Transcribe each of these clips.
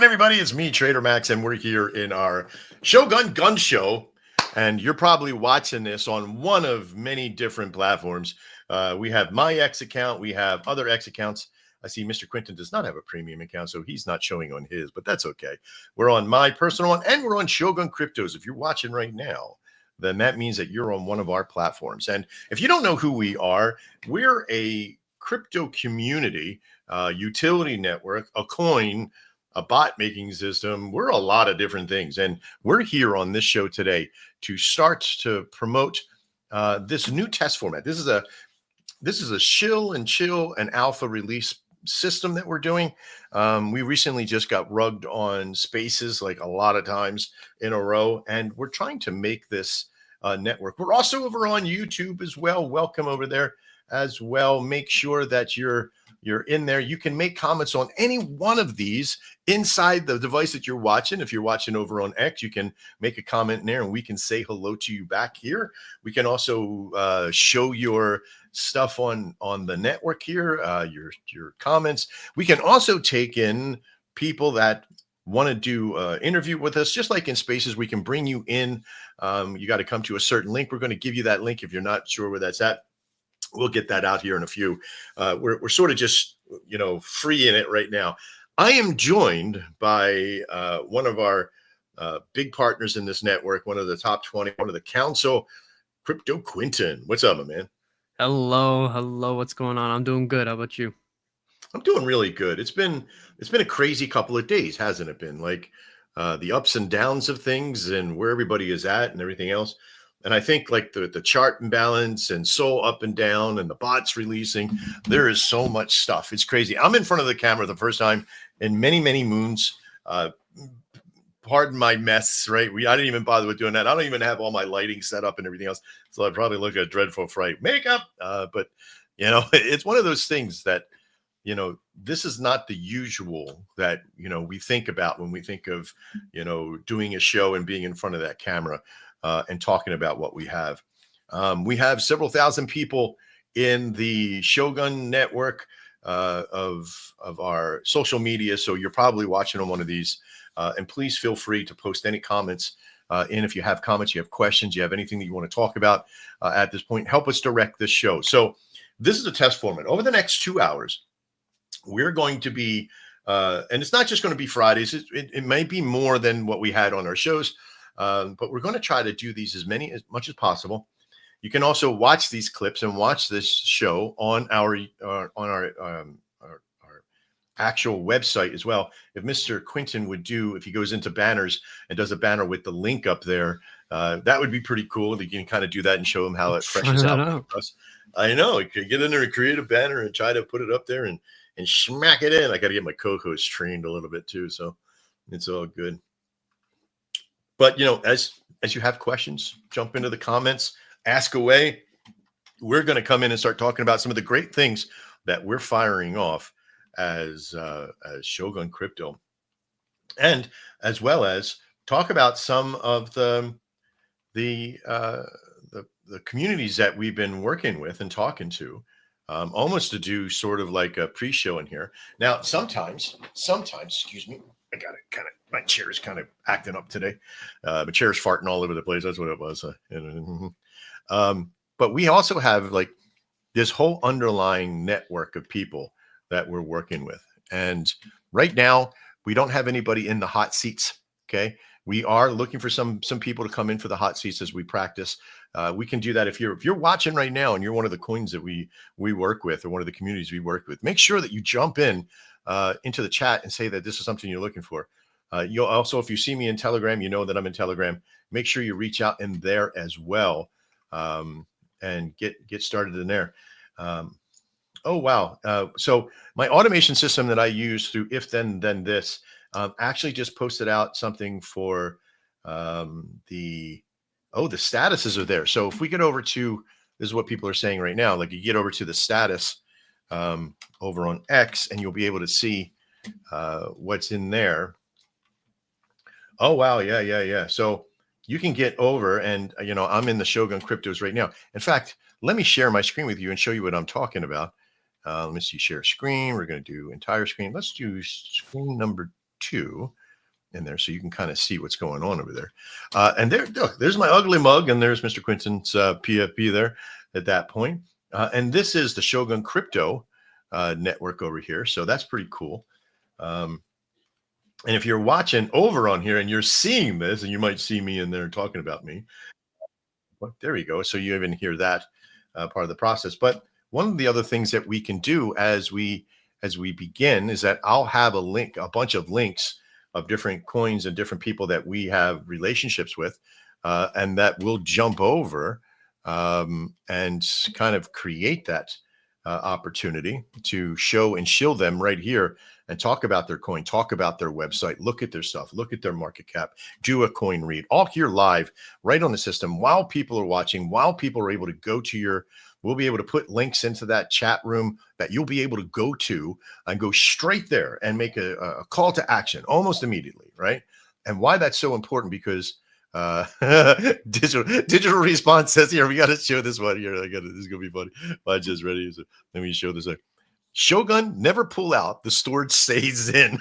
everybody? It's me, Trader Max, and we're here in our Shogun Gun Show. And you're probably watching this on one of many different platforms. We have my X account, we have other X accounts. I see Mr. Quinton does not have a premium account, so he's not showing on his, but that's okay. We're on my personal one, and we're on Shogun Cryptos. If you're watching right now, then that means that you're on one of our platforms. And if you don't know who we are, we're a crypto community, utility network, a coin, a bot making system. We're a lot of different things. And we're here on this show today to start to promote this new test format. This is a Shill and Chill and alpha release system that we're doing. We recently just got rugged on spaces like a lot of times in a row, and we're trying to make this network. We're also over on YouTube as well. Welcome over there as well. Make sure that you're in there. You can make comments on any one of these inside the device that you're watching. If you're watching over on X, you can make a comment in there and we can say hello to you back here. We can also show your stuff on the network here, your comments. We can also take in people that want to do interview with us, just like in spaces. We can bring you in. You got to come to a certain link. We're going to give you that link if you're not sure where that's at. We'll get that out here in a few. We're sort of just, free in it right now. I am joined by one of our big partners in this network, one of the top 20, one of the council, Crypto Quinton. What's up, my man? Hello. What's going on? I'm doing good. How about you? I'm doing really good. It's been a crazy couple of days, hasn't it been? Like the ups and downs of things and where everybody is at and everything else. And I think like the chart imbalance and Sol up and down and the bots releasing, there is so much stuff. It's crazy. I'm in front of the camera the first time in many, many moons. Pardon my mess, right? I didn't even bother with doing that. I don't even have all my lighting set up and everything else. So I probably look at dreadful fright makeup. But, it's one of those things that, this is not the usual that, we think about when we think of, doing a show and being in front of that camera. And talking about what we have. We have several thousand people in the Shogun network of our social media. So you're probably watching on one of these. And please feel free to post any comments in. If you have comments, you have questions, you have anything that you want to talk about at this point, help us direct this show. So this is a test format. Over the next 2 hours, we're going to be, and it's not just going to be Fridays. It may be more than what we had on our shows. But we're going to try to do these as much as possible. You can also watch these clips and watch this show on our actual website as well. If Mr. Quinton would if he goes into banners and does a banner with the link up there, that would be pretty cool. You can kind of do that and show them how it freshes out for us. I know, you could get in there and create a banner and try to put it up there and smack it in. I got to get my co-host trained a little bit too, so it's all good. But, as you have questions, jump into the comments, ask away. We're going to come in and start talking about some of the great things that we're firing off as Shogun Crypto, and as well as talk about some of the communities that we've been working with and talking to, almost to do sort of like a pre-show in here. Now, sometimes, excuse me, I got it kind of. My chair is kind of acting up today. My chair is farting all over the place. That's what it was. But we also have like this whole underlying network of people that we're working with. And right now, we don't have anybody in the hot seats. Okay. We are looking for some people to come in for the hot seats as we practice. We can do that if you're watching right now and you're one of the coins that we work with or one of the communities we work with. Make sure that you jump in into the chat and say that this is something you're looking for. You'll also, if you see me in Telegram, you know that I'm in Telegram. Make sure you reach out in there as well, and get started in there. Oh wow! So my automation system that I use through If Then This actually just posted out something for the statuses are there. So if we get over to, this is what people are saying right now. Like you get over to the status over on X, and you'll be able to see what's in there. Oh, wow. Yeah. So you can get over and, I'm in the Shogun Cryptos right now. In fact, let me share my screen with you and show you what I'm talking about. Let me see, share screen. We're going to do entire screen. Let's do screen number 2 in there, so you can kind of see what's going on over there. And there, look, there's my ugly mug, and there's Mr. Quinton's PFP there at that point. And this is the Shogun Crypto network over here, so that's pretty cool. And if you're watching over on here and you're seeing this, and you might see me in there talking about me, well, there we go. So you even hear that part of the process. But one of the other things that we can do as we begin is that I'll have a bunch of links of different coins and different people that we have relationships with, and that we'll jump over and kind of create that opportunity to show and shill them right here and talk about their coin, talk about their website, look at their stuff, look at their market cap, do a coin read, all here live right on the system while people are watching, while people are able to go to we'll be able to put links into that chat room that you'll be able to go to and go straight there and make a call to action almost immediately, right? And why that's so important, because digital response says here, we got to show this one here. This is gonna be funny. I just ready. So let me show this. Shogun, never pull out. The storage stays in.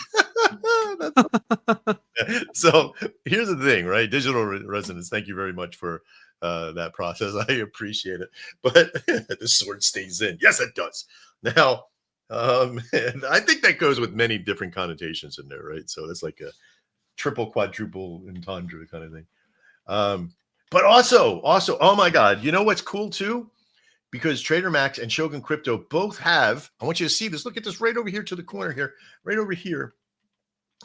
So here's the thing, right? Digital resonance. Thank you very much for that process. I appreciate it. But the sword stays in. Yes, it does. Now, and I think that goes with many different connotations in there, right? So it's like a triple, quadruple entendre kind of thing. But also, oh my God, you know what's cool too? Because Trader Max and Shogun Crypto both have, I want you to see this. Look at this right over here to the corner here, right over here.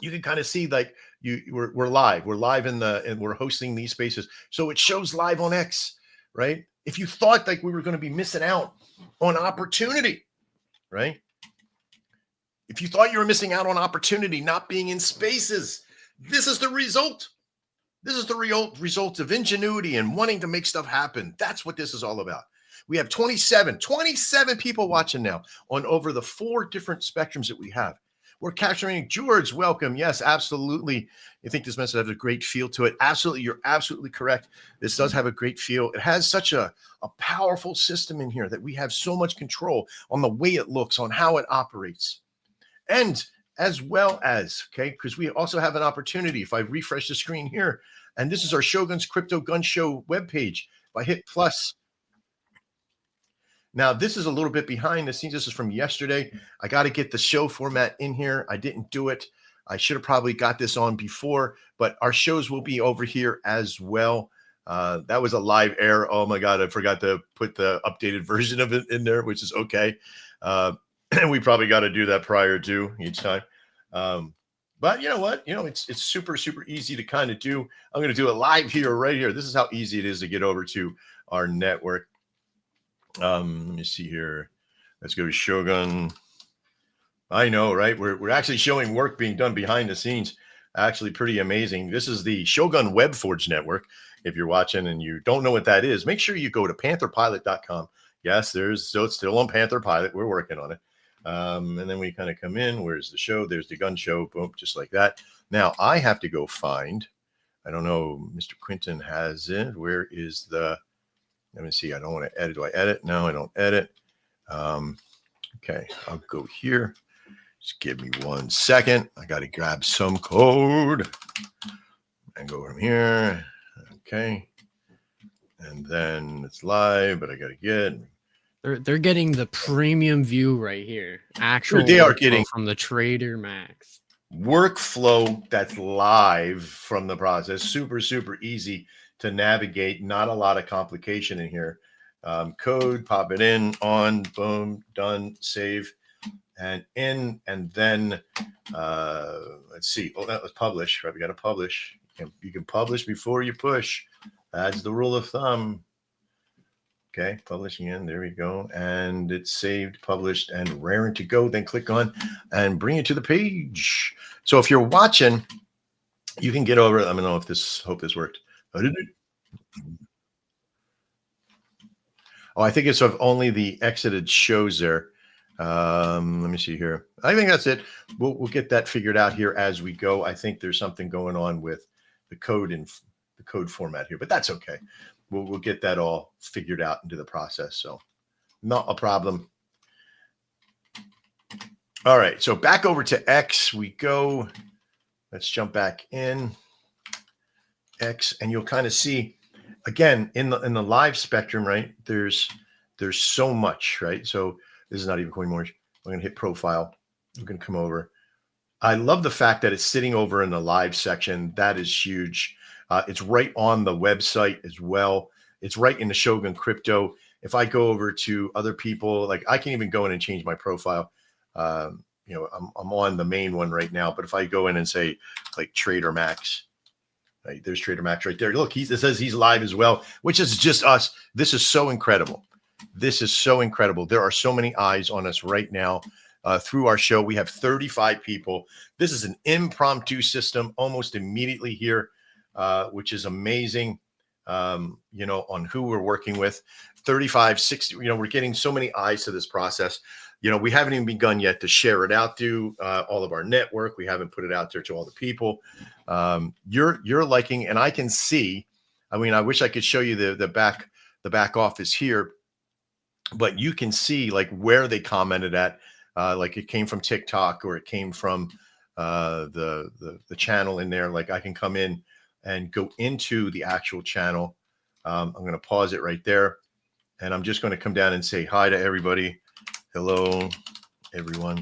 You can kind of see like we're live. We're live and we're hosting these spaces. So it shows live on X, right? If you thought like we were going to be missing out on opportunity, right? If you thought you were missing out on opportunity, not being in spaces, this is the result. This is the result of ingenuity and wanting to make stuff happen. That's what this is all about. We have 27 people watching now on over the 4 different spectrums that we have. We're capturing George. Welcome. Yes, absolutely. I think this message has a great feel to it. Absolutely. You're absolutely correct. This does have a great feel. It has such a powerful system in here that we have so much control on the way it looks, on how it operates. And as well as, okay, because we also have an opportunity. If I refresh the screen here, and this is our Shogun's Crypto Gun Show webpage. If I hit plus, now this is a little bit behind the scenes. This is from yesterday. I got to get the show format in here. I didn't do it. I should have probably got this on before, but our shows will be over here as well. That was a live air. Oh my God, I forgot to put the updated version of it in there, which is okay. And we probably got to do that prior to each time. But you know what? It's super, super easy to kind of do. I'm going to do it live here, right here. This is how easy it is to get over to our network. Let me see here. Let's go to Shogun. I know, right? We're actually showing work being done behind the scenes. Actually pretty amazing. This is the Shogun WebForge network. If you're watching and you don't know what that is, make sure you go to pantherpilot.com. Yes, so it's still on Panther Pilot. We're working on it. And then we kind of come in. Where's the show? There's the gun show. Boom, just like that. Now I have to go find, I don't know, Mr. Quinton has it. Where is let me see. I don't want to edit. Do I edit? No, I don't edit. Okay, I'll go here. Just give me 1 second. I got to grab some code and go from here. Okay. And then it's live, but I got to get. They're getting the premium view right here. Actual they are getting from the Trader Max workflow that's live from the process. Super, super easy to navigate. Not a lot of complication in here. Code, pop it in, on, boom, done, save, and in, and then let's see. Oh, that was publish, right? We got to publish. You can publish before you push. That's the rule of thumb. Okay, publishing in, there we go. And it's saved, published, and raring to go. Then click on and bring it to the page. So if you're watching, you can get over it. I don't know if hope this worked. Oh, I think it's of only the exited shows there. Let me see here. I think that's it. We'll get that figured out here as we go. I think there's something going on with the code and the code format here, but that's okay. We'll get that all figured out into the process. So not a problem. All right. So back over to X we go. Let's jump back in X, and you'll kind of see again in the live spectrum, right? There's so much, right? So this is not even Coin Mortgage. I'm going to hit profile. I'm going to come over. I love the fact that it's sitting over in the live section. That is huge. It's right on the website as well. It's right in the Shogun Crypto. If I go over to other people, like I can even go in and change my profile. I'm on the main one right now, but if I go in and say like Trader Max, right, there's Trader Max right there. Look, it says he's live as well, which is just us. This is so incredible. This is so incredible. There are so many eyes on us right now. Through our show, we have 35 people. This is an impromptu system almost immediately here, which is amazing, on who we're working with. 35, 60, we're getting so many eyes to this process. We haven't even begun yet to share it out to all of our network. We haven't put it out there to all the people. You're liking, and I can see, I wish I could show you the back office here, but you can see like where they commented at. Like it came from TikTok or it came from the channel in there. Like I can come in and go into the actual channel. I'm going to pause it right there. And I'm just going to come down and say hi to everybody. Hello, everyone.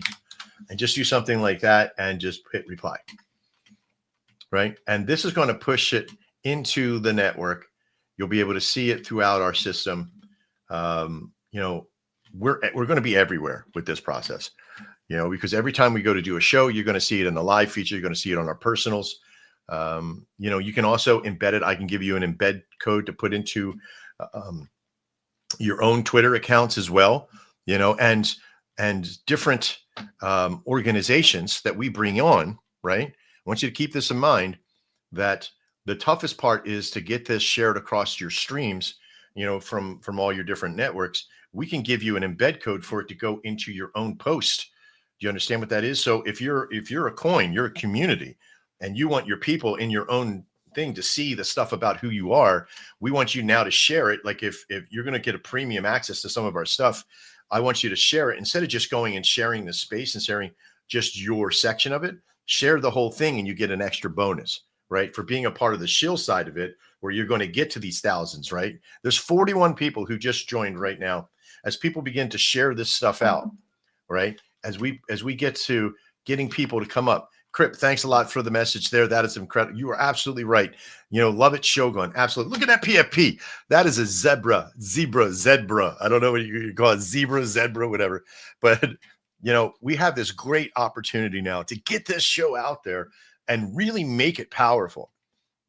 And just do something like that and just hit reply. Right. And this is going to push it into the network. You'll be able to see it throughout our system. We're going to be everywhere with this process, because every time we go to do a show, you're going to see it in the live feature. You're going to see it on our personals. You can also embed it. I can give you an embed code to put into your own Twitter accounts as well, and different organizations that we bring on, right? I want you to keep this in mind, that the toughest part is to get this shared across your streams, from all your different networks. We can give you an embed code for it to go into your own post. Do you understand what that is? So if you're a coin, you're a community, and you want your people in your own thing to see the stuff about who you are, we want you now to share it. Like if you're going to get a premium access to some of our stuff, I want you to share it instead of just going and sharing the space and sharing just your section of it. Share the whole thing and you get an extra bonus, right? For being a part of the Shill side of it, where you're going to get to these thousands, right? There's 41 people who just joined right now. As people begin to share this stuff out, right? As we get to getting people to come up. Crip, thanks a lot for the message there. That is incredible. You are absolutely right. Love it, Shogun. Absolutely. Look at that PFP. That is a zebra. I don't know what you call it, zebra, whatever. But, we have this great opportunity now to get this show out there and really make it powerful.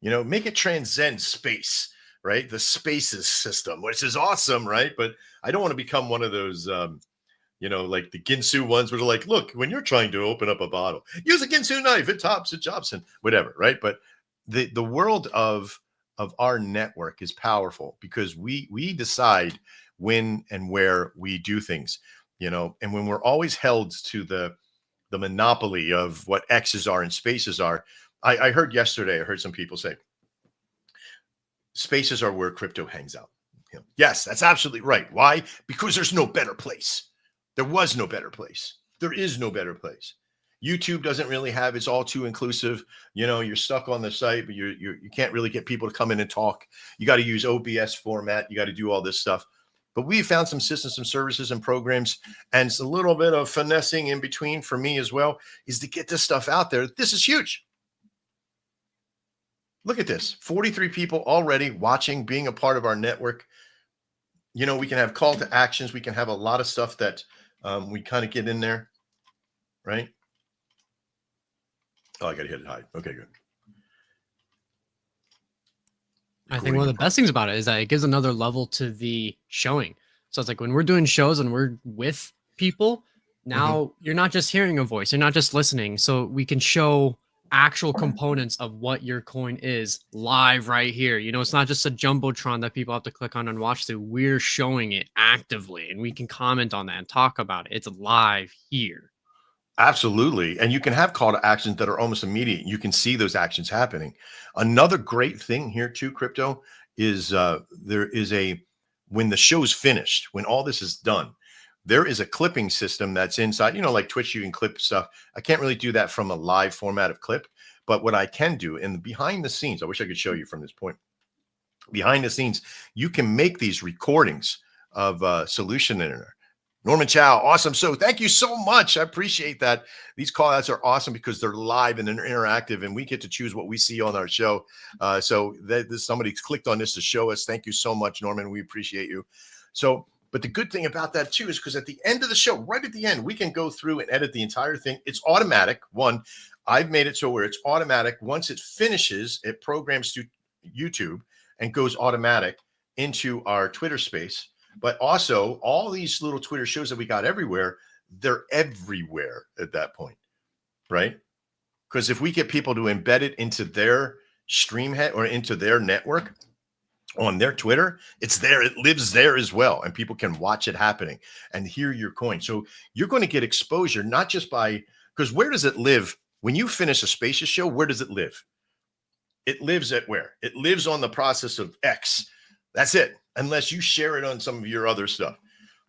Make it transcend space, right? The spaces system, which is awesome, right? But I don't want to become one of those, like the Ginsu ones where they're like, look, when you're trying to open up a bottle, use a Ginsu knife, it chops and whatever, right? But the world of our network is powerful because we decide when and where we do things, and when we're always held to the monopoly of what X's are and spaces are. I heard yesterday, I heard some people say, spaces are where crypto hangs out. Yes, that's absolutely right. Why? Because there's no better place. There was no better place. There is no better place. YouTube doesn't really have, it's all too inclusive. You're stuck on the site, but you can't really get people to come in and talk. You got to use OBS format. You got to do all this stuff. But we found some systems, some services and programs, and it's a little bit of finessing in between for me as well, is to get this stuff out there. This is huge. Look at this, 43 people already watching, being a part of our network. We can have call to actions. We can have a lot of stuff that we kind of get in there, right? Oh, I got to hit it hide. Okay, good. I think one of the best things about it is that it gives another level to the showing. So it's like when we're doing shows and we're with people, now you're not just hearing a voice, you're not just listening. So we can show actual components of what your coin is live right here. It's not just a jumbotron that people have to click on and watch through. We're showing it actively and we can comment on that and talk about it. It's live here. Absolutely. And you can have call to actions that are almost immediate. You can see those actions happening. Another great thing here too, crypto, is there is when the show's finished, when all this is done, there is a clipping system that's inside, like Twitch, you can clip stuff. I can't really do that from a live format of clip, But what I can do in the behind the scenes, I wish I could show you from this point. Behind the scenes, you can make these recordings of Solution Internet. Norman Chow, awesome. So thank you so much. I appreciate that. These call outs are awesome because they're live and they're interactive, and we get to choose what we see on our show. So somebody clicked on this to show us. Thank you so much, Norman. We appreciate you. So, but the good thing about that too is because at the end of the show, right at the end, we can go through and edit the entire thing. It's automatic. One, I've made it so where it's automatic. Once it finishes, it programs to YouTube and goes automatic into our Twitter space. But also all these little Twitter shows that we got everywhere, they're everywhere at that point, right? Because if we get people to embed it into their stream head or into their network on their Twitter, it's there. It lives there as well. And people can watch it happening and hear your coin. So you're going to get exposure, not just by, because where does it live? When you finish a Spaces show, where does it live? It lives at where? It lives on the process of X. That's it. Unless you share it on some of your other stuff,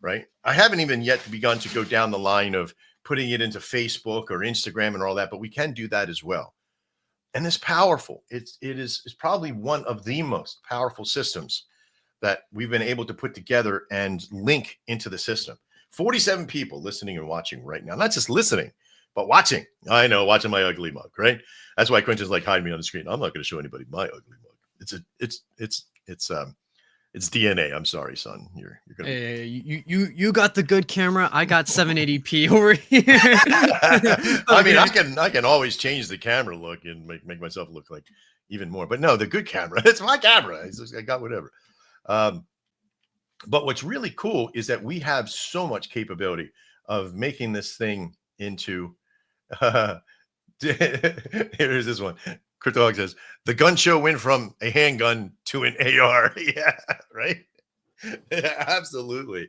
right? I haven't even yet begun to go down the line of putting it into Facebook or Instagram and all that, but we can do that as well. And it's powerful. It's probably one of the most powerful systems that we've been able to put together and link into the system. 47 people listening and watching right now. Not just listening, but watching. I know, watching my ugly mug, right? That's why Quentin's like, hide me on the screen. I'm not going to show anybody my ugly mug. It's DNA. I'm sorry, son. You're gonna. Hey, you got the good camera. I got 780p over here. I mean, I can always change the camera look and make myself look like even more. But no, the good camera. It's my camera. I got whatever. But what's really cool is that we have so much capability of making this thing into. Here's this one. Cryptohog says the gun show went from a handgun to an AR. Yeah, right. Yeah, absolutely.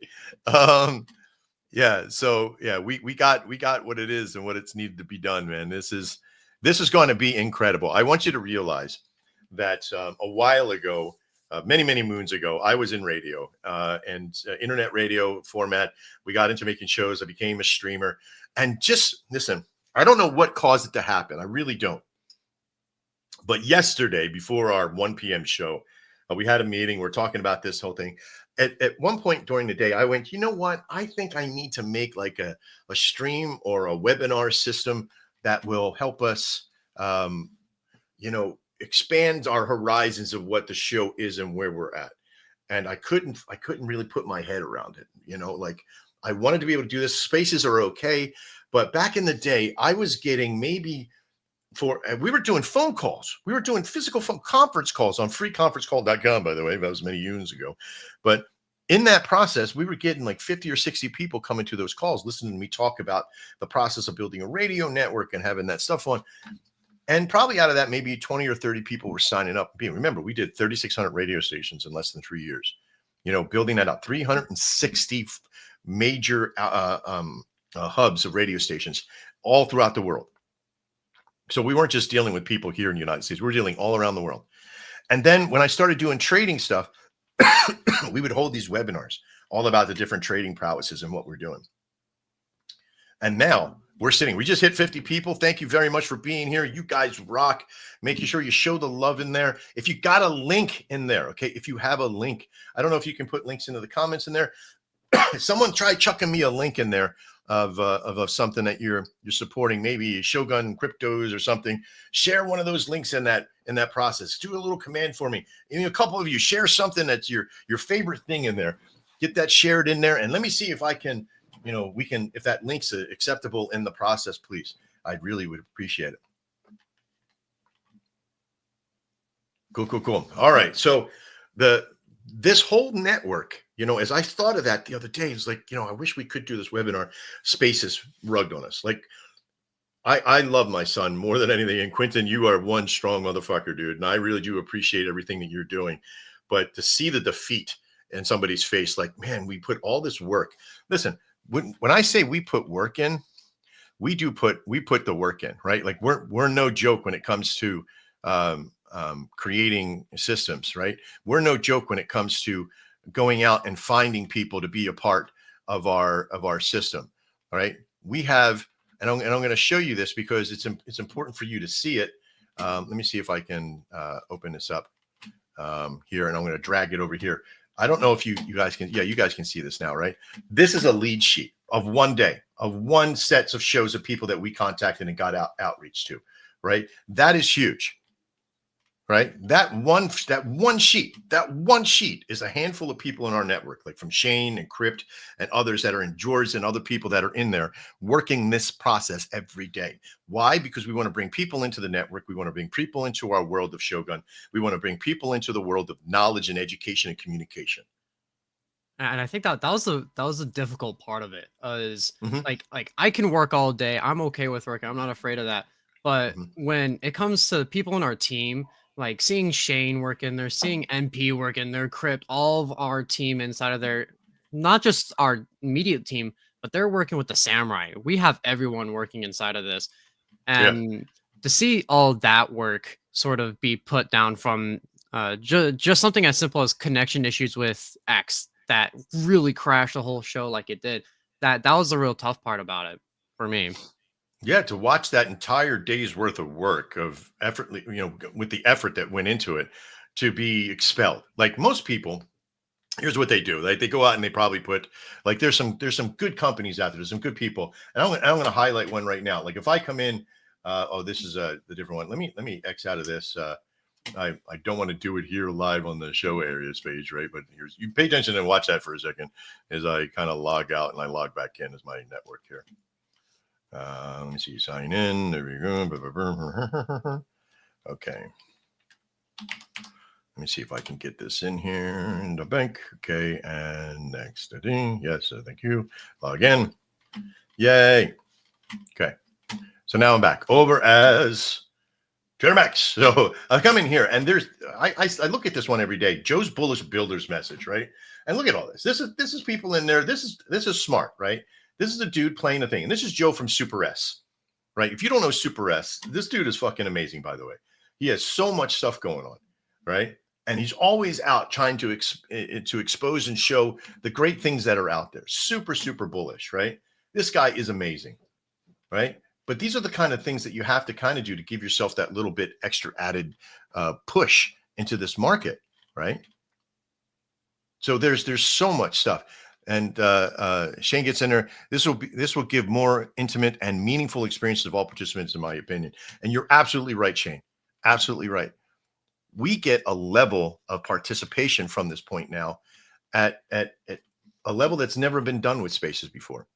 Yeah. So yeah, we got what it is and what it's needed to be done, man. This is going to be incredible. I want you to realize that a while ago, many moons ago, I was in radio and internet radio format. We got into making shows. I became a streamer, and just listen. I don't know what caused it to happen. I really don't. But yesterday, before our 1 p.m. show, we had a meeting. We're talking about this whole thing. At one point during the day, I went, you know what? I think I need to make like a stream or a webinar system that will help us, expand our horizons of what the show is and where we're at. And I couldn't really put my head around it. Like I wanted to be able to do this. Spaces are okay. But back in the day, I was getting maybe we were doing phone calls. We were doing physical phone conference calls on freeconferencecall.com, by the way. That was many years ago. But in that process, we were getting like 50 or 60 people coming to those calls, listening to me talk about the process of building a radio network and having that stuff on. And probably out of that, maybe 20 or 30 people were signing up. Remember, we did 3,600 radio stations in less than 3 years. Building that up, 360 major hubs of radio stations all throughout the world. So we weren't just dealing with people here in the United States. We were dealing all around the world. And then when I started doing trading stuff, we would hold these webinars all about the different trading prowesses and what we're doing. And now we just hit 50 people. Thank you very much for being here. You guys rock. Making sure you show the love in there. If you got a link in there, okay, if you have a link, I don't know if you can put links into the comments in there. Someone try chucking me a link in there of something that you're supporting, maybe Shogun Cryptos or something. Share one of those links in that process. Do a little command for me. A couple of you share something that's your favorite thing in there. Get that shared in there, and let me see if I can, if that link's acceptable in the process, please. I really would appreciate it. Cool. All right. So this whole network, as I thought of that the other day, it's like, I wish we could do this webinar. Spaces rugged on us. Like, I love my son more than anything. And Quentin, you are one strong motherfucker, dude. And I really do appreciate everything that you're doing. But to see the defeat in somebody's face, like, man, we put all this work. Listen, when I say we put work in, we put the work in, right? Like we're no joke when it comes to creating systems, right? We're no joke when it comes to going out and finding people to be a part of our system. All right. We have, and I'm going to show you this because it's important for you to see it. Let me see if I can open this up here, and I'm going to drag it over here. I don't know if you guys can. Yeah, you guys can see this now, right? This is a lead sheet of one day, of one sets of shows of people that we contacted and got outreach to, right? That is huge. Right. That one sheet is a handful of people in our network, like from Shane and Crypt and others that are in George and other people that are in there working this process every day. Why? Because we want to bring people into the network. We want to bring people into our world of Shogun. We want to bring people into the world of knowledge and education and communication. And I think that was the difficult part of it. Is Mhm, like I can work all day. I'm okay with working. I'm not afraid of that. But mhm. when it comes to people in our team, like seeing Shane work in there, seeing MP work in there, Crypt, all of our team inside of there, not just our immediate team, but they're working with the Samurai. We have everyone working inside of this, Yeah. and to see all that work sort of be put down from just something as simple as connection issues with X that really crashed the whole show like it did. That was the real tough part about it for me. Yeah, to watch that entire day's worth of work of effort, with the effort that went into it to be expelled. Like most people, here's what they do. Like they go out and they probably put like there's some good companies out there. There's some good people. And I'm gonna highlight one right now. Like if I come in, this is the different one. Let me X out of this. I don't want to do it here live on the show areas page, right? But here's you pay attention and watch that for a second as I kind of log out and I log back in as my network here. Let me see, sign in. There we go. Okay. Let me see if I can get this in here in the bank. Okay. And next. Yes. Thank you. Log in. Yay. Okay. So now I'm back over as Trader Max. So I come in here and I look at this one every day. Joe's Bullish Builders message, right? And look at all this. This is people in there. This is smart, right? This is a dude playing the thing. And this is Joe from Super S, right? If you don't know Super S, this dude is fucking amazing, by the way. He has so much stuff going on, right? And he's always out trying to expose and show the great things that are out there. Super, super bullish, right? This guy is amazing, right? But these are the kind of things that you have to kind of do to give yourself that little bit extra added push into this market, right? So there's so much stuff. And Shane gets in there. This will give more intimate and meaningful experiences of all participants, in my opinion. And you're absolutely right, Shane. Absolutely right. We get a level of participation from this point now at a level that's never been done with spaces before.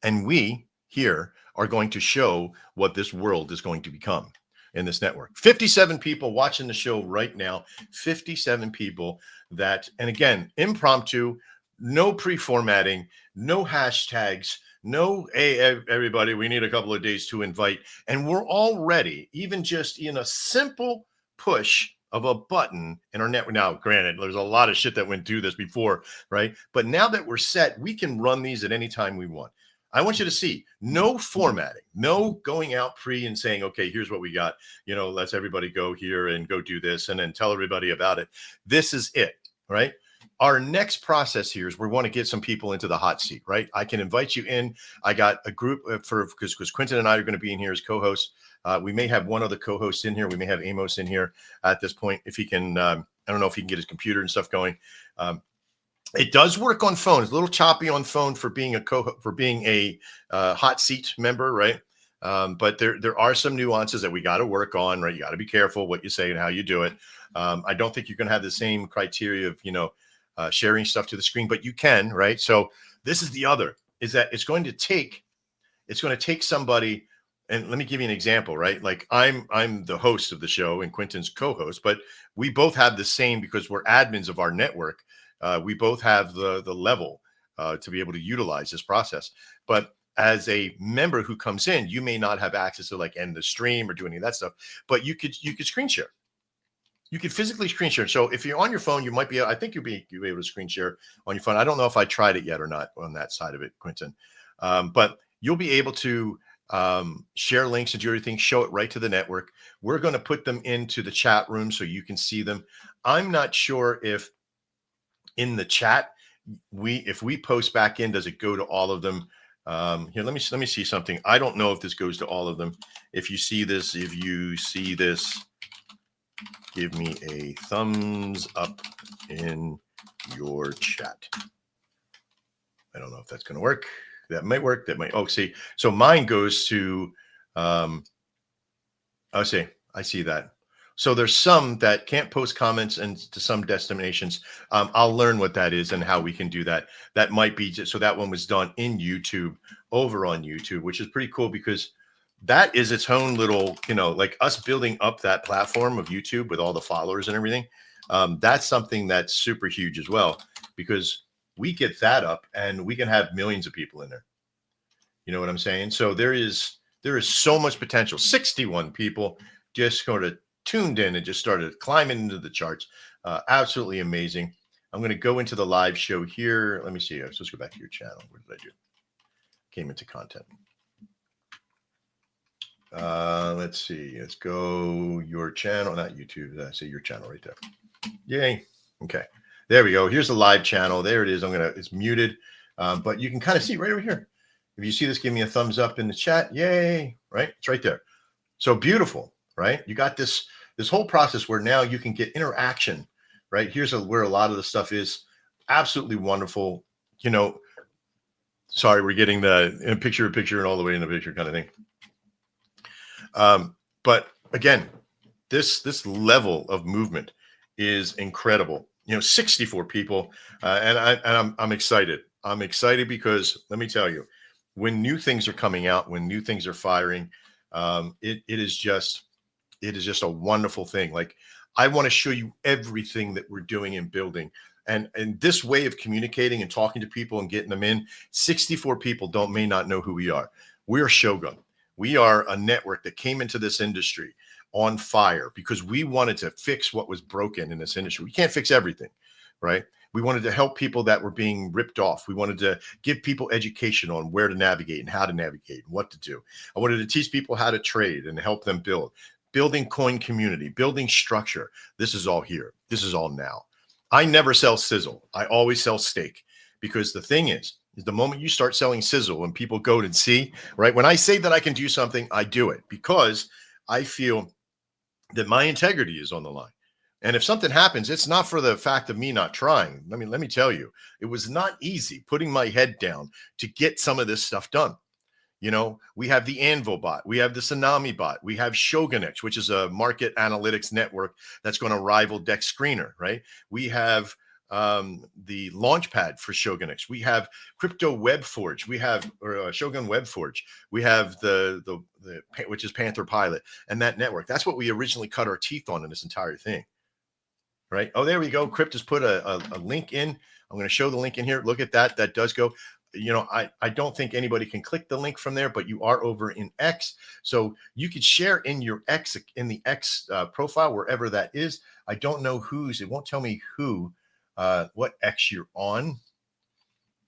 And we here are going to show what this world is going to become in this network. 57 people watching the show right now. 57 people that, and again, impromptu, no pre-formatting, no hashtags, no, hey, everybody, we need a couple of days to invite. And we're already, even just in a simple push of a button in our network. Now, granted, there's a lot of shit that went through this before, right? But now that we're set, we can run these at any time we want. I want you to see no formatting, no going out pre and saying, okay, here's what we got. Let's everybody go here and go do this and then tell everybody about it. This is it, right? Our next process here is we want to get some people into the hot seat, right? I can invite you in. I got a group because Quentin and I are going to be in here as co-hosts. We may have one other co-host in here. We may have Amos in here at this point if he can. I don't know if he can get his computer and stuff going. It does work on phone. It's a little choppy on phone for being a hot seat member, right? But there are some nuances that we got to work on, right? You got to be careful what you say and how you do it. I don't think you're going to have the same criteria of sharing stuff to the screen, but you can, right? So this is the other is that it's going to take somebody. And let me give you an example, right? Like I'm the host of the show and Quentin's co-host, but we both have the same because we're admins of our network. We both have the level to be able to utilize this process. But as a member who comes in, you may not have access to like end the stream or do any of that stuff. But you could screen share. You could physically screen share. So if you're on your phone, you might be. I think you'll be able to screen share on your phone. I don't know if I tried it yet or not on that side of it, Quentin. But you'll be able to share links and do everything. Show it right to the network. We're going to put them into the chat room so you can see them. I'm not sure if in the chat if we post back in, does it go to all of them? Here, let me see something. I don't know if this goes to all of them. If you see this, give me a thumbs up in your chat. I don't know if that's going to work. That might work. That might. Oh, see. So mine goes to. I see that. So there's some that can't post comments and to some destinations. I'll learn what that is and how we can do that. That might be just, so that one was done in YouTube, over on YouTube, which is pretty cool because that is its own little, like us building up that platform of YouTube with all the followers and everything. That's something that's super huge as well, because we get that up and we can have millions of people in there. You know what I'm saying? So there is so much potential. 61 people just sort of tuned in and just started climbing into the charts. Absolutely amazing. I'm going to go into the live show here. Let me see. Let's go back to your channel. What did I do? Came into content. Let's see. Let's go your channel, not YouTube. I say your channel right there. Yay. Okay. There we go. Here's the live channel. There it is. It's muted, but you can kind of see right over here. If you see this, give me a thumbs up in the chat. Yay. Right. It's right there. So beautiful, right? You got this whole process where now you can get interaction, right? Here's where a lot of the stuff is. Absolutely wonderful. Sorry, we're getting the picture and all the way in the picture kind of thing. But again, this level of movement is incredible. 64 people, and I'm excited. I'm excited because let me tell you, when new things are coming out, when new things are firing, it is just a wonderful thing. Like, I want to show you everything that we're doing and building. And this way of communicating and talking to people and getting them in, 64 people may not know who we are. We are Shogun. We are a network that came into this industry on fire because we wanted to fix what was broken in this industry. We can't fix everything, right? We wanted to help people that were being ripped off. We wanted to give people education on where to navigate and how to navigate and what to do. I wanted to teach people how to trade and help them building coin community, building structure. This is all here. This is all now. I never sell sizzle. I always sell steak, because the thing is the moment you start selling sizzle and people go and see, right? When I say that I can do something, I do it because I feel that my integrity is on the line. And if something happens, it's not for the fact of me not trying. Let me tell you, it was not easy putting my head down to get some of this stuff done. We have the Anvil bot, we have the Tsunami bot, we have Shogunix, which is a market analytics network that's going to rival Dex Screener, right? We have the Launchpad for Shogunix. We have Crypto Web Forge. We have Shogun Web Forge. We have the which is Panther Pilot, and that network. That's what we originally cut our teeth on in this entire thing, right? Oh, there we go. Crypt has put a link in. I'm going to show the link in here. Look at that. That does go. I don't think anybody can click the link from there, but you are over in X. So you could share in your X, in the X profile, wherever that is. I don't know it won't tell me what X you're on.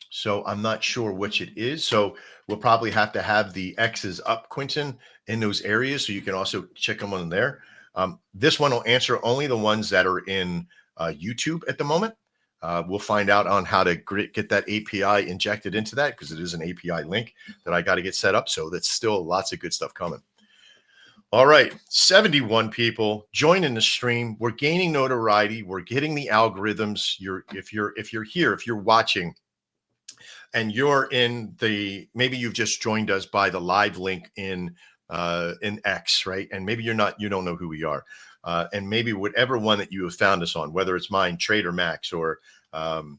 So I'm not sure which it is. So we'll probably have to have the X's up, Quentin, in those areas. So you can also check them on there. This one will answer only the ones that are in YouTube at the moment. We'll find out on how to get that API injected into that, because it is an API link that I got to get set up. So that's still lots of good stuff coming. All right, 71 people joining the stream. We're gaining notoriety. We're getting the algorithms. If you're here, if you're watching, and you're maybe you've just joined us by the live link in X, right? And maybe you don't know who we are. And maybe whatever one that you have found us on, whether it's mine, Trader Max, or the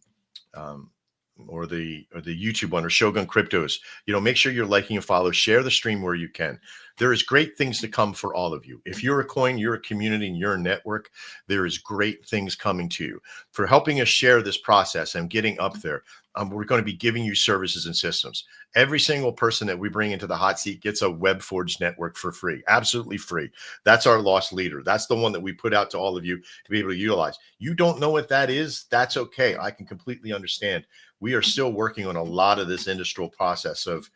YouTube one, or Shogun Cryptos, make sure you're liking and follow, share the stream where you can. There is great things to come for all of you. If you're a coin, you're a community, and you're a network, there is great things coming to you for helping us share this process and getting up there. We're going to be giving you services and systems. Every single person that we bring into the hot seat gets a WebForge network for free, absolutely free. That's our lost leader. That's the one that we put out to all of you to be able to utilize. You don't know what that is? That's okay. I can completely understand. We are still working on a lot of this industrial process of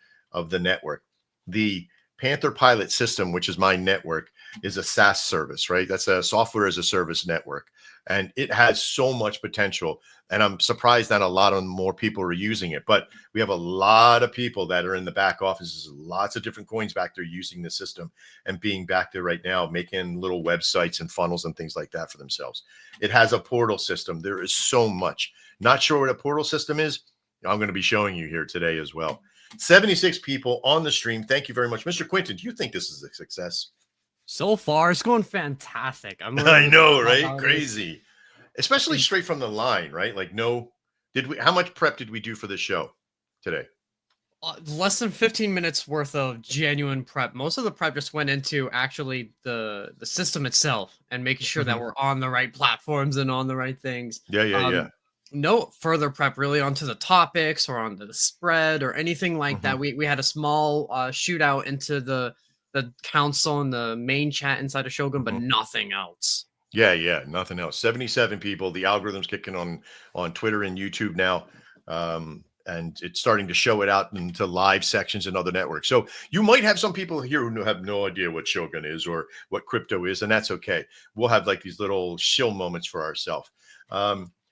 the network. The Panther Pilot system, which is my network, is a SaaS service, right? That's a software as a service network. And it has so much potential. And I'm surprised that a lot of more people are using it. But we have a lot of people that are in the back offices, lots of different coins back there using the system and being back there right now, making little websites and funnels and things like that for themselves. It has a portal system. There is so much. Not sure what a portal system is. I'm going to be showing you here today as well. 76 people on the stream. Thank you very much. Mr. Quinton, do you think this is a success? So far, it's going fantastic. I know, right? Crazy. Especially straight from the line, right? Like, how much prep did we do for this show today? Less than 15 minutes worth of genuine prep. Most of the prep just went into actually the system itself and making sure that we're on the right platforms and on the right things. Yeah. No further prep really onto the topics or onto the spread or anything like that. We had a small shootout into the council and the main chat inside of Shogun, but nothing else. Yeah, nothing else. 77 people. The algorithm's kicking on Twitter and YouTube now. And it's starting to show it out into live sections and other networks. So you might have some people here who have no idea what Shogun is or what crypto is, and that's okay. We'll have like these little shill moments for ourselves.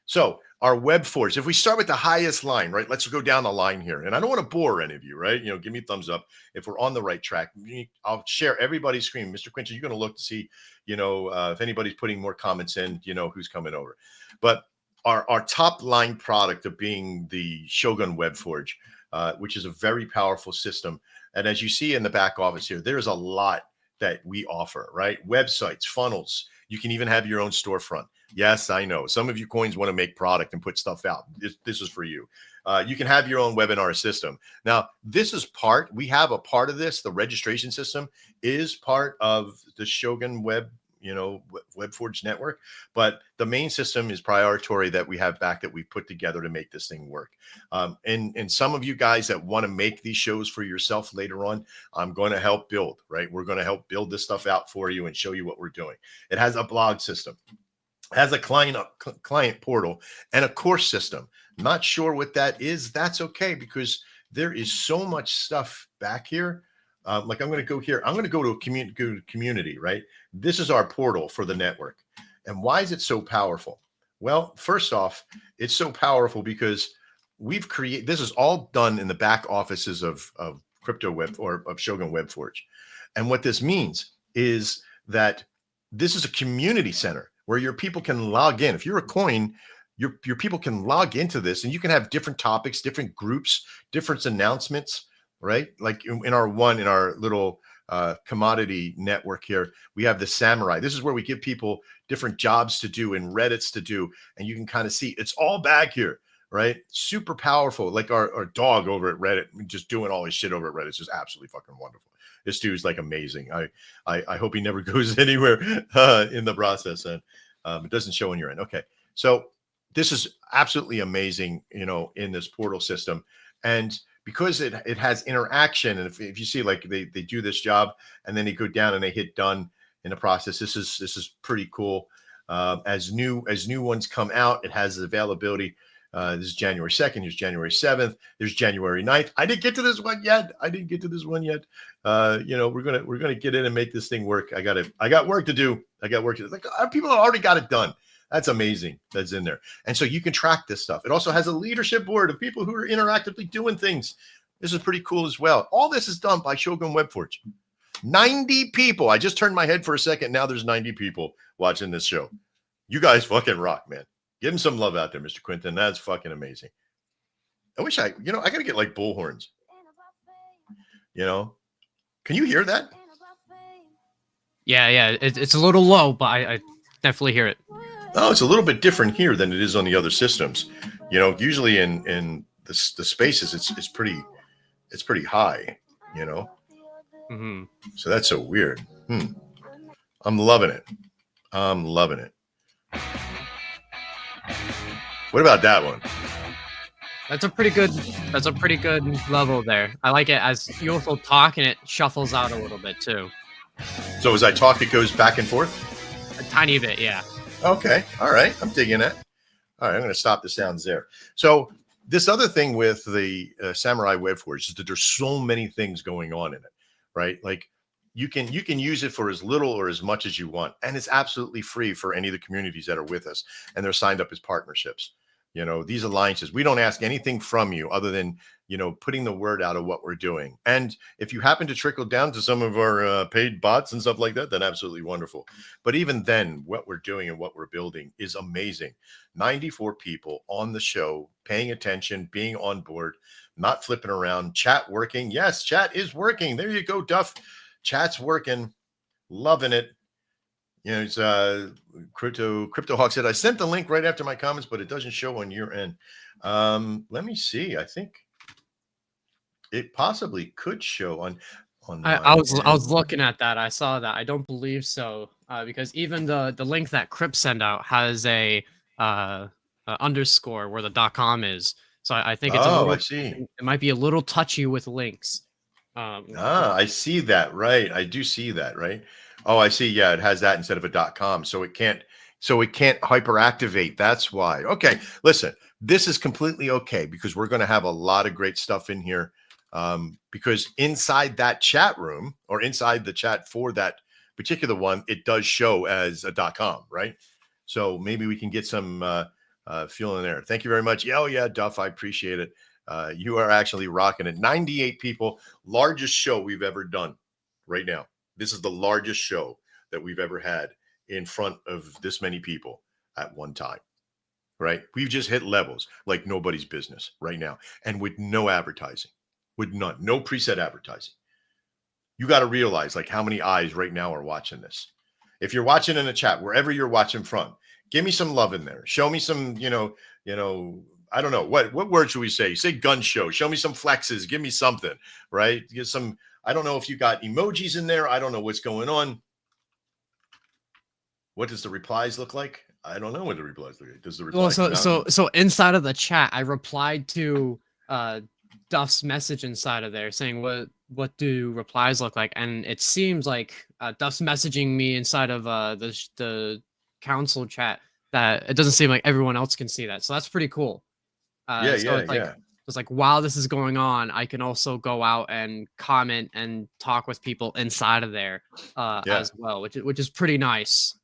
So our web forge, if we start with the highest line, right? Let's go down the line here. And I don't want to bore any of you, right? Give me a thumbs up if we're on the right track. I'll share everybody's screen. Mr. Quinton, you're going to look to see, if anybody's putting more comments in, who's coming over. But our top line product of being the Shogun Web Forge, which is a very powerful system. And as you see in the back office here, there's a lot that we offer, right? Websites, funnels. You can even have your own storefront. Yes, I know. Some of you coins want to make product and put stuff out. This is for you. You can have your own webinar system. Now, we have a part of this. The registration system is part of the Shogun Web WebForge network, but the main system is priority that we have back that we put together to make this thing work. And some of you guys that want to make these shows for yourself later on, I'm going to help build, right? We're going to help build this stuff out for you and show you what we're doing. It has a blog system, has a client portal, and a course system. Not sure what that is. That's okay, because there is so much stuff back here. Like I'm going to go here. I'm going to go to a community, right? This is our portal for the network. And why is it so powerful? Well, first off, it's so powerful because this is all done in the back offices of Crypto Web or of Shogun Web Forge. And what this means is that this is a community center where your people can log in. If you're a coin, your people can log into this, and you can have different topics, different groups, different announcements, right? Like in our little commodity network here, we have the samurai. This is where we give people different jobs to do and Reddits to do. And you can kind of see it's all back here, right? Super powerful. Like our dog over at Reddit, just doing all his shit over at Reddit. It's just absolutely fucking wonderful. This dude's like amazing. I hope he never goes anywhere in the process. And it doesn't show on your end. Okay. So this is absolutely amazing, in this portal system. And because it has interaction, and if you see, like they do this job and then they go down and they hit done in the process, this is pretty cool. As new ones come out, it has the availability. This is January 2nd. Here's January 7th. There's January 9th. I didn't get to this one yet. We're gonna get in and make this thing work. I got work to do. Like people have already got it done. That's amazing. That's in there. And so you can track this stuff. It also has a leadership board of people who are interactively doing things. This is pretty cool as well. All this is done by Shogun Web Forge. 90 people. I just turned my head for a second. Now there's 90 people watching this show. You guys fucking rock, man. Give him some love out there, Mr. Quinton. That's fucking amazing. I wish I got to get like bullhorns. Can you hear that? Yeah. It's a little low, but I definitely hear it. Oh, it's a little bit different here than it is on the other systems. Usually in the spaces, it's pretty high, Mm-hmm. So that's so weird. I'm loving it. What about that one? That's a pretty good level there. I like it as you also talk and it shuffles out a little bit too. So as I talk, it goes back and forth? A tiny bit, yeah. Okay. All right. I'm digging it. All right. I'm going to stop the sounds there. So this other thing with the Samurai Web Forge is that there's so many things going on in it, right? Like you can use it for as little or as much as you want, and it's absolutely free for any of the communities that are with us and they're signed up as partnerships. These alliances, we don't ask anything from you other than putting the word out of what we're doing. And if you happen to trickle down to some of our paid bots and stuff like that, then absolutely wonderful. But even then, what we're doing and what we're building is amazing. 94 people on the show, paying attention, being on board, not flipping around, chat working. Yes, chat is working. There you go, Duff. Chat's working, loving it. It's Crypto Hawk said, I sent the link right after my comments, but it doesn't show on your end. Let me see. I think it possibly could show on I was looking at that. I saw that. I don't believe so, because even the link that Crip sent out has a underscore where the .com is. So I think it's a little. I see. It might be a little touchy with links. I see that. Right. I do see that. Right. Oh, I see. Yeah, it has that instead of a .com, so it can't hyperactivate. That's why. Okay, listen, this is completely okay because we're going to have a lot of great stuff in here. Because inside that chat room or inside the chat for that particular one, it does show as a .com, right? So maybe we can get some feeling there. Thank you very much. Yeah, oh yeah, Duff, I appreciate it. You are actually rocking it. 98 people, largest show we've ever done right now. This is the largest show that we've ever had in front of this many people at one time, right? We've just hit levels like nobody's business right now. And with no advertising, with none, no preset advertising. You got to realize like how many eyes right now are watching this. If you're watching in the chat, wherever you're watching from, give me some love in there. Show me some, I don't know. What word should we say? Say gun show. Show me some flexes. Give me something, right? Get some, I don't know if you got emojis in there. I don't know what's going on. What does the replies look like? I don't know what the replies look like. Does the reply so inside of the chat, I replied to Duff's message inside of there saying what do replies look like, and it seems like Duff's messaging me inside of the council chat that it doesn't seem like everyone else can see that, so that's pretty cool. It's like while this is going on, I can also go out and comment and talk with people inside of there as well, which is pretty nice.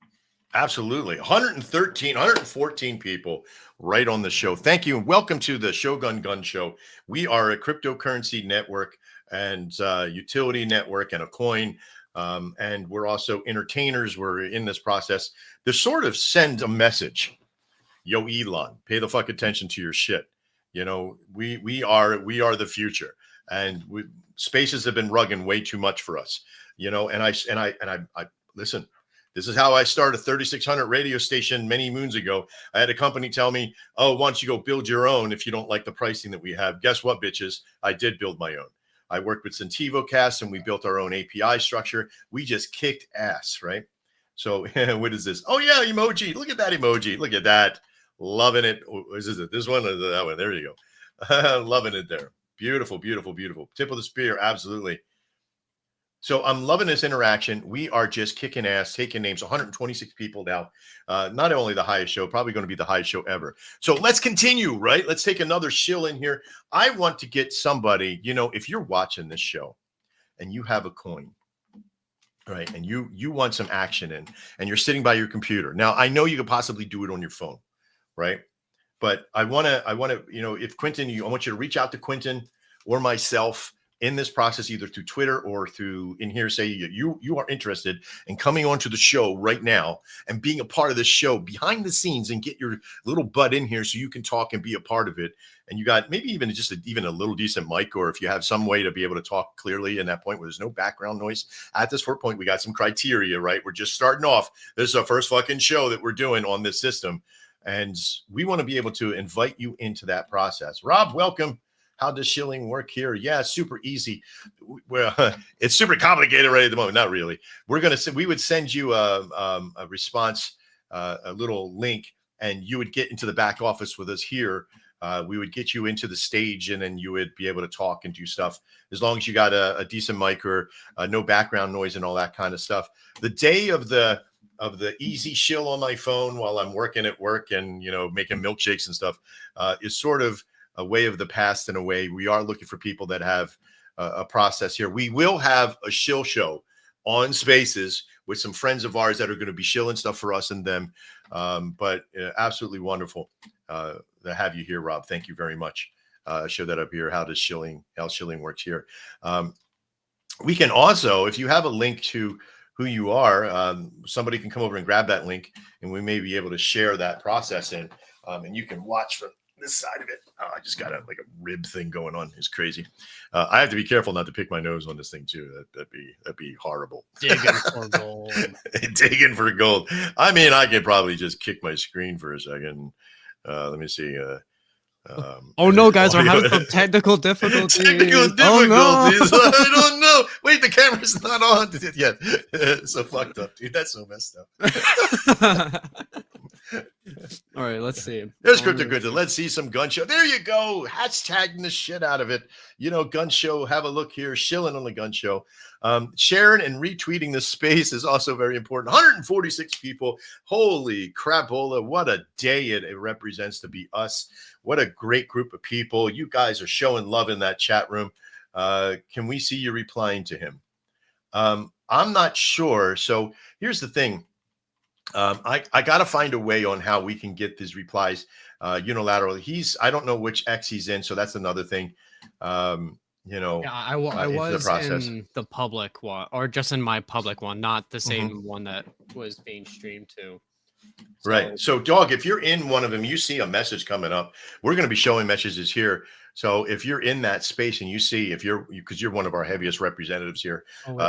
Absolutely. 114 people right on the show. Thank you. And welcome to the Shogun Gun Show. We are a cryptocurrency network and utility network and a coin. And we're also entertainers. We're in this process to sort of send a message. Yo, Elon, pay the fuck attention to your shit. We are the future, and spaces have been rugging way too much for us. And I listen. This is how I started a 3600 radio station many moons ago. I had a company tell me, oh, why don't you go build your own if you don't like the pricing that we have? Guess what, bitches? I did build my own. I worked with CentivoCast and we built our own API structure. We just kicked ass, right? So what is this? Oh, yeah, emoji. Look at that emoji. Look at that. Loving it. Is it this one or that one? There you go. Loving it there. Beautiful, beautiful, beautiful. Tip of the spear. Absolutely. So I'm loving this interaction. We are just kicking ass, taking names. 126 people now. Not only the highest show, probably going to be the highest show ever. So let's continue, right? Let's take another shill in here. I want to get somebody, if you're watching this show and you have a coin, right, and you want some action in, and you're sitting by your computer. Now, I know you could possibly do it on your phone, right? But I want to, if Quentin, I want you to reach out to Quentin or myself in this process, either through Twitter or through in here, say you are interested in coming onto the show right now and being a part of this show behind the scenes and get your little butt in here so you can talk and be a part of it. And you got maybe even just even a little decent mic, or if you have some way to be able to talk clearly in that point where there's no background noise. At this point, we got some criteria, right? We're just starting off. This is our first fucking show that we're doing on this system. And we want to be able to invite you into that process. Rob, welcome. How does shilling work here? Yeah, super easy. Well, it's super complicated right at the moment. Not really. We would send you a response, a little link, and you would get into the back office with us here. We would get you into the stage, and then you would be able to talk and do stuff as long as you got a decent mic or no background noise and all that kind of stuff. The day of the easy shill on my phone while I'm working at work and making milkshakes and stuff is sort of a way of the past. In a way, we are looking for people that have a process here. We will have a shill show on Spaces with some friends of ours that are going to be shilling stuff for us and them. But absolutely wonderful to have you here, Rob. Thank you very much. Show that up here. How shilling works here. We can also, if you have a link to who you are, somebody can come over and grab that link, and we may be able to share that process in, and you can watch from this side of it. Oh, I just got a rib thing going on. It's crazy. I have to be careful not to pick my nose on this thing too. That'd be horrible. Digging for gold. Digging for gold. I mean, I could probably just kick my screen for a second. Let me see. Oh no, guys, we're having some technical difficulties. Technical difficulties. Oh, no. I don't know. Wait, the camera's not on yet. So fucked up, dude. That's so messed up. All right, let's see. There's Crypto Grinta. Let's see some gun show. There you go. Hashtagging the shit out of it. Gun show. Have a look here. Shilling on the gun show. Sharing and retweeting the space is also very important. 146 people. Holy crapola. What a day it represents to be us. What a great group of people. You guys are showing love in that chat room. Can we see you replying to him? I'm not sure. So here's the thing. I got to find a way on how we can get these replies unilaterally. I don't know which X he's in. So that's another thing. Yeah, I was in the public one, or just in my public one, not the same one that was being streamed to. So, right. So, Dog, if you're in one of them, you see a message coming up. We're going to be showing messages here. So if you're in that space and you see, because you're one of our heaviest representatives here,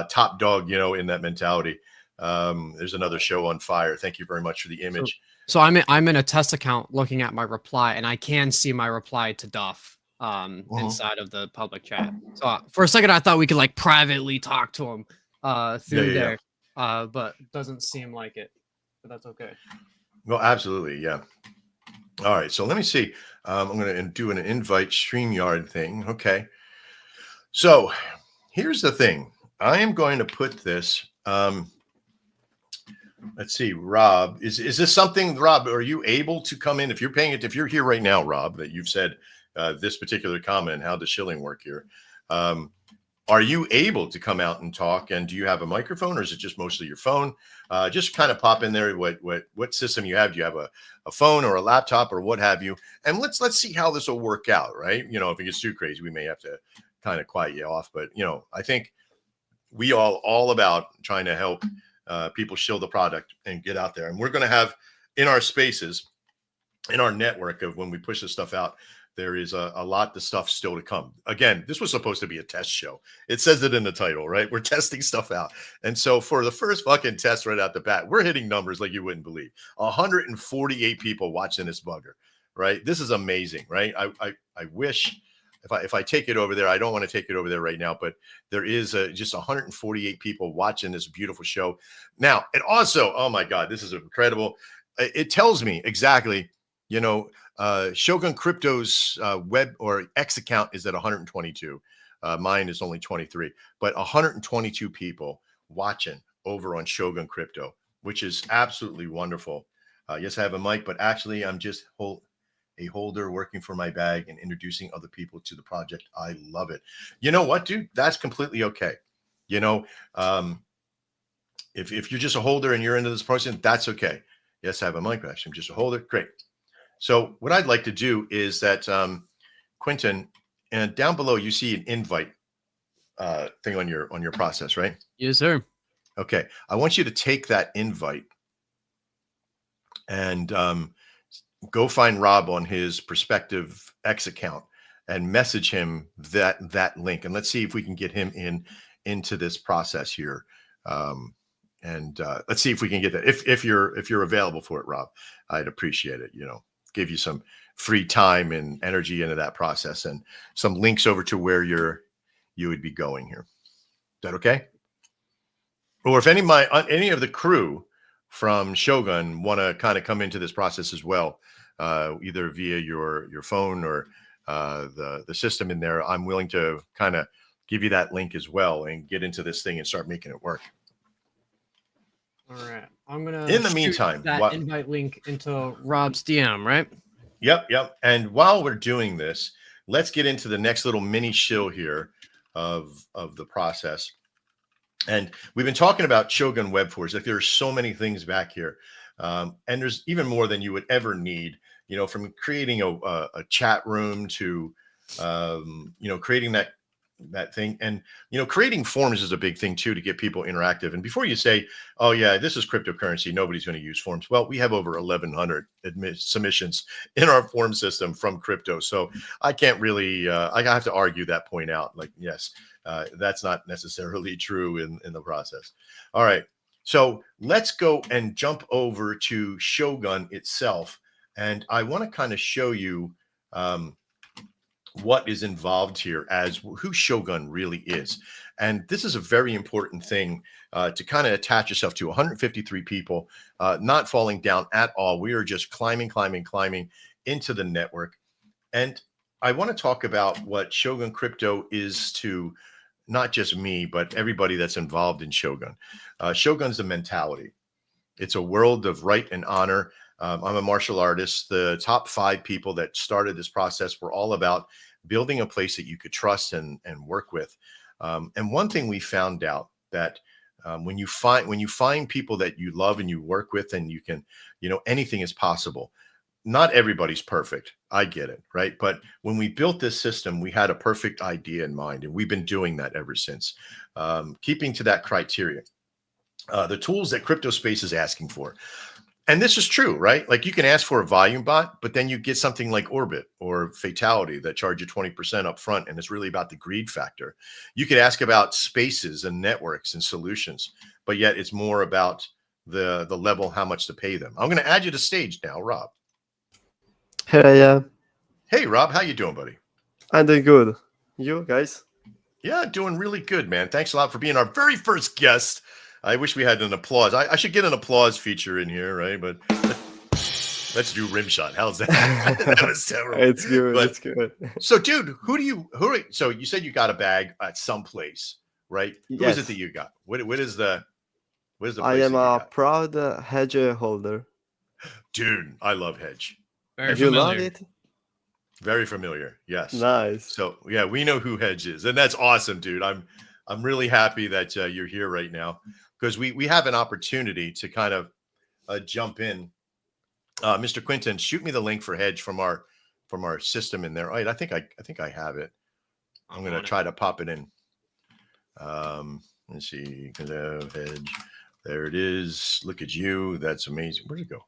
top dog, in that mentality. There's another show on fire. Thank you very much for the image. So I'm in a test account looking at my reply, and I can see my reply to Duff inside of the public chat. So for a second, I thought we could privately talk to him through there, but doesn't seem like it. But that's okay. Well, absolutely, yeah. All right, so let me see. I'm going to do an invite StreamYard thing. Okay. So here's the thing. I am going to put this. Let's see, Rob. Is this something, Rob? Are you able to come in if you're here right now, Rob? That you've said this particular comment. How does shilling work here? Are you able to come out and talk? And do you have a microphone, or is it just mostly your phone? Just kind of pop in there. What system you have? Do you have a phone or a laptop or what have you? And let's see how this will work out, right? If it gets too crazy, we may have to kind of quiet you off. But I think we all about trying to help people shill the product and get out there. And we're going to have in our spaces, in our network of when we push this stuff out, there is a lot of stuff still to come. Again, this was supposed to be a test show. It says it in the title, right? We're testing stuff out. And so for the first fucking test right out the bat, we're hitting numbers like you wouldn't believe. 148 people watching this bugger, right? This is amazing, right? I wish if I take it over there, I don't want to take it over there right now, but there is just 148 people watching this beautiful show. Now, it also, oh my God, this is incredible. It tells me exactly, Shogun Crypto's web or X account is at 122. Mine is only 23, but 122 people watching over on Shogun Crypto, which is absolutely wonderful. Yes, I have a mic, but actually I'm just a holder working for my bag and introducing other people to the project. I love it. You know what, dude? That's completely okay. If you're just a holder and you're into this person, that's okay. Yes, I have a mic, but actually I'm just a holder. Great. So what I'd like to do is that, Quentin, and down below you see an invite thing on your process, right? Yes, sir. Okay. I want you to take that invite and go find Rob on his Perspective X account and message him that link. And let's see if we can get him into this process here. And let's see if we can get that. If you're available for it, Rob, I'd appreciate it. Give you some free time and energy into that process and some links over to where you would be going here. Is that okay? Or if any of the crew from Shogun want to kind of come into this process as well, either via your phone or the system in there, I'm willing to kind of give you that link as well and get into this thing and start making it work. All right. I'm going to in the meantime that invite link into Rob's DM, right? Yep. And while we're doing this, let's get into the next little mini shill here of the process. And we've been talking about Shogun Web Force. Like, there are so many things back here, and there's even more than you would ever need. From creating a chat room to, creating that thing, and creating forms is a big thing too, to get people interactive. And before you say, "Oh yeah, this is cryptocurrency, nobody's going to use forms," well, we have over 1,100 submissions in our form system from crypto, so I can't really. I have to argue that point out. Like, yes. That's not necessarily true in the process. All right. So let's go and jump over to Shogun itself. And I want to kind of show you what is involved here, as who Shogun really is. And this is a very important thing to kind of attach yourself to. 153 people, not falling down at all. We are just climbing into the network. And I want to talk about what Shogun Crypto is to not just me, but everybody that's involved in Shogun. Shogun's the mentality. It's a world of right and honor. I'm a martial artist. The top 5 people that started this process were all about building a place that you could trust and work with. And one thing we found out, that when you find people that you love and you work with, and you can, anything is possible. Not everybody's perfect. I get it, right? But when we built this system, we had a perfect idea in mind, and we've been doing that ever since, keeping to that criteria. The tools that crypto space is asking for. And this is true, right? Like, you can ask for a volume bot, but then you get something like Orbit or Fatality that charge you 20% up front, and it's really about the greed factor. You could ask about spaces and networks and solutions, but yet it's more about the level, how much to pay them. I'm going to add you to stage now, Rob. Here I am. Hey, Rob, how you doing, buddy? I'm doing good. You guys? Yeah, doing really good, man. Thanks a lot for being our very first guest. I wish we had an applause. I should get an applause feature in here, right? But let's do Rimshot. How's that? That was terrible. It's good. But, it's good. So, dude, so you said you got a bag at some place, right? Who is it that you got? What is the place I am that you a got? proud hedge holder. Dude, I love Hedge. Very You love familiar. it? Very familiar. Yes. Nice. So yeah, we know who Hedge is, and that's awesome, dude. I'm really happy that you're here right now, because we have an opportunity to kind of jump in. Mr. Quinton, shoot me the link for Hedge from our system in there. Right, I think I have it. I'm gonna try to pop it in. Let's see. Hedge. There it is. Look at you. That's amazing. Where'd it go?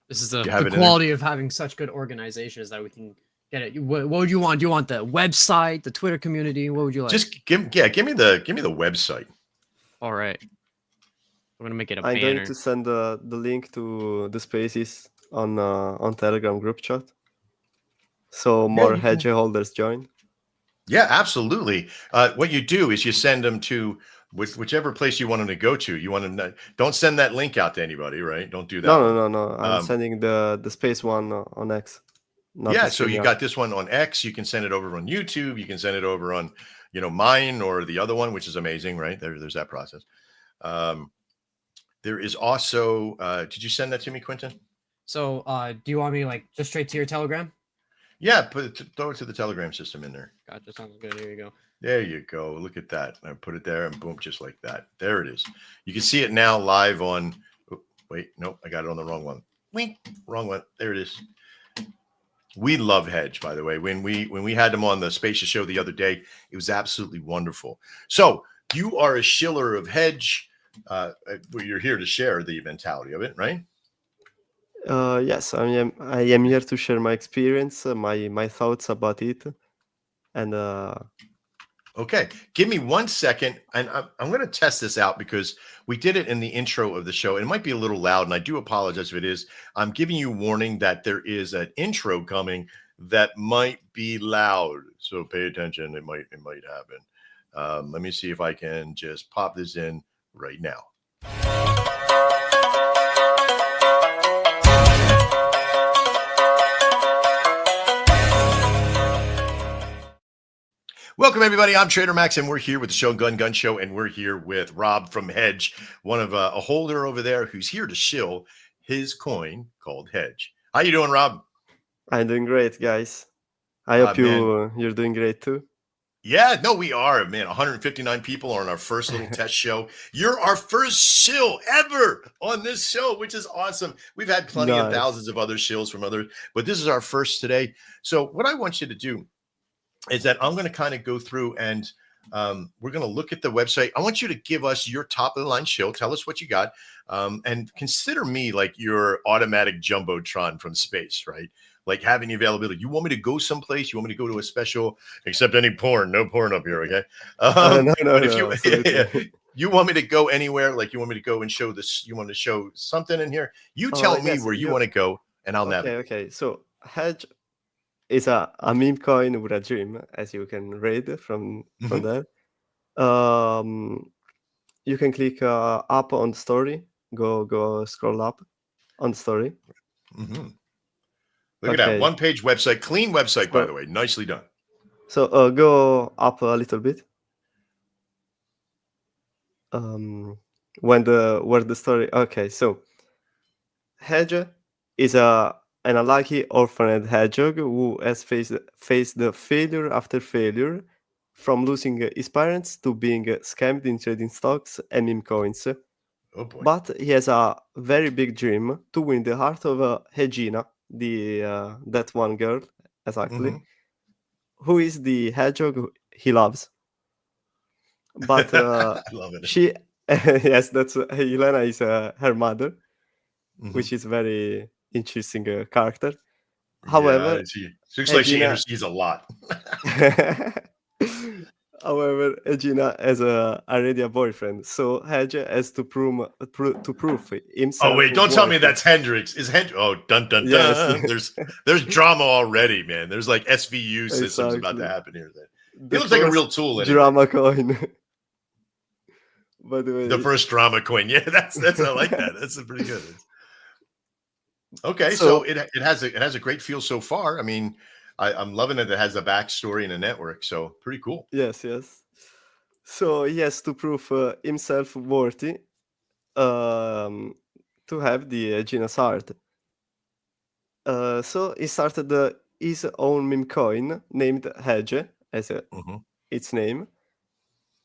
This is the quality of having such good organization, is that we can get it. What would you want? Do you want the website, the Twitter community? What would you like? Just give me the website. All right. I'm gonna make it a I'm banner. going to send the link to the spaces on Telegram group chat, so more hedge holders join. Yeah, absolutely. What you do is you send them to whichever place you want them to go to. You want to don't send that link out to anybody, right? Don't do that. No. I'm sending the space one on X. Yeah, so you got this one on X. You can send it over on YouTube. You can send it over on, mine or the other one, which is amazing, right? There's that process. There is also. Did you send that to me, Quinton? So, do you want me just straight to your Telegram? Yeah, throw it to the Telegram system in there. Gotcha. Sounds good. Here you go. There you go. Look at that. I put it there, and boom, just like that. There it is. You can see it now live on. Oh, wait, nope, I got it on the wrong one. Wink, wrong one. There it is. We love Hedge, by the way. When we had them on the Spacious show the other day, it was absolutely wonderful. So you are a shiller of Hedge. You're here to share the mentality of it, right? Yes, I am here to share my experience, my thoughts about it, and okay, give me 1 second, and I'm going to test this out, because we did it in the intro of the show. It might be a little loud, and I do apologize if it is. I'm giving you warning that there is an intro coming that might be loud, so pay attention. It might happen. Let me see if I can just pop this in right now. Welcome, everybody. I'm Trader Max, and we're here with the Shogun Gun Show, and we're here with Rob from Hedge, one of a holder over there who's here to shill his coin called Hedge. How you doing, Rob? I'm doing great, guys. I hope you're doing great too. Yeah, no, we are, man. 159 people are on our first little test show. You're our first shill ever on this show, which is awesome. We've had plenty of Nice. thousands of other shills from others, but this is our first today. So, what I want you to do is that I'm going to kind of go through and we're going to look at the website. I want you to give us your top of the line shill. Tell us what you got, and consider me like your automatic jumbotron from space, right? Like having the availability. You want me to go someplace? You want me to go to a special? Except any porn, no porn up here, okay? No, no, But if no, you absolutely. you want me to go anywhere, like you want me to go and show this, you want to show something in here. You tell me Yes, where you want to go, and I'll okay, navigate. okay. So Hedge is a meme coin with a dream, as you can read from Mhm. there. You can click up on the story. Go scroll up on the story. Mhm. Look at that Okay. one-page website, clean website, by So the way, nicely done. go up a little bit. Where the story. Okay, so Hedge is an unlucky orphaned hedgehog who has faced the failure after failure, from losing his parents to being scammed in trading stocks and meme coins. Oh boy. But he has a very big dream to win the heart of Regina, that one girl, exactly, Mhm. who is the hedgehog he loves. But I love it. she, yes, that's Helena is her mother, Mhm. which is very interesting character. Yeah, However, she looks like she Regina, intercedes a lot. however, Regina has already a boyfriend, so Hedge has to prove Oh himself wait, don't tell me worthy. that's Hendrix. Is Hendrix? Oh, dun dun Yes, dun. There's drama already, man. There's like SVU systems about to exactly. happen here. He The looks like a first real tool anyway. drama coin, by the The way. first drama queen. Yeah, that's I like that. That's pretty good. Okay, so So it has a great feel so far. I mean, I'm loving it. It has a backstory and a network, so pretty cool. yes, yes. So he has to prove himself worthy um, to have the Gina's heart. So he started his own meme coin named Hedge, as Hmm. its name,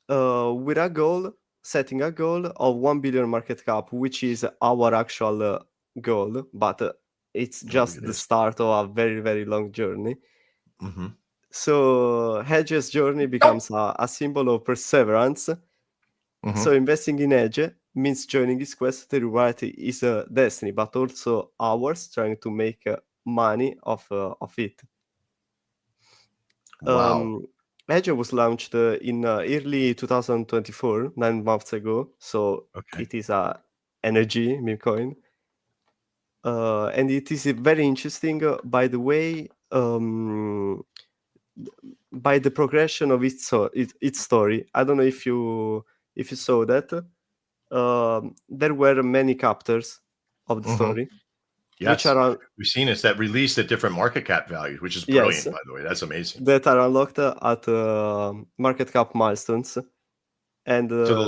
with a goal, setting a goal of 1 billion market cap, which is our actual goal, but it's Oh, look just at the this. start of a very, very long journey. Hmm. So Hedge's journey becomes a symbol of perseverance. So Hmm. investing in Edge means joining his quest to rewrite his destiny, but also ours, trying to make money of it. Wow. Um, Edge was launched in early 2024, 9 months ago. So Okay. it is a energy meme coin, and it is very interesting. By the way, by the progression of its story. I don't know if you saw that. There were many chapters of the Hmm. story, which Yes, are we've seen this that released at different market cap values, which is yes, brilliant, by the way. That's amazing. that are unlocked at market cap milestones. And So the the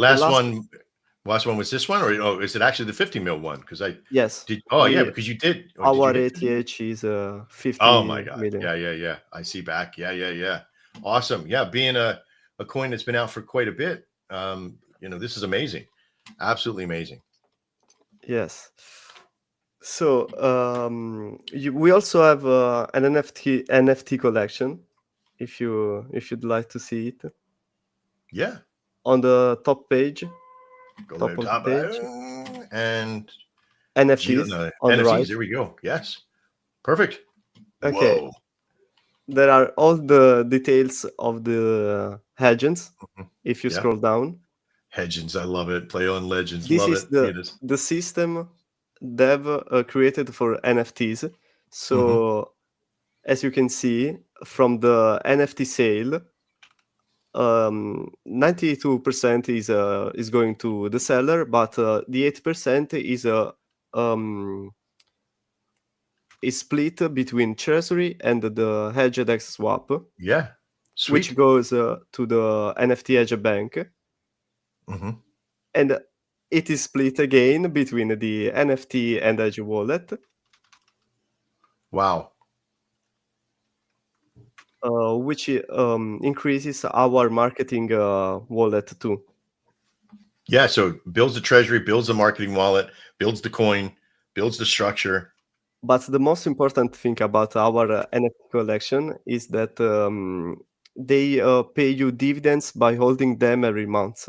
last one was this one, or oh, is it actually the 50 mil one? Because I yes, did. Oh yeah, we because you did. Or did you our hit 50? ATH is Oh my 50 god. million. Yeah, yeah, yeah. I see back. Yeah, yeah, yeah. Awesome. Yeah, being a coin that's been out for quite a bit. This is amazing. Absolutely amazing. Yes. So we also have an NFT collection. If you'd like to see it Yeah. on the Go to the top of the top page, and NFTs on the NFTs. right. There we go. Yes. Perfect. Okay, Whoa. there are all the details of the agents. Mhm. If you Yeah. scroll down, Legends. I love it. Play on legends. this Love is it. Look at this. the system dev created for NFTs. Hmm. So as you can see from the NFT sale, 92% is going to the seller, but the 8% um, is split between Treasury and the Hedged X swap, Yeah. which Sweet. goes to the NFT Hedge Bank, Hmm. and it is split again between the NFT and Edge wallet. Wow. which increases our marketing wallet too. Yeah, so builds the treasury, builds the marketing wallet, builds the coin, builds the structure. But the most important thing about our NFT collection is that they pay you dividends by holding them every month.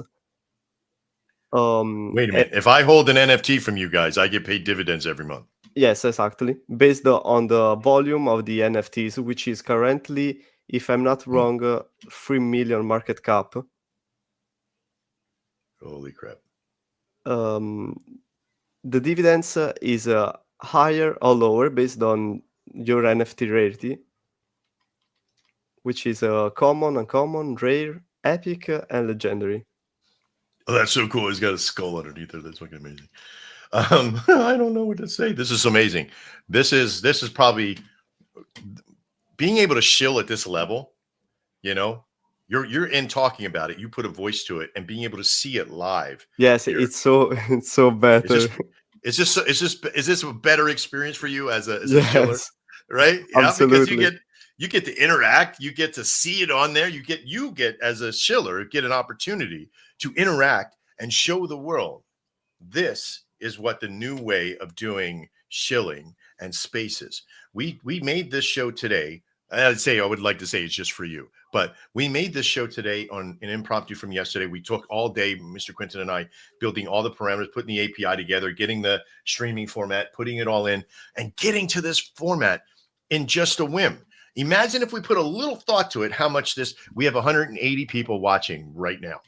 Wait a minute. If I hold an NFT from you guys, I get paid dividends every month. Yes, exactly. Based on the volume of the NFTs, which is currently, if I'm not wrong, 3 million market cap. Holy crap. The dividends is higher or lower based on your NFT rarity, which is common, uncommon, rare, epic, and legendary. Oh, that's so cool. He's got a skull underneath there. That's fucking amazing. I don't know what to say. This is amazing. This is probably being able to shill at this level, you know. You're in talking about it. You put a voice to it, and being able to see it live. Yes, here, it's so better. Is this a better experience for you as a shiller, Yes, right? Yeah, because absolutely. you get to interact, you get to see it on there. You get as a shiller get an opportunity to interact and show the world. This is what the new way of doing shilling and spaces. We made this show today. I would like to say it's just for you, but we made this show today on an impromptu from yesterday. We took all day, Mr. Quinton and I, building all the parameters, putting the API together, getting the streaming format, putting it all in, and getting to this format in just a whim. Imagine if we put a little thought to it, how much we have 180 people watching right now.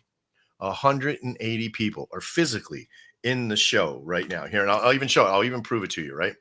180 people are physically in the show right now. Here, and I'll even show it. I'll even prove it to you, right?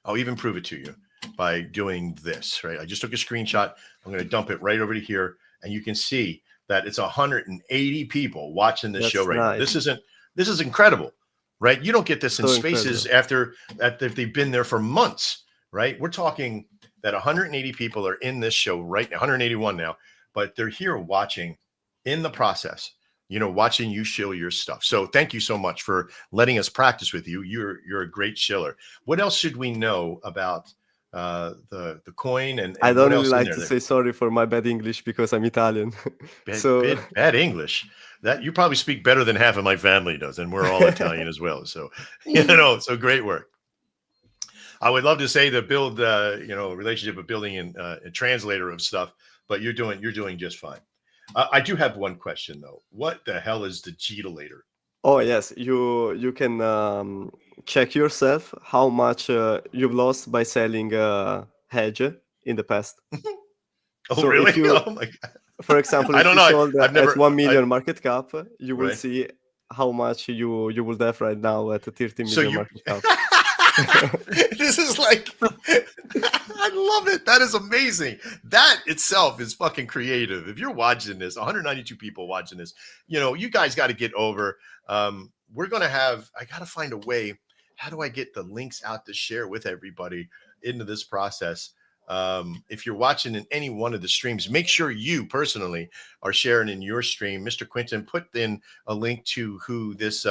I'll even prove it to you by doing this, right? I just took a screenshot. I'm going to dump it right over to here, and you can see that it's 180 people watching this show right now. This is incredible, right? You don't get this in spaces after they've been there for months, right? We're talking that 180 people are in this show right now, 181 now, but they're here watching in the process, watching you shill your stuff. So thank you so much for letting us practice with you. You're a great shiller. What else should we know about the coin and I don't what really else like to say sorry for my bad English because I'm Italian. Bad English. That you probably speak better than half of my family does, and we're all Italian as well. So so great work. I would love to say to build a relationship of building a translator of stuff, but you're doing just fine. I do have one question though. What the hell is the Gitalator? Oh yes, you can check yourself how much you've lost by selling hedge in the past. Oh So really? if you, Oh my god! for example, I if don't you know. sold I've at never. 1 million market cap, you will Right. see how much you would have right now at a 30 million market cap. This is like, I love it. That is amazing. That itself is fucking creative. If you're watching this, 192 people watching this, you guys got to get over. I got to find a way. How do I get the links out to share with everybody into this process? If you're watching in any one of the streams, make sure you personally are sharing in your stream. Mr. Quinton, put in a link to who this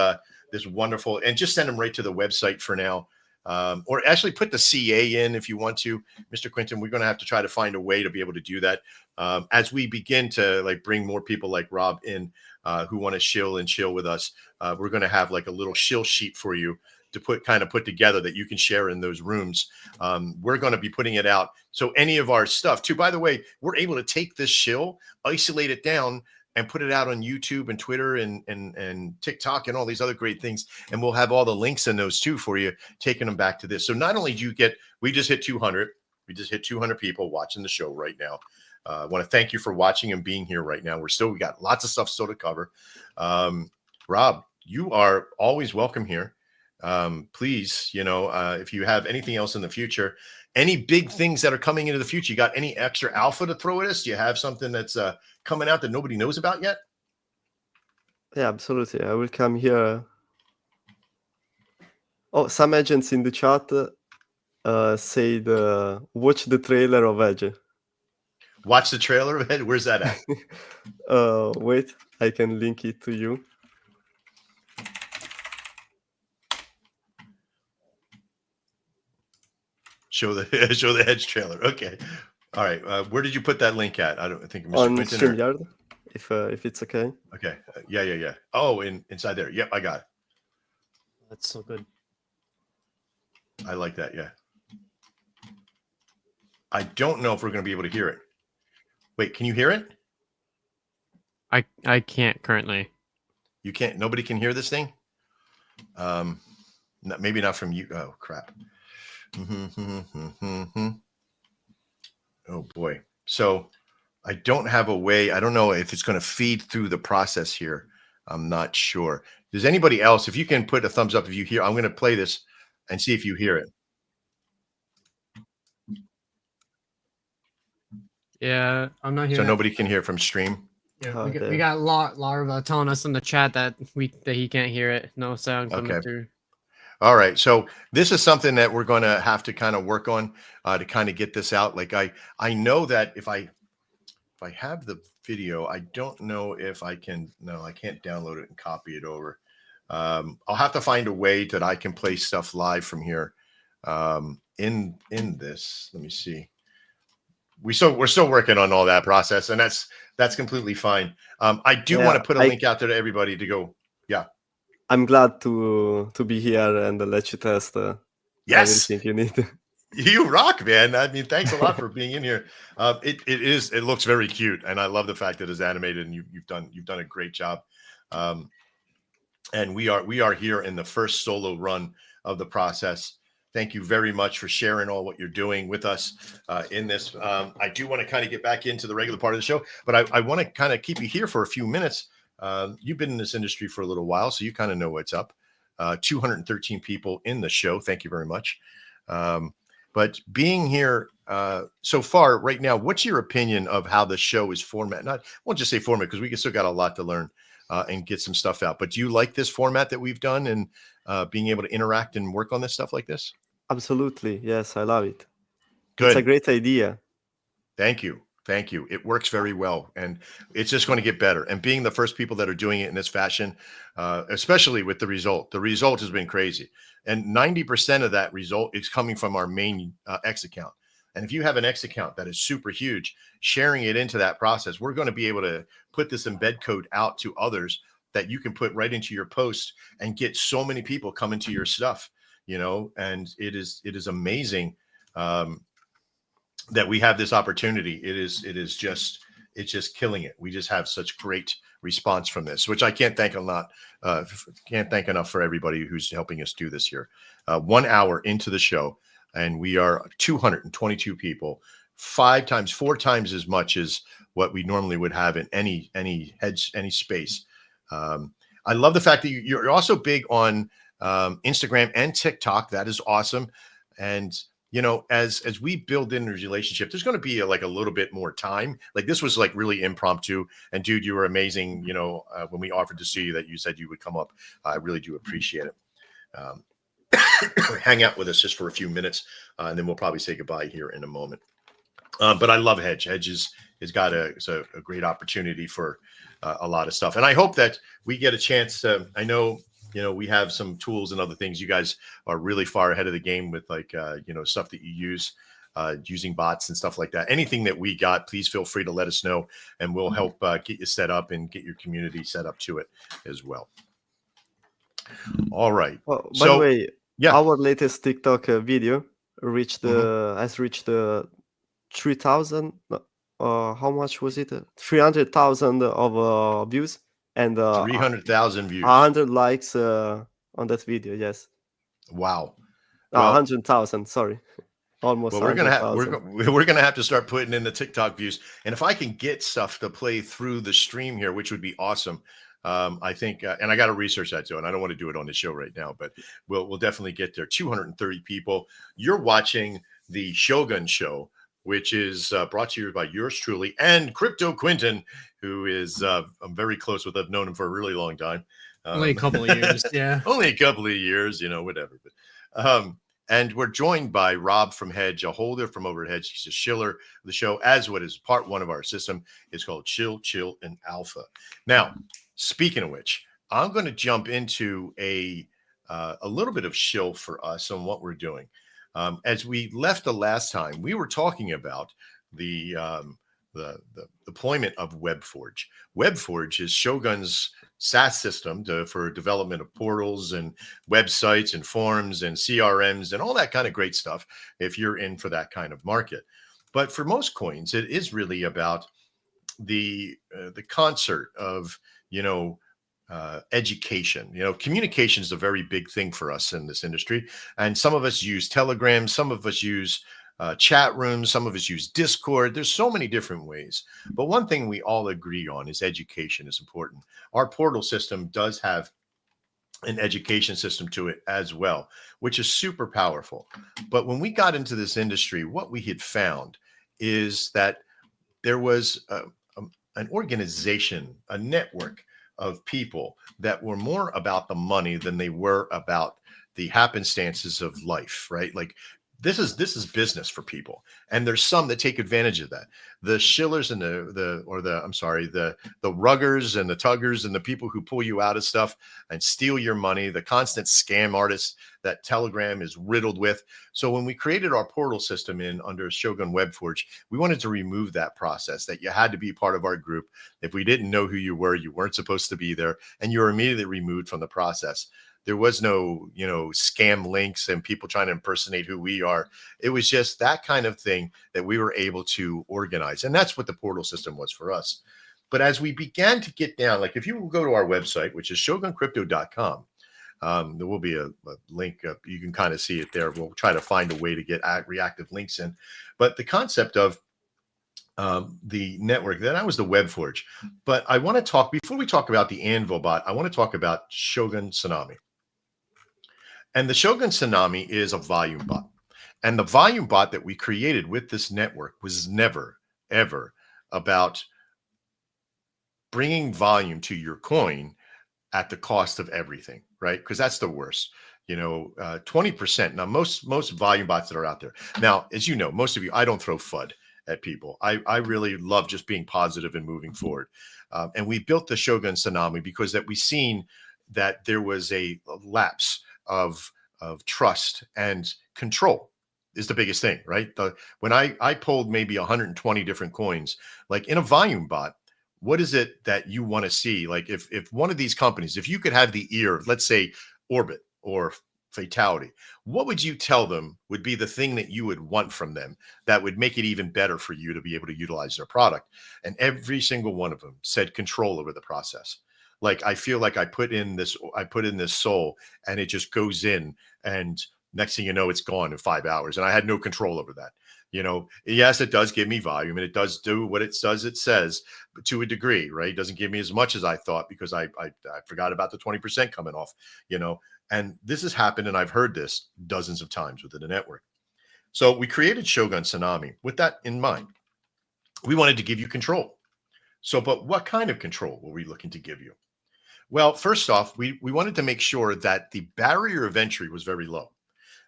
wonderful, and just send them right to the website for now. Or actually put the CA in if you want to, Mr. Quinton. We're going to have to try to find a way to be able to do that as we begin to bring more people like Rob in who want to shill with us. We're going to have a little shill sheet for you to put together that you can share in those rooms. We're going to be putting it out. So any of our stuff too, by the way, we're able to take this shill, isolate it down, and put it out on YouTube and Twitter and TikTok and all these other great things. And we'll have all the links in those too for you, taking them back to this. So not only do you we just hit 200. We just hit 200 people watching the show right now. I want to thank you for watching and being here right now. We got lots of stuff still to cover. Rob, you are always welcome here. Please, if you have anything else in the future, any big things that are coming into the future, you got any extra alpha to throw at us? Do you have something that's coming out that nobody knows about yet? Yeah, absolutely. I will come here. Oh, some agents in the chat said watch the trailer of Edge. Watch the trailer of Edge? Where's that at? Wait, I can link it to you. Show the Edge trailer. Okay. All right. Where did you put that link at? I think Mr. On Quinton. Or... StreamYard, if it's okay. Okay. Yeah. Oh, inside there. Yep, I got it. That's so good. I like that. Yeah. I don't know if we're going to be able to hear it. Wait, can you hear it? I can't currently. You can't. Nobody can hear this thing. Maybe not from you. Oh crap. Oh boy. So I don't have a way. I don't know if it's going to feed through the process here. I'm not sure. Does anybody else? If you can put a thumbs up if you hear. I'm going to play this and see if you hear it. Yeah, I'm not So hearing. nobody can hear from stream. Yeah, we got Larva telling us in the chat that he can't hear it. No sound coming through. All right. So this is something that we're going to have to kind of work on to kind of get this out. Like I know that if I have the video, I don't know if I can. No, I can't download it and copy it over. I'll have to find a way that I can play stuff live from here. In this, let me see. We're still working on all that process, and that's completely fine. I do want to put a link out there to everybody to go. Yeah. I'm glad to be here and let you test everything you need. You rock, man. I mean, thanks a lot for being in here. It looks very cute, and I love the fact that it's animated, and you've done a great job. And we are here in the first solo run of the process. Thank you very much for sharing all what you're doing with us in this. I do want to kind of get back into the regular part of the show, but I want to kind of keep you here for a few minutes. You've been in this industry for a little while, so you kind of know what's up. 213 people in the show. Thank you very much. But being here so far right now, what's your opinion of how the show is format? I won't just say format because we still got a lot to learn and get some stuff out. But do you like this format that we've done and being able to interact and work on this stuff like this? Absolutely. Yes, I love it. Good. It's a great idea. Thank you. It works very well, and it's just going to get better. And being the first people that are doing it in this fashion, especially with the result has been crazy. And 90% of that result is coming from our main X account. And if you have an X account that is super huge, sharing it into that process, we're going to be able to put this embed code out to others that you can put right into your post and get so many people coming to your stuff, and it is amazing. That we have this opportunity. It's just killing it. We just have such great response from this, which I can't thank enough for everybody who's helping us do this here. 1 hour into the show, and we are 222 people, 4 times as much as what we normally would have in any space. I love the fact that you're also big on Instagram and TikTok. That is awesome. And as we build in a relationship, there's going to be a little bit more time. Like this was really impromptu. And dude, you were amazing. When we offered to see you, that you said you would come up, I really do appreciate it. Hang out with us just for a few minutes, and then we'll probably say goodbye here in a moment. But I love Hedge. Hedge has got a great opportunity for a lot of stuff, and I hope that we get a chance. I know. We have some tools and other things. You guys are really far ahead of the game with stuff that you use, using bots and stuff like that. Anything that we got, please feel free to let us know, and we'll help get you set up and get your community set up to it as well. All right. Well, by the way, our latest TikTok video has reached 3,000. How much was it? 300,000 of views. And 300,000 views, 100 likes on that video. Yes. Wow. 100,000. Sorry, almost. Well, we're gonna have to start putting in the TikTok views, and if I can get stuff to play through the stream here, which would be awesome. I think, and I got to research that too, and I don't want to do it on the show right now, but we'll definitely get there. 230 people. You're watching the Shogun Show, which is brought to you by yours truly and Crypto Quinton, who is I'm very close with. I've known him for a really long time. Only a couple of years, yeah. Only a couple of years, whatever. But, and we're joined by Rob from Hedge, a holder from over at Hedge. He's a shiller of the show, as what is part one of our system is called Shill, Chill, and Alpha. Now, speaking of which, I'm going to jump into a little bit of shill for us on what we're doing. As we left the last time, we were talking about the the deployment of WebForge. WebForge is Shogun's SaaS system for development of portals and websites and forms and CRMs and all that kind of great stuff if you're in for that kind of market. But for most coins, it is really about the concert of, education. Communication is a very big thing for us in this industry. And some of us use Telegram, some of us use chat rooms, some of us use Discord. There's so many different ways. But one thing we all agree on is education is important. Our portal system does have an education system to it as well, which is super powerful. But when we got into this industry, what we had found is that there was an organization, a network of people that were more about the money than they were about the happenstances of life, right? Like this is business for people, and there's some that take advantage of that. The shillers and the ruggers and the tuggers and the people who pull you out of stuff and steal your money, the constant scam artists that Telegram is riddled with. So when we created our portal system under Shogun WebForge, we wanted to remove that process, that you had to be part of our group. If we didn't know who you were, you weren't supposed to be there, and you were immediately removed from the process. There was no, scam links and people trying to impersonate who we are. It was just that kind of thing that we were able to organize. And that's what the portal system was for us. But as we began to get down, like if you go to our website, which is shoguncrypto.com, there will be a link. You can kind of see it there. We'll try to find a way to get reactive links in. But the concept of the network, that was the WebForge. But I want to talk, before we talk about the Anvil bot, I want to talk about Shogun Tsunami. And the Shogun Tsunami is a volume bot. And the volume bot that we created with this network was never, ever about bringing volume to your coin at the cost of everything, right? Because that's the worst. 20%. Now, most volume bots that are out there. Now, as you know, most of you, I don't throw FUD at people. I really love just being positive and moving forward. And we built the Shogun Tsunami because that we seen that there was a lapse of trust and control is the biggest thing, right? When I pulled maybe 120 different coins, like in a volume bot, what is it that you want to see? Like if one of these companies, if you could have the ear of, let's say, Orbit or Fatality, what would you tell them would be the thing that you would want from them that would make it even better for you to be able to utilize their product? And every single one of them said control over the process. Like, I feel like I put in this soul and it just goes in, and next thing you know, it's gone in 5 hours. And I had no control over that. Yes, it does give me volume and it does do what it does. It says, but to a degree, right? It doesn't give me as much as I thought because I forgot about the 20% coming off, and this has happened. And I've heard this dozens of times within the network. So we created Shogun Tsunami with that in mind. We wanted to give you control. So, but what kind of control were we looking to give you? Well, first off, we wanted to make sure that the barrier of entry was very low.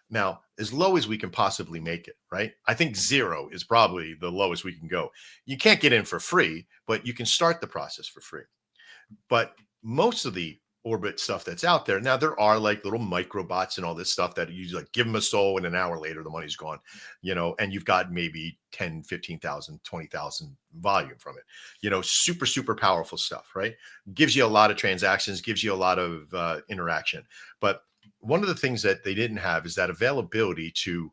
Now, as low as we can possibly make it, right? I think 0 is probably the lowest we can go. You can't get in for free, but you can start the process for free. But most of the Orbit stuff that's out there now, there are like little micro bots and all this stuff that you like give them a soul and an hour later the money's gone, and you've got maybe 10, 15,000, 20,000 volume from it, super, super powerful stuff, right? Gives you a lot of transactions, gives you a lot of interaction. But one of the things that they didn't have is that availability to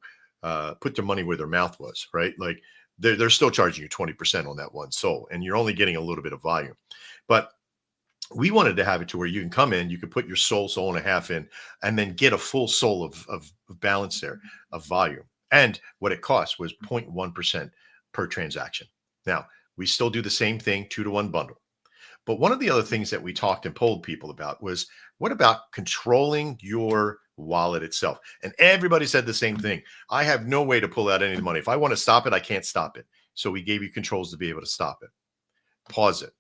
put their money where their mouth was, right? Like they're still charging you 20% on that one soul, and you're only getting a little bit of volume. But we wanted to have it to where you can come in, you can put your soul and a half in, and then get a full soul of balance there, of volume. And what it cost was 0.1% per transaction. Now, we still do the same thing, 2-to-1 bundle. But one of the other things that we talked and polled people about was, what about controlling your wallet itself? And everybody said the same thing. I have no way to pull out any of the money. If I want to stop it, I can't stop it. So we gave you controls to be able to stop it, pause it,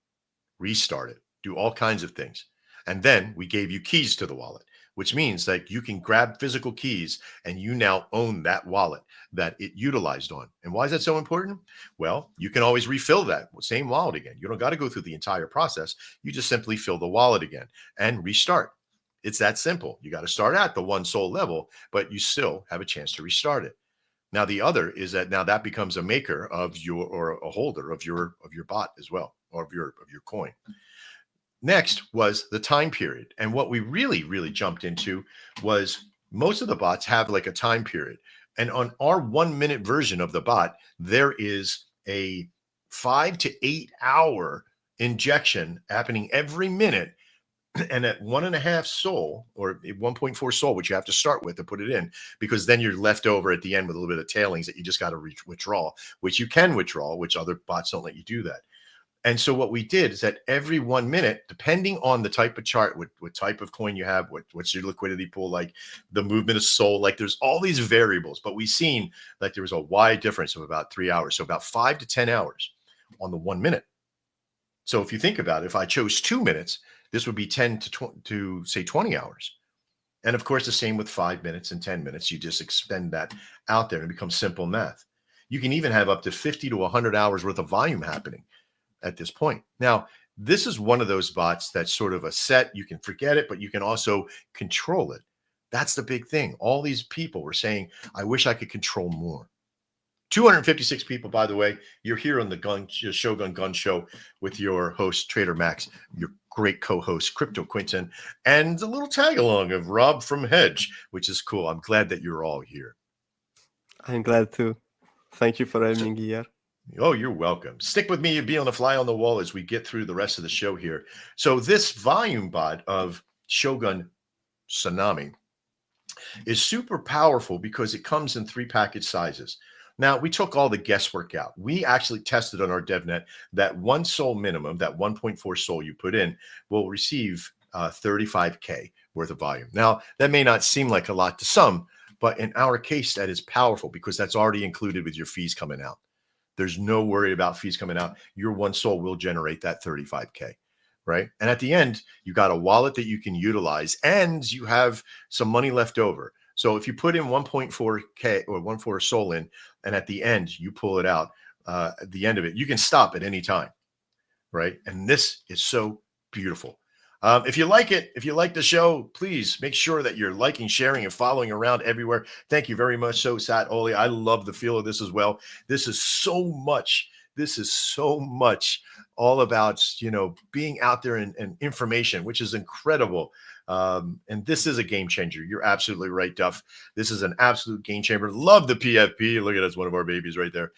restart it, do all kinds of things. And then we gave you keys to the wallet, which means that you can grab physical keys and you now own that wallet that it utilized on. And why is that so important? Well, you can always refill that same wallet again. You don't got to go through the entire process. You just simply fill the wallet again and restart. It's that simple. You got to start at the one soul level, but you still have a chance to restart it. Now the other is that now that becomes a maker of your, or a holder of your bot as well, or of your coin. Next was the time period. And what we really jumped into was most of the bots have like a time period. And on our 1 minute version of the bot, there is a 5 to 8 hour injection happening every minute. And at 1.5 sol or 1.4 sol, which you have to start with to put it in, because then you're left over at the end with a little bit of tailings that you just got to withdraw, which you can withdraw, which other bots don't let you do that. And so what we did is that every 1 minute, depending on the type of chart, what type of coin you have, what's your liquidity pool like, the movement of SOL, like there's all these variables, but we've seen that there was a wide difference of about 3 hours. So about 5 to 10 hours on the 1 minute. So if you think about it, if I chose 2 minutes, this would be 10 to say 20 hours. And of course, the same with 5 minutes and 10 minutes. You just expend that out there and it becomes simple math. You can even have up to 50 to 100 hours worth of volume happening at this point. Now, this is one of those bots that's sort of a set. You can forget it, but you can also control it. That's the big thing. All these people were saying, I wish I could control more. 256 people, by the way. You're here on the Shogun Gun Show with your host, Trader Max, your great co-host, Crypto Quinton, and a little tag along of Rob from Hedge, which is cool. I'm glad that you're all here. I'm glad too. Thank you for having me here. Oh, you're welcome. Stick with me. You'll be on the fly on the wall as we get through the rest of the show here. So this volume bot of Shogun Tsunami is super powerful because it comes in 3 package sizes. Now, we took all the guesswork out. We actually tested on our DevNet that 1 sol minimum, that 1.4 sol you put in, will receive 35K worth of volume. Now, that may not seem like a lot to some, but in our case, that is powerful because that's already included with your fees coming out. There's no worry about fees coming out. Your 1 sol will generate that 35K, right? And at the end, you got a wallet that you can utilize and you have some money left over. So if you put in 1.4K or 1.4 sol in, and at the end you pull it out, at the end of it, you can stop at any time, right? And this is so beautiful. If you like it, if you like the show, please make sure that you're liking, sharing, and following around everywhere. Thank you very much. So Sat Oli, I love the feel of this as well. This is so much. This is so much all about, being out there and information, which is incredible. And this is a game changer. You're absolutely right, Duff. This is an absolute game changer. Love the PFP. Look at us, one of our babies right there.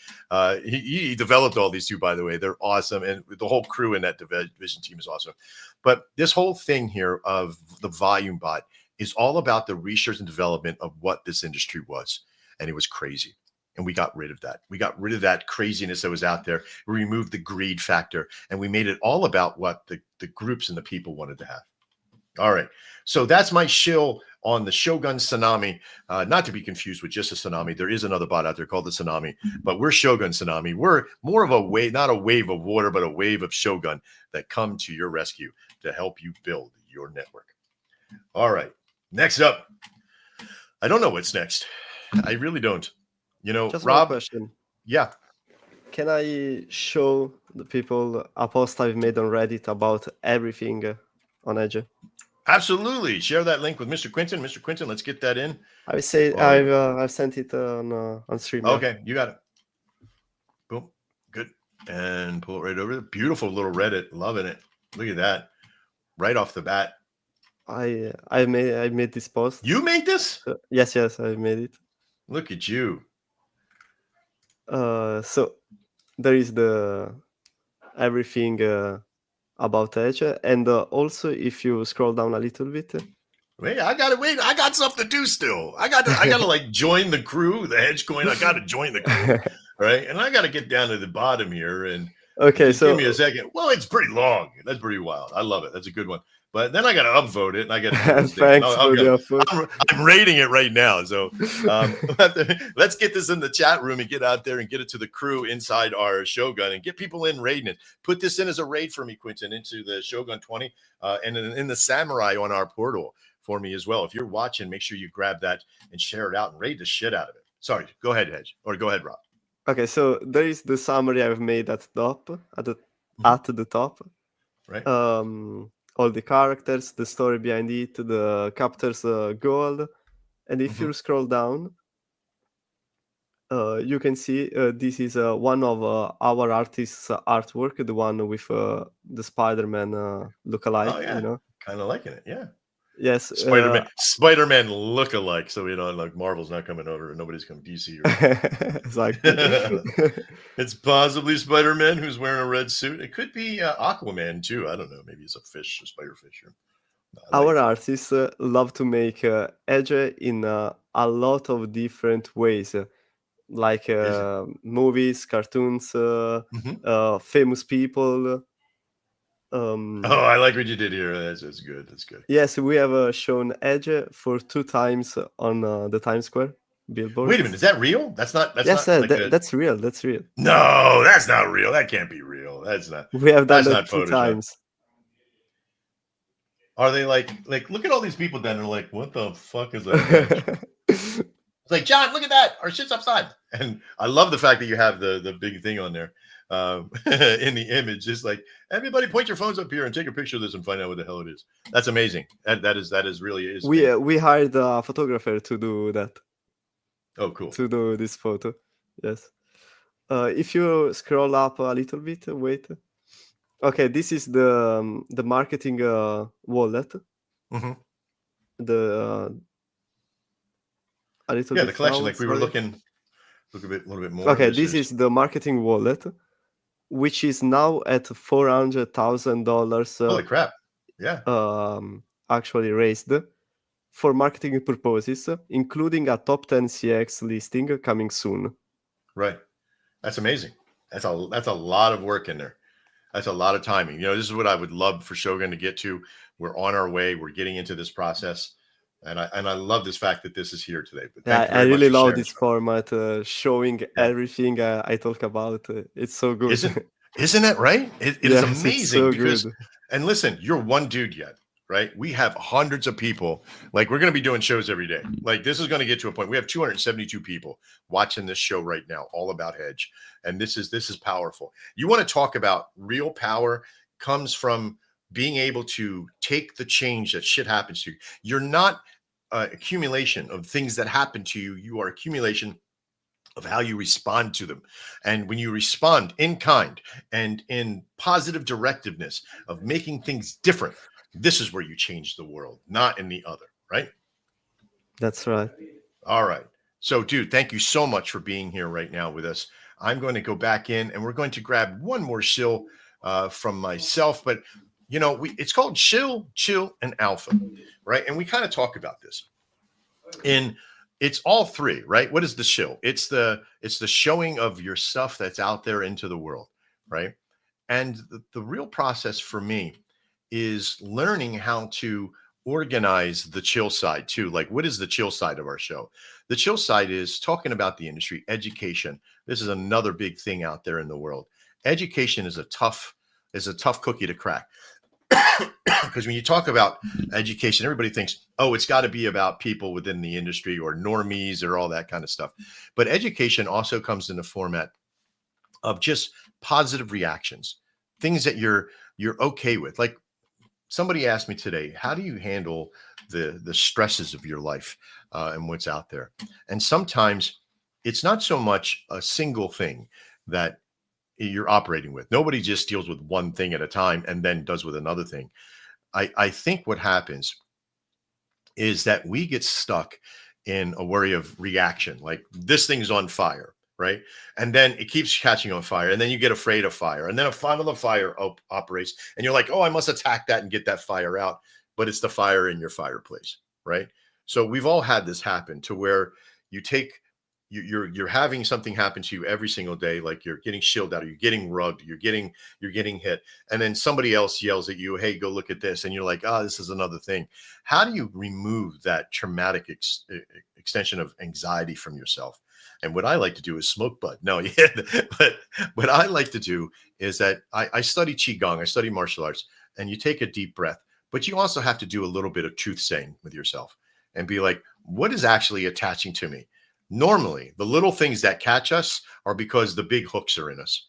He developed all these two, by the way. They're awesome. And the whole crew in that division team is awesome. But this whole thing here of the volume bot is all about the research and development of what this industry was. And it was crazy. And we got rid of that. We got rid of that craziness that was out there. We removed the greed factor. And we made it all about what the groups and the people wanted to have. All right. So that's my shill on the Shogun Tsunami. Not to be confused with just a Tsunami. There is another bot out there called the Tsunami, but we're Shogun Tsunami. We're more of a wave, not a wave of water, but a wave of Shogun that come to your rescue to help you build your network. All right. Next up. I don't know what's next. I really don't. Just Rob. one question. Yeah. Can I show the people a post I've made on Reddit about everything on Edge? Absolutely. Share that link with Mr. Quinton. Mr. Quinton, let's get that in. I say I've sent it on stream. Okay, you got it. Boom. Good. And pull it right over. Beautiful little Reddit. Loving it. Look at that. Right off the bat. I made this post. You made this? Yes, I made it. Look at you. So there is the everything about Edge, and also if you scroll down a little bit. Wait, I got something to do still. I gotta like join the crew, the Hedge Coin. I gotta join the crew, right? And I gotta get down to the bottom here. And okay, so give me a second. Well, it's pretty long. That's pretty wild. I love it. That's a good one. But then I got to upvote it, and I got to. Thanks for the upvote. I'm rating it right now, so let's get this in the chat room and get out there and get it to the crew inside our Shogun and get people in raiding it. Put this in as a raid for me, Quinton, into the Shogun 20 and in the Samurai on our portal for me as well. If you're watching, make sure you grab that and share it out and raid the shit out of it. Sorry, go ahead, Hedge, or go ahead, Rob. Okay, so there is the summary I've made at the top, right? All the characters, the story behind it, the captor's goal, and if you scroll down, You can see this is one of our artists' artwork, the one with the Spider-Man look-alike, Oh yeah, kind of liking it. Yeah, Yes. Spider-Man look-alike. So like Marvel's not coming over, and nobody's coming DC or anything. Exactly. It's possibly Spider-Man who's wearing a red suit. It could be Aquaman too. I don't know. Maybe it's a fish, a spider fish. Our artists love to make edge in a lot of different ways, like movies, cartoons, famous people. Oh, I like what you did here. That's good. That's good. Yes, we have shown Edge for 2 times on the Times Square billboard. Wait a minute, is that real? That's not. Yes, not that's real. That's real. No, that's not real. That can't be real. That's not. We have done that that 2 Photoshop. times. Are they like look at all these people down there? Like, what the fuck is that? It's like, John, look at that. Our shit's upside. And I love the fact that you have the big thing on there in the image. It's like, everybody point your phones up here and take a picture of this and find out what the hell it is. That's amazing. That is really is. We hired a photographer to do that. Oh, cool. To do this photo. Yes. If you scroll up a little bit, wait. Okay, this is the marketing wallet. Mm-hmm. A little bit the collection. down, Like we were looking a little bit more. Okay, this is the marketing wallet, which is now at $400,000. Holy crap! Yeah. Actually raised for marketing purposes, including a top 10 CX listing coming soon. Right. That's amazing. That's a lot of work in there. That's a lot of timing. This is what I would love for Shogun to get to. We're on our way. We're getting into this process. And I love this fact that this is here today. But I really love this format, showing everything I talk about. It's so good. Isn't that right? It is amazing so because, good. And listen, you're one dude yet, right? We have hundreds of people. Like, we're going to be doing shows every day. Like, this is going to get to a point. We have 272 people watching this show right now, all about Hedge. And this is powerful. You want to talk about real power comes from being able to take the change that shit happens to you. You're not accumulation of things that happen to you. You are accumulation of how you respond to them. And when you respond in kind and in positive directiveness of making things different, this is where you change the world, not in the other, right? That's right. All right. So, dude, thank you so much for being here right now with us. I'm going to go back in and we're going to grab one more shill from myself, but it's called Shill, Chill, and Alpha, right? And we kind of talk about this. It's all three, right? What is the shill? It's the showing of your stuff that's out there into the world, right? And the real process for me is learning how to organize the chill side too. Like, what is the chill side of our show? The chill side is talking about the industry, education. This is another big thing out there in the world. Education is a tough cookie to crack. Because when you talk about education, everybody thinks, oh, it's got to be about people within the industry or normies or all that kind of stuff. But education also comes in the format of just positive reactions, things that you're okay with. Like, somebody asked me today, how do you handle the stresses of your life and what's out there? And sometimes it's not so much a single thing that you're operating with. Nobody just deals with one thing at a time and then does with another thing. I think what happens is that we get stuck in a worry of reaction. Like, this thing's on fire, right? And then it keeps catching on fire. And then you get afraid of fire. And then another fire operates. And you're like, oh, I must attack that and get that fire out. But it's the fire in your fireplace, right? So we've all had this happen to where you're having something happen to you every single day, like you're getting shilled out, or you're getting rugged, you're getting hit, and then somebody else yells at you, hey, go look at this, and you're like, oh, this is another thing. How do you remove that traumatic extension of anxiety from yourself? And what I like to do is smoke bud. No, yeah, but what I like to do is that I study Qigong, I study martial arts, and you take a deep breath, but you also have to do a little bit of truth saying with yourself and be like, what is actually attaching to me? Normally, the little things that catch us are because the big hooks are in us.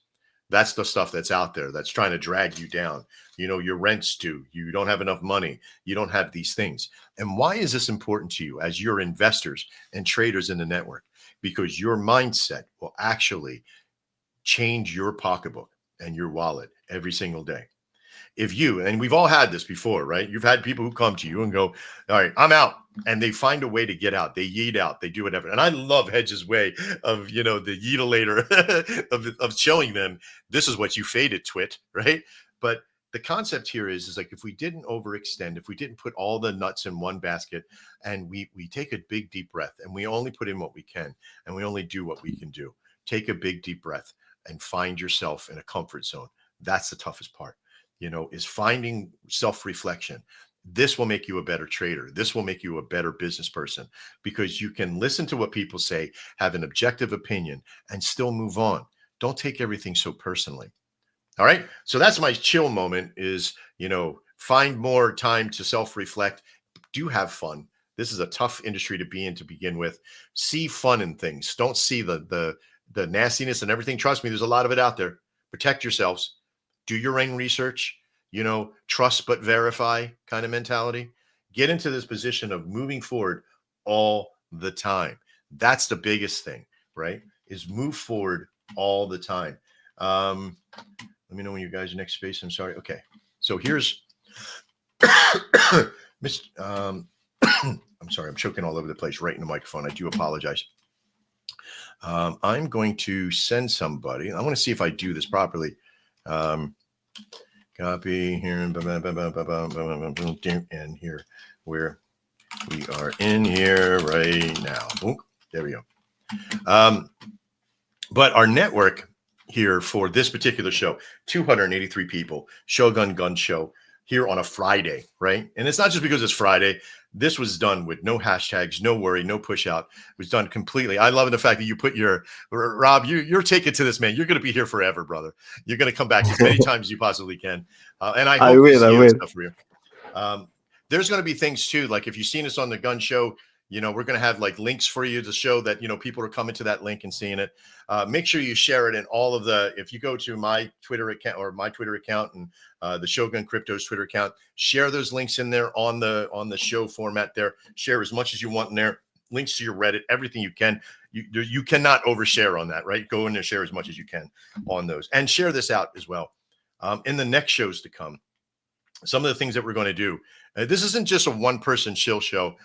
That's the stuff that's out there that's trying to drag you down. Your rent's due. You don't have enough money. You don't have these things. And why is this important to you as your investors and traders in the network? because your mindset will actually change your pocketbook and your wallet every single day. If you, and we've all had this before, right? You've had people who come to you and go, all right, I'm out. And they find a way to get out. They yeet out. They do whatever. And I love Hedge's way of, you know, the yeetalator of showing them this is what you faded, twit, right? But the concept here is like, if we didn't overextend, if we didn't put all the nuts in one basket, and we take a big, deep breath, and we only put in what we can, and we only do what we can do. Take a big, deep breath and find yourself in a comfort zone. That's the toughest part, you know, is finding self-reflection. This will make you a better trader. This will make you a better business person, because you can listen to what people say, have an objective opinion, and still move on. Don't take everything so personally. All right. So that's my chill moment is, you know, find more time to self-reflect. Do have fun. This is a tough industry to be in to begin with. See fun in things. Don't see the nastiness and everything. Trust me, there's a lot of it out there. Protect yourselves. Do your own research, you know, trust but verify kind of mentality. Get into this position of moving forward all the time. That's the biggest thing, right? Is move forward all the time. Let me know when you guys are next space. I'm sorry. Okay. So here's I'm sorry, I'm choking all over the place right in the microphone. I do apologize. I'm going to send somebody. I want to see if I do this properly. Copy here and here where we are in here right now. Ooh, there we go. But our network here for this particular show, 283 people, Shogun Gun Show here on a Friday, right? And it's not just because it's Friday. This was done with no hashtags, no worry, no push out. It was done completely. I love the fact that you put your, Rob, you're taking to this, man. You're going to be here forever, brother. You're going to come back as many times as you possibly can. And I hope I will. Stuff for you. There's going to be things too. Like if you've seen us on the gun show, you know, we're going to have like links for you to show that, you know, people are coming to that link and seeing it. Make sure you share it in all of the, if you go to my Twitter account or my Twitter account and the Shogun Crypto's Twitter account, share those links in there on the show format there. Share as much as you want in there. Links to your Reddit, everything you can. You cannot overshare on that, right? Go in there, share as much as you can on those, and share this out as well. In the next shows to come, some of the things that we're going to do. This isn't just a one-person Shill show.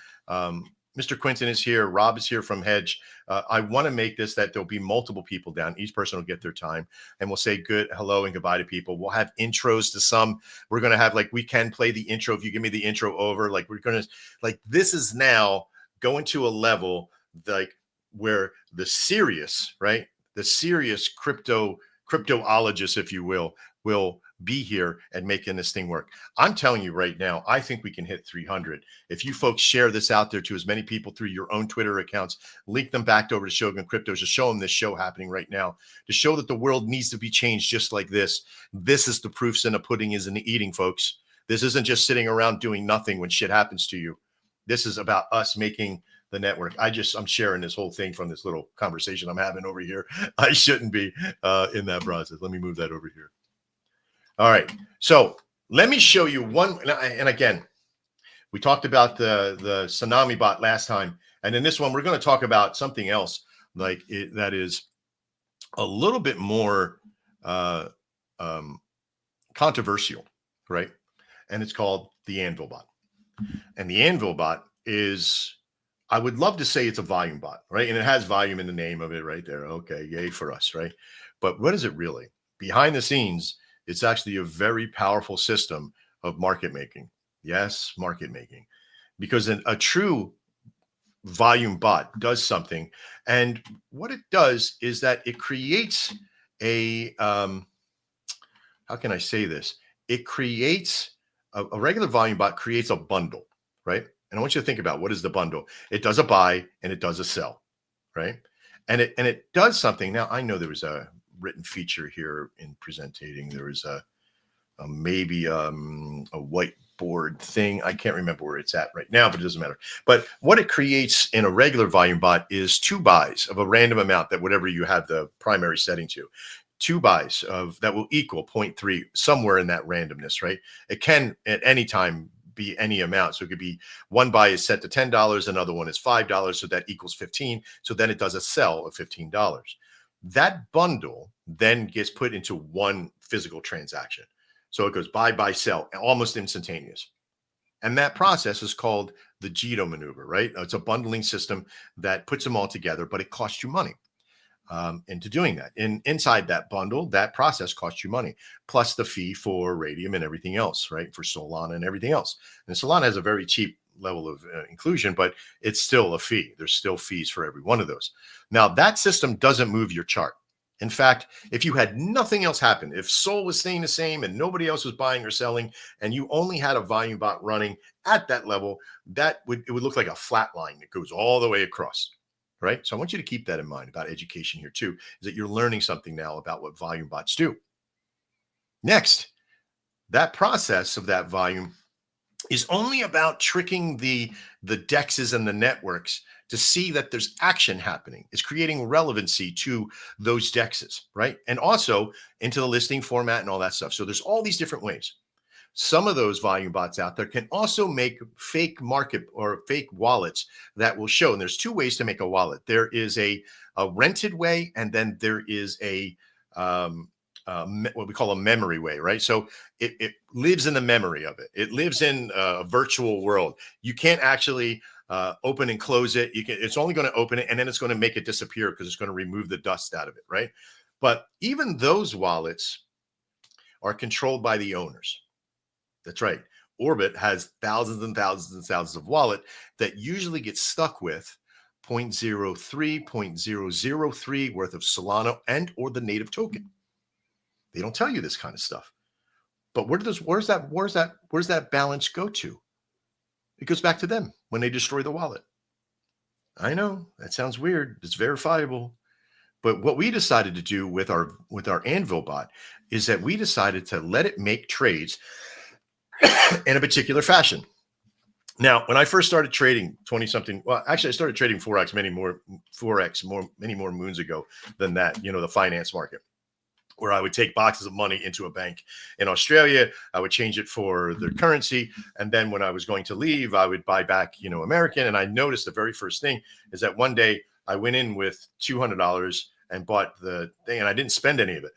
Mr. Quinton is here. Rob is here from Hedge. I want to make this that there'll be multiple people down. Each person will get their time, and we'll say good, hello, and goodbye to people. We'll have intros to some. We're going to have, like, we can play the intro if you give me the intro over. Like, we're going to, like, this is now going to a level like where the serious, right? The serious cryptoologists, if you will be here and making this thing work. I'm telling you right now, I think we can hit 300. If you folks share this out there to as many people through your own Twitter accounts, link them back over to Shogun Cryptos to show them this show happening right now, to show that the world needs to be changed just like this. This is the proofs in the pudding is in the eating, folks. This isn't just sitting around doing nothing when shit happens to you. This is about us making the network. I'm sharing this whole thing from this little conversation I'm having over here. I shouldn't be in that process. Let me move that over here. All right, so let me show you one. And again, we talked about the Tsunami bot last time, and in this one, we're going to talk about something else like it, that is a little bit more controversial, right? And it's called the Anvil bot. And the Anvil bot is, I would love to say it's a volume bot, right? And it has volume in the name of it right there. Okay, yay for us, right? But what is it really? Behind the scenes, it's actually a very powerful system of market making. Yes, market making. Because a true volume bot does something. And what it does is that it creates a, how can I say this? It creates, a regular volume bot creates a bundle, right? And I want you to think about, what is the bundle? It does a buy and it does a sell, right? And it does something. Now, I know there was a written feature here in presenting. There is maybe a whiteboard thing. I can't remember where it's at right now, but it doesn't matter. But what it creates in a regular volume bot is 2 buys of a random amount, that whatever you have the primary setting to, 2 buys of that will equal 0.3, somewhere in that randomness, right? It can at any time be any amount. So it could be one buy is set to $10, another one is $5, so that equals 15. So then it does a sell of $15. That bundle then gets put into one physical transaction. So it goes buy, sell, almost instantaneous. And that process is called the Jito maneuver, right? It's a bundling system that puts them all together, but it costs you money into doing that. Inside that bundle, that process costs you money, plus the fee for Radium and everything else, right? For Solana and everything else. And Solana has a very cheap level of inclusion, but it's still a fee. There's still fees for every one of those. Now, that system doesn't move your chart. In fact, if you had nothing else happen, if Sol was staying the same and nobody else was buying or selling, and you only had a volume bot running at that level, it would look like a flat line that goes all the way across, right? So I want you to keep that in mind about education here too, is that you're learning something now about what volume bots do. Next, that process of that volume is only about tricking the dexes and the networks to see that there's action happening. It's creating relevancy to those dexes, right? And also into the listing format and all that stuff. So there's all these different ways. Some of those volume bots out there can also make fake market or fake wallets that will show. And there's two ways to make a wallet. There is a rented way, and then there is a what we call a memory way, right? So it lives in the memory of it. It lives in a virtual world. You can't actually open and close it. It's only going to open it, and then it's going to make it disappear because it's going to remove the dust out of it, right? But even those wallets are controlled by the owners. That's right. Orbit has thousands and thousands and thousands of wallet that usually get stuck with 0.03, 0.003 worth of Solana and or the native token. They don't tell you this kind of stuff. But where's that balance go to? It goes back to them when they destroy the wallet. I know that sounds weird. It's verifiable. But what we decided to do with our Anvil bot is that we decided to let it make trades in a particular fashion. Now, when I first started trading 20-something, well, actually, I started trading Forex many more moons ago than that, the finance market, where I would take boxes of money into a bank in Australia. I would change it for their currency. And then when I was going to leave, I would buy back, American. And I noticed the very first thing is that one day I went in with $200 and bought the thing, and I didn't spend any of it.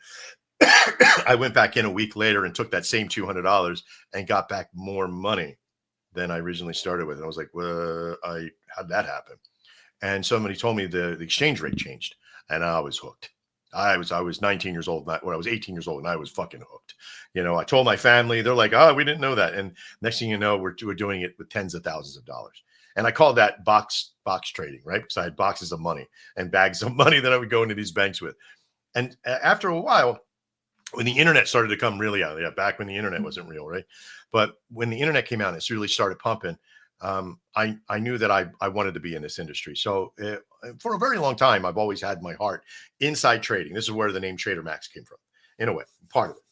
I went back in a week later and took that same $200 and got back more money than I originally started with. And I was like, well, how'd that happen? And somebody told me the exchange rate changed, and I was hooked. I was 19 years old when I was 18 years old, and I was fucking hooked. I told my family, they're like, oh, we didn't know that. And next thing you know, we're doing it with tens of thousands of dollars. And I called that box trading, right? Because I had boxes of money and bags of money that I would go into these banks with. And after a while, when the internet started to come really out, back when the internet wasn't real, right? But when the internet came out and it really started pumping, I knew that I wanted to be in this industry. So for a very long time, I've always had my heart inside trading. This is where the name Trader Max came from, in a way, part of it.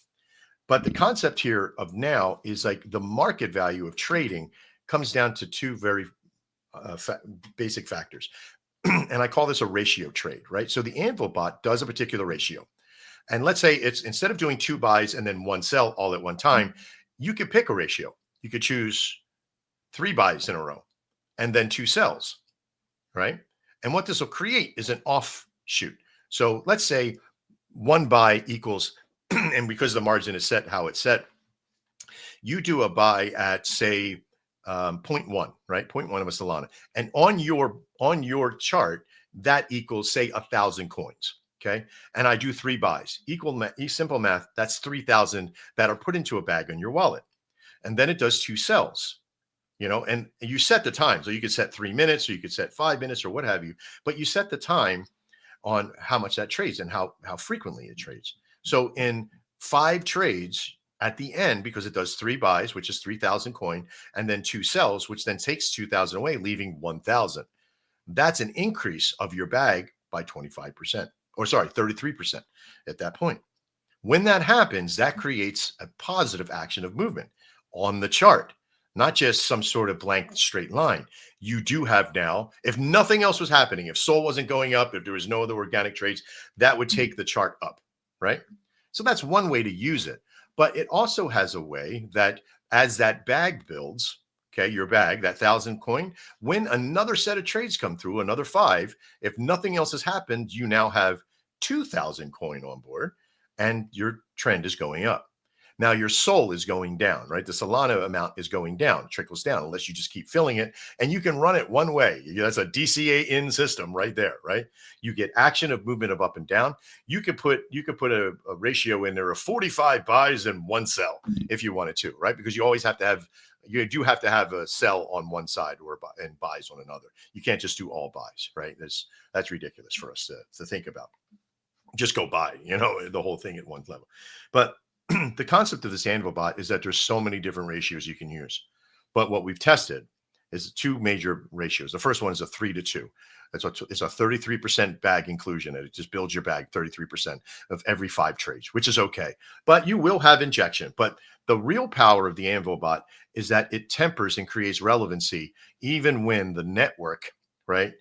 But the concept here of now is like the market value of trading comes down to two very basic factors. And I call this a ratio trade, right? So the Anvil bot does a particular ratio. And let's say it's instead of doing two buys and then one sell all at one time, you could pick a ratio. You could choose 3 buys in a row and then 2 sells, right? And what this will create is an offshoot. So let's say 1 buy equals, and because the margin is set how it's set, you do a buy at say 0.1, right? 0.1 of a Solana. And on your chart, that equals say 1,000 coins. Okay. And I do 3 buys, simple math. That's 3,000 that are put into a bag in your wallet. And then it does 2 sells, and you set the time. So you could set 3 minutes, or you could set 5 minutes, or what have you, but you set the time on how much that trades and how frequently it trades. So in 5 trades at the end, because it does 3 buys, which is 3,000 coin, and then 2 sells, which then takes 2,000 away, leaving 1,000. That's an increase of your bag by 25%. Or sorry, 33% at that point. When that happens, that creates a positive action of movement on the chart, not just some sort of blank straight line. You do have now, if nothing else was happening, if Sol wasn't going up, if there was no other organic trades, that would take the chart up, right? So that's one way to use it. But it also has a way that as that bag builds, okay, your bag, that 1,000 coin, when another set of trades come through, another 5, if nothing else has happened, you now have 2,000 coin on board and your trend is going up. Now your SOL is going down, right? The Solana amount is going down, trickles down, unless you just keep filling it. And you can run it one way. That's a DCA in system right there, right? You get action of movement of up and down. You could put a ratio in there of 45 buys and 1 sell if you wanted to, right? Because you always have to have, you do have to have a sell on one side and buys on another. You can't just do all buys, right? That's ridiculous for us to think about. Just go buy, the whole thing at one level. But the concept of this Anvil bot is that there's so many different ratios you can use. But what we've tested is 2 major ratios. The first one is a 3-to-2. It's a 33% bag inclusion. And it just builds your bag 33% of every 5 trades, which is okay. But you will have injection. But the real power of the Anvil bot is that it tempers and creates relevancy even when the network, right,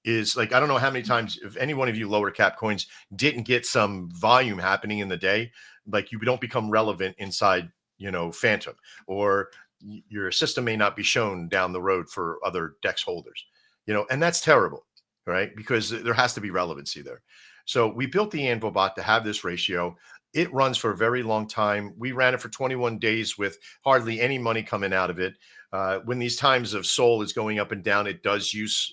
is like, I don't know how many times, if any one of you lower cap coins didn't get some volume happening in the day, like you don't become relevant inside, Phantom, or your system may not be shown down the road for other DEX holders, and that's terrible, right? Because there has to be relevancy there. So we built the Anvil bot to have this ratio. It runs for a very long time. We ran it for 21 days with hardly any money coming out of it. When these times of SOL is going up and down, it does use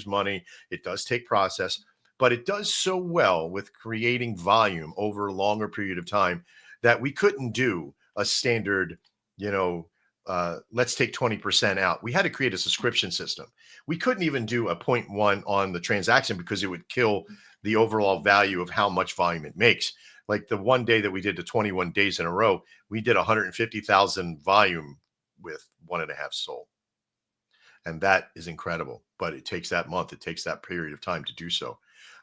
money. It does take process, but it does so well with creating volume over a longer period of time that we couldn't do a standard, let's take 20% out. We had to create a subscription system. We couldn't even do a 0.1 on the transaction because it would kill the overall value of how much volume it makes. Like the one day that we did the 21 days in a row, we did 150,000 volume with 1.5 SOL. And that is incredible, but it takes that month. It takes that period of time to do so.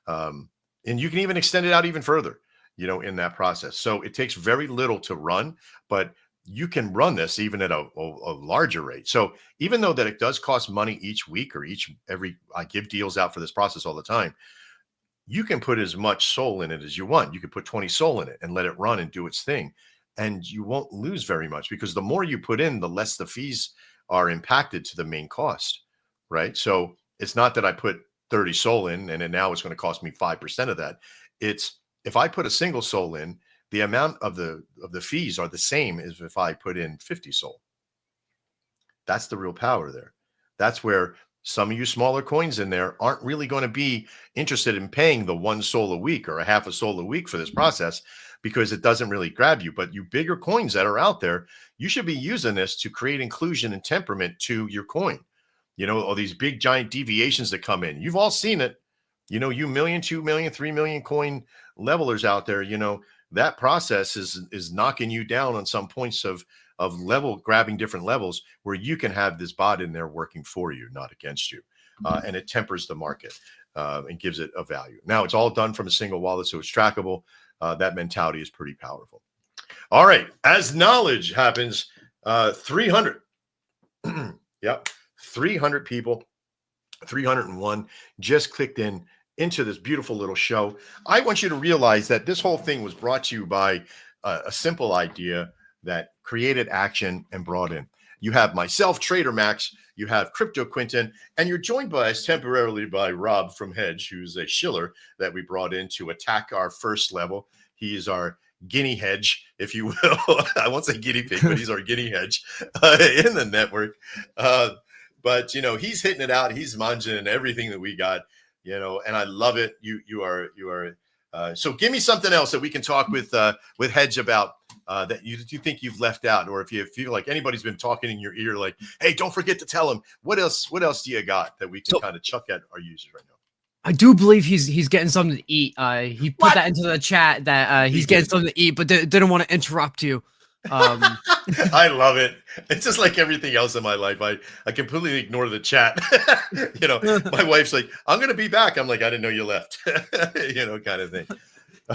And you can even extend it out even further, in that process. So it takes very little to run, but you can run this even at a larger rate. So even though that it does cost money each week or I give deals out for this process all the time, you can put as much SOL in it as you want. You could put 20 SOL in it and let it run and do its thing. And you won't lose very much because the more you put in, the less the fees are impacted to the main cost, right? So it's not that I put 30 SOL in and now it's going to cost me 5% of that. It's if I put a single SOL in, the amount of the fees are the same as if I put in 50 SOL. That's the real power there. That's where some of you smaller coins in there aren't really going to be interested in paying the 1 SOL a week or a half a SOL a week for this process because it doesn't really grab you. But you bigger coins that are out there, you should be using this to create inclusion and temperament to your coin. All these big giant deviations that come in. You've all seen it. You million, 2 million, 3 million coin levelers out there, that process is knocking you down on some points of level, grabbing different levels where you can have this bot in there working for you, not against you. And it tempers the market and gives it a value. Now it's all done from a single wallet, so it's trackable. That mentality is pretty powerful. All right. As knowledge happens, 300. Yep. 300 people, 301 just clicked into this beautiful little show. I want you to realize that this whole thing was brought to you by a simple idea that created action and brought in. You have myself, Trader Max, you have Crypto Quinton, and you're joined by us temporarily by Rob from Hedge, who's a shiller that we brought in to attack our first level. He is our guinea hedge, if you will. I won't say guinea pig, but he's our guinea hedge in the network. But he's hitting it out. He's managing everything that we got. And I love it. You are. So give me something else that we can talk with Hedge about that you think you've left out, or if you feel like anybody's been talking in your ear, like, hey, don't forget to tell him what else do you got that we can kind of chuck at our users right now. I do believe he's getting something to eat. He put that into the chat that he's getting something to eat, but didn't want to interrupt you. I love it. It's just like everything else in my life. I completely ignore the chat. My wife's like, I'm going to be back. I'm like, I didn't know you left, kind of thing.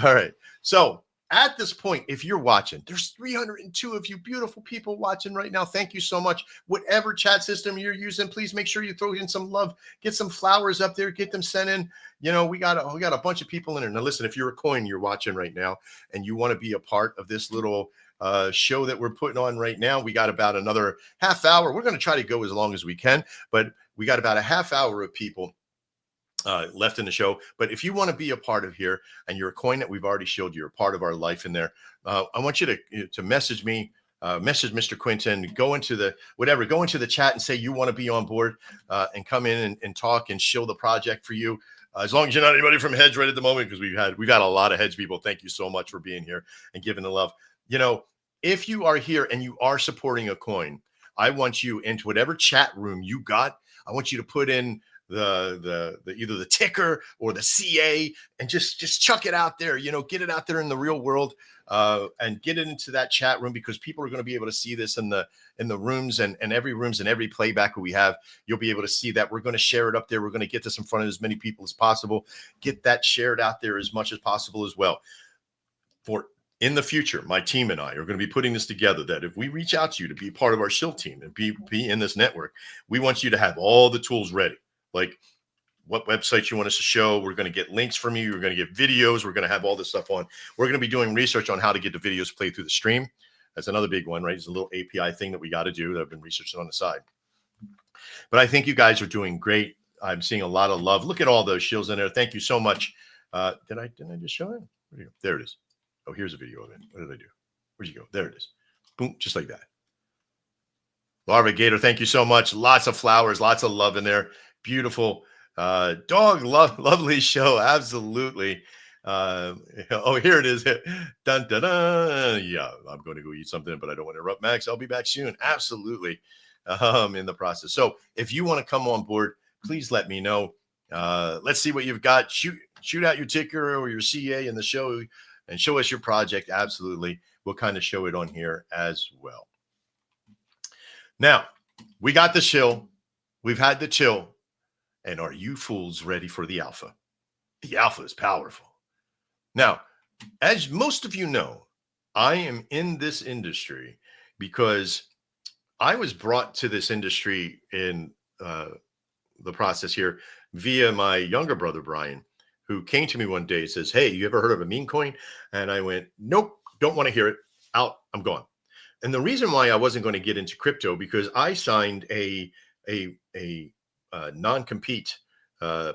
All right. So at this point, if you're watching, there's 302 of you beautiful people watching right now. Thank you so much. Whatever chat system you're using, please make sure you throw in some love, get some flowers up there, get them sent in. We got a bunch of people in there. Now, listen, if you're a coin you're watching right now and you want to be a part of this little show that we're putting on right now. We got about another half hour. We're going to try to go as long as we can, but we got about a half hour of people left in the show. But if you want to be a part of here and you're a coin that we've already showed, you're a part of our life in there. I want you to message me, message Mr. Quinton, go into the chat and say you want to be on board and come in and talk and show the project for you. As long as you're not anybody from Hedge right at the moment, because we've had a lot of Hedge people. Thank you so much for being here and giving the love. You know, if you are here and you are supporting a coin, I want you into whatever chat room you got. I want you to put in the either the ticker or the CA and just chuck it out there, get it out there in the real world and get it into that chat room, because people are going to be able to see this in the rooms and every rooms and every playback we have. You'll be able to see that. We're going to share it up there. We're going to get this in front of as many people as possible, get that shared out there as much as possible as well. For in the future, my team and I are going to be putting this together, that if we reach out to you to be part of our Shill team and be in this network, we want you to have all the tools ready. Like what websites you want us to show. We're going to get links from you. We're going to get videos. We're going to have all this stuff on. We're going to be doing research on how to get the videos played through the stream. That's another big one, right? It's a little API thing that we got to do that I've been researching on the side. But I think you guys are doing great. I'm seeing a lot of love. Look at all those Shills in there. Thank you so much. Didn't I just show it? There it is. Oh, here's a video of it. What did I do? Where'd you go? There it is. Boom, just like that. Larva Gator, thank you so much. Lots of flowers, lots of love in there. Beautiful. Lovely show. Absolutely. Oh, here it is. Dun, dun, dun. Yeah, I'm going to go eat something, but I don't want to interrupt Max. I'll be back soon. Absolutely. In the process. So if you want to come on board, please let me know. Let's see what you've got. Shoot out your ticker or your CA in the show and show us your project. Absolutely. We'll kind of show it on here as well. Now, we got the Shill. We've had the chill. And are you fools ready for the alpha? The alpha is powerful. Now, as most of you know, I am in this industry because I was brought to this industry in the process here via my younger brother, Brian, who came to me one day and says, "Hey, you ever heard of a meme coin?" And I went, "Nope, don't want to hear it. Out, I'm gone." And the reason why I wasn't going to get into crypto, because I signed a non-compete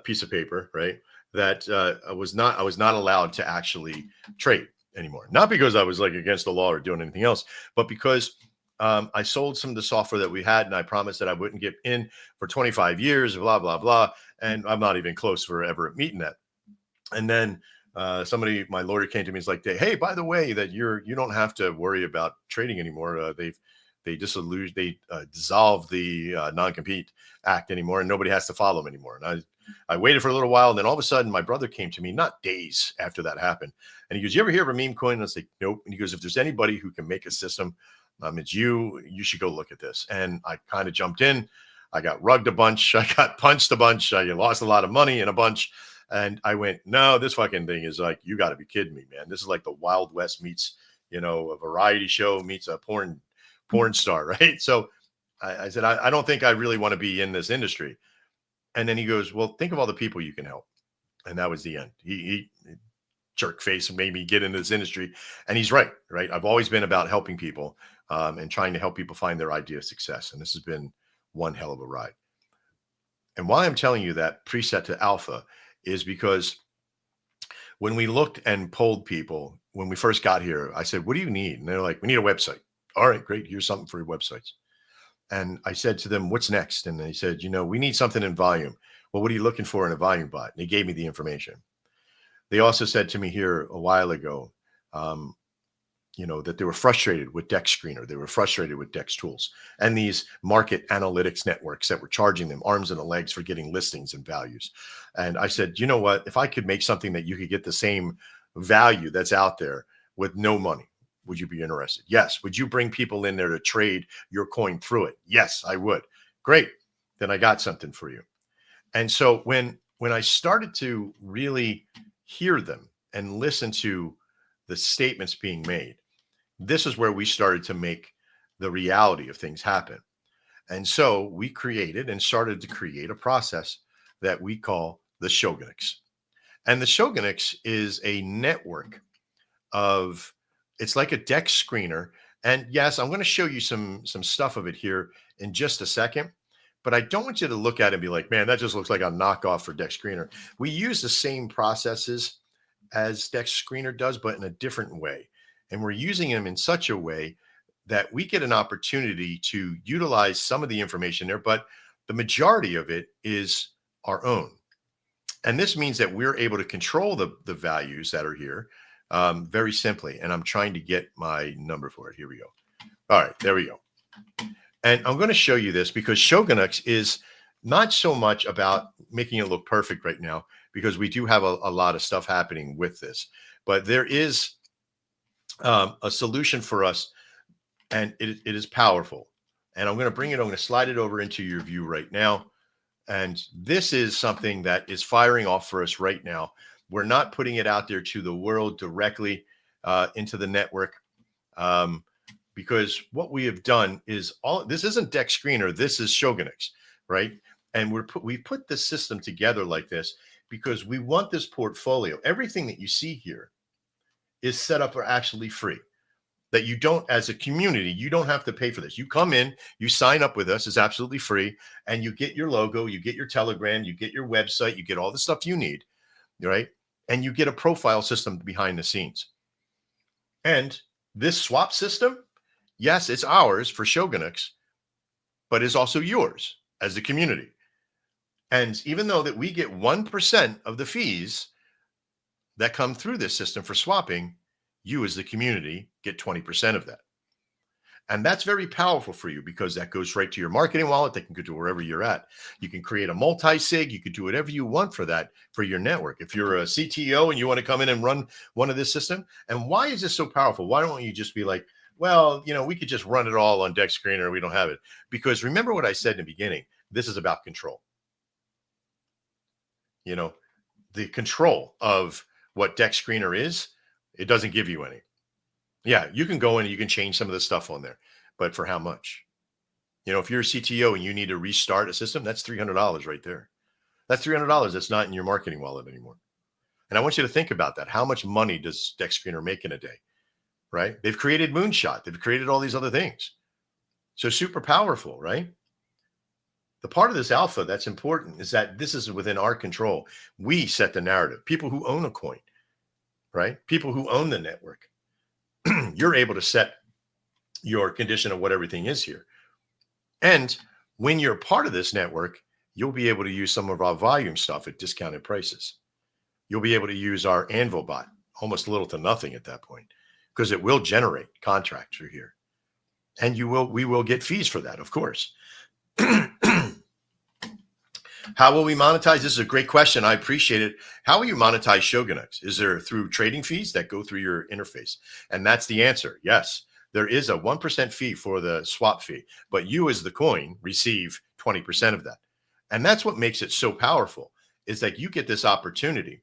piece of paper, right? That I was not allowed to actually trade anymore. Not because I was like against the law or doing anything else, but because I sold some of the software that we had, and I promised that I wouldn't get in for 25 years, blah, blah, blah. And I'm not even close for ever meeting that. And then my lawyer came to me and was like, "Hey, by the way, that you don't have to worry about trading anymore. They dissolved the non-compete act anymore, and nobody has to follow them anymore." And I waited for a little while, and then all of a sudden my brother came to me, not days after that happened. And he goes, "You ever hear of a meme coin?" And I was like, "Nope." And he goes, "If there's anybody who can make a system, it's you. You should go look at this." And I kind of jumped in. I got rugged a bunch. I got punched a bunch. I lost a lot of money in a bunch. And I went, "No, this fucking thing is like, you got to be kidding me, man. This is like the Wild West meets, a variety show meets a porn star," right? So I said, I don't think I really want to be in this industry. And then he goes, "Well, think of all the people you can help." And that was the end. He jerk face made me get into this industry. And he's right? I've always been about helping people and trying to help people find their idea of success. And this has been one hell of a ride. And why I'm telling you that preset to alpha is because when we looked and polled people, when we first got here, I said, "What do you need?" And they're like, "We need a website." "All right, great. Here's something for your websites." And I said to them, "What's next?" And they said, "We need something in volume." "Well, what are you looking for in a volume bot?" And they gave me the information. They also said to me here a while ago, that they were frustrated with Dex Screener. They were frustrated with Dex Tools and these market analytics networks that were charging them arms and legs for getting listings and values. And I said, "You know what? If I could make something that you could get the same value that's out there with no money, would you be interested?" "Yes." "Would you bring people in there to trade your coin through it?" "Yes, I would." "Great. Then I got something for you." And so when I started to really hear them and listen to the statements being made, this is where we started to make the reality of things happen. And so we created and started to create a process that we call the Shogunix. And the Shogunix is a network of It's like a deck screener. And yes, I'm going to show you some stuff of it here in just a second. But I don't want you to look at it and be like, man, that just looks like a knockoff for deck screener. We use the same processes as deck screener does, but in a different way. And we're using them in such a way that we get an opportunity to utilize some of the information there, but the majority of it is our own. And this means that we're able to control the values that are here very simply. And I'm trying to get my number for it. Here we go. All right, there we go. And I'm going to show you this because Shogunux is not so much about making it look perfect right now, because we do have a lot of stuff happening with this. But there is a solution for us, and it is powerful. And I'm going to slide it over into your view right now. And this is something that is firing off for us right now. We're not putting it out there to the world directly into the network. Because what we have done is this isn't deck screener, this is Shogunix, right? And we put this system together like this because we want this portfolio. Everything that you see here is set up for actually free. That you don't, as a community, you don't have to pay for this. You come in, you sign up with us, it's absolutely free, and you get your logo, you get your Telegram, you get your website, you get all the stuff you need, right? And you get a profile system behind the scenes. And this swap system, yes, it's ours for Shogunix, but it's also yours as the community. And even though that we get 1% of the fees that come through this system for swapping, you as the community get 20% of that. And that's very powerful for you because that goes right to your marketing wallet. They can go to wherever you're at. You can create a multi-sig. You can do whatever you want for that, for your network. If you're a CTO and you want to come in and run one of this system, and why is this so powerful? Why don't you just be like, well, we could just run it all on deck screener. We don't have it. Because remember what I said in the beginning, this is about control. The control of what deck screener is, it doesn't give you any. Yeah, you can go in and you can change some of the stuff on there, but for how much? If you're a CTO and you need to restart a system, that's $300 right there. That's $300 that's not in your marketing wallet anymore. And I want you to think about that. How much money does deck screener make in a day? Right? They've created Moonshot. They've created all these other things. So super powerful, right? The part of this alpha that's important is that this is within our control. We set the narrative. People who own a coin, right? People who own the network. You're able to set your condition of what everything is here. And when you're part of this network, you'll be able to use some of our volume stuff at discounted prices. You'll be able to use our Anvil bot, almost little to nothing at that point, because it will generate contracts through here. And we will get fees for that, of course. How will we monetize? This is a great question. I appreciate it. How will you monetize Shogunix? Is there through trading fees that go through your interface? And that's the answer. Yes, there is a 1% fee for the swap fee, but you as the coin receive 20% of that. And that's what makes it so powerful, is that you get this opportunity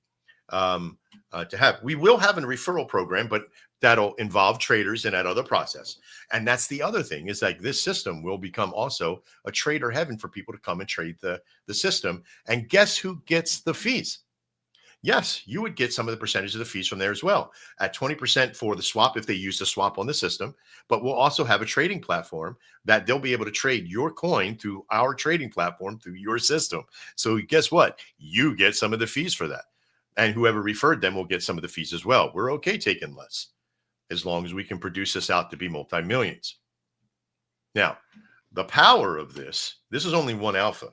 to have. We will have a referral program, but that'll involve traders in that other process. And that's the other thing, is like this system will become also a trader heaven for people to come and trade the system. And guess who gets the fees? Yes, you would get some of the percentage of the fees from there as well, at 20% for the swap if they use the swap on the system. But we'll also have a trading platform that they'll be able to trade your coin through our trading platform through your system. So guess what? You get some of the fees for that. And whoever referred them will get some of the fees as well. We're okay taking less, as long as we can produce this out to be multi-millions. Now, the power of this is only one alpha,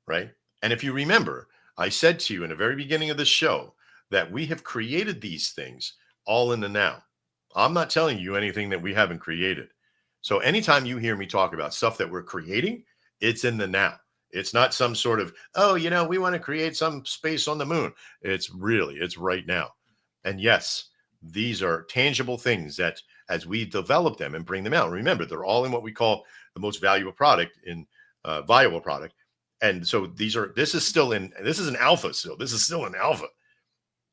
right? And if you remember, I said to you in the very beginning of the show that we have created these things all in the now. I'm not telling you anything that we haven't created. So anytime you hear me talk about stuff that we're creating, it's in the now. It's not some sort of, we want to create some space on the moon. It's right now. And yes, these are tangible things that as we develop them and bring them out, remember, they're all in what we call the most valuable product, viable product. And so this is an alpha still. This is still an alpha.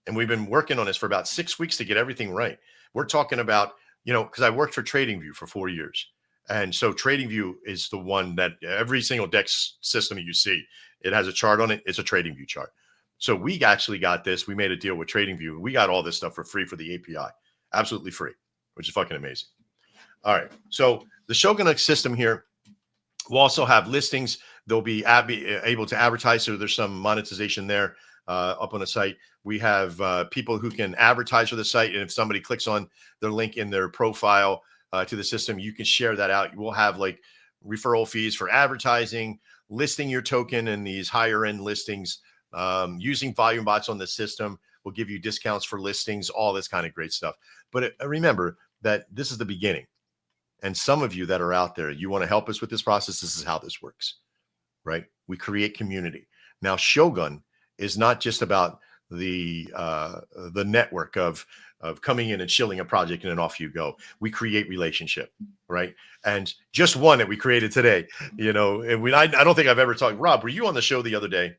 And we've been working on this for about 6 weeks to get everything right. We're talking about, because I worked for TradingView for 4 years. And so TradingView is the one that every single DEX system that you see, it has a chart on it. It's a TradingView chart. So we actually got this. We made a deal with TradingView. We got all this stuff for free for the API, absolutely free. which is fucking amazing. All right. So the Shogun system here will also have listings. They'll be able to advertise. So there's some monetization there up on the site. We have people who can advertise for the site. And if somebody clicks on their link in their profile to the system, you can share that out. You will have like referral fees for advertising, listing your token in these higher end listings, using volume bots on the system will give you discounts for listings, all this kind of great stuff. But remember that this is the beginning. And some of you that are out there, you want to help us with this process. This is how this works, right? We create community. Now, Shogun is not just about the network of coming in and chilling a project and then off you go. We create relationship, right? And just one that we created today, you know, and I don't think I've ever talked. Rob, were you on the show the other day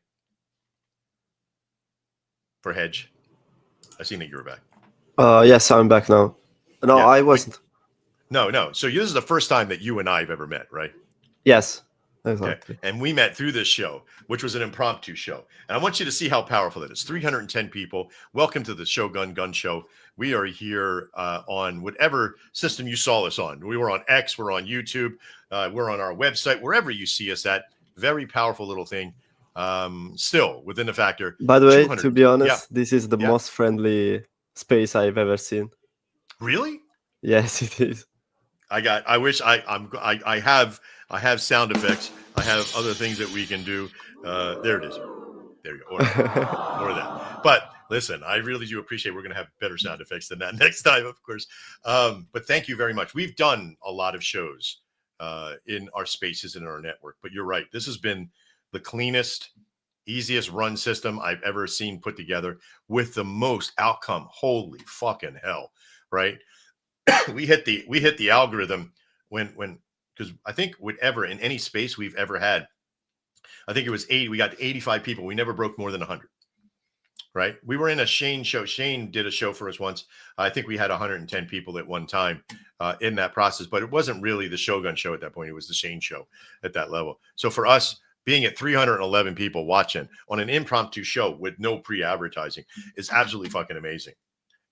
for Hedge? I seen that you were back. Yes, I'm back now. No, yeah, I wasn't. No. So this is the first time that you and I have ever met, right? Yes. Exactly. Okay. And we met through this show, which was an impromptu show. And I want you to see how powerful it is. 310 people. Welcome to the Shogun Gun Show. We are here on whatever system you saw us on. We were on X, we're on YouTube, we're on our website, wherever you see us at. Very powerful little thing. Still within the factor. By the way, to be honest, this is the most friendly space I've ever seen. Really? Yes, it is. I have sound effects. I have other things that we can do. There it is. There you go. More of that. But listen, I really do appreciate we're going to have better sound effects than that next time, of course. But thank you very much. We've done a lot of shows in our spaces and in our network. But you're right. This has been the cleanest, easiest run system I've ever seen put together with the most outcome. Holy fucking hell, right? we hit the algorithm when because I think whatever in any space we've ever had, I think it was 80. We got 85 people. We never broke more than 100. Right? We were in a Shane show. Shane did a show for us once. I think we had 110 people at one time in that process, but it wasn't really the Shogun show at that point. It was the Shane show at that level. So for us, being at 311 people watching on an impromptu show with no pre-advertising is absolutely fucking amazing.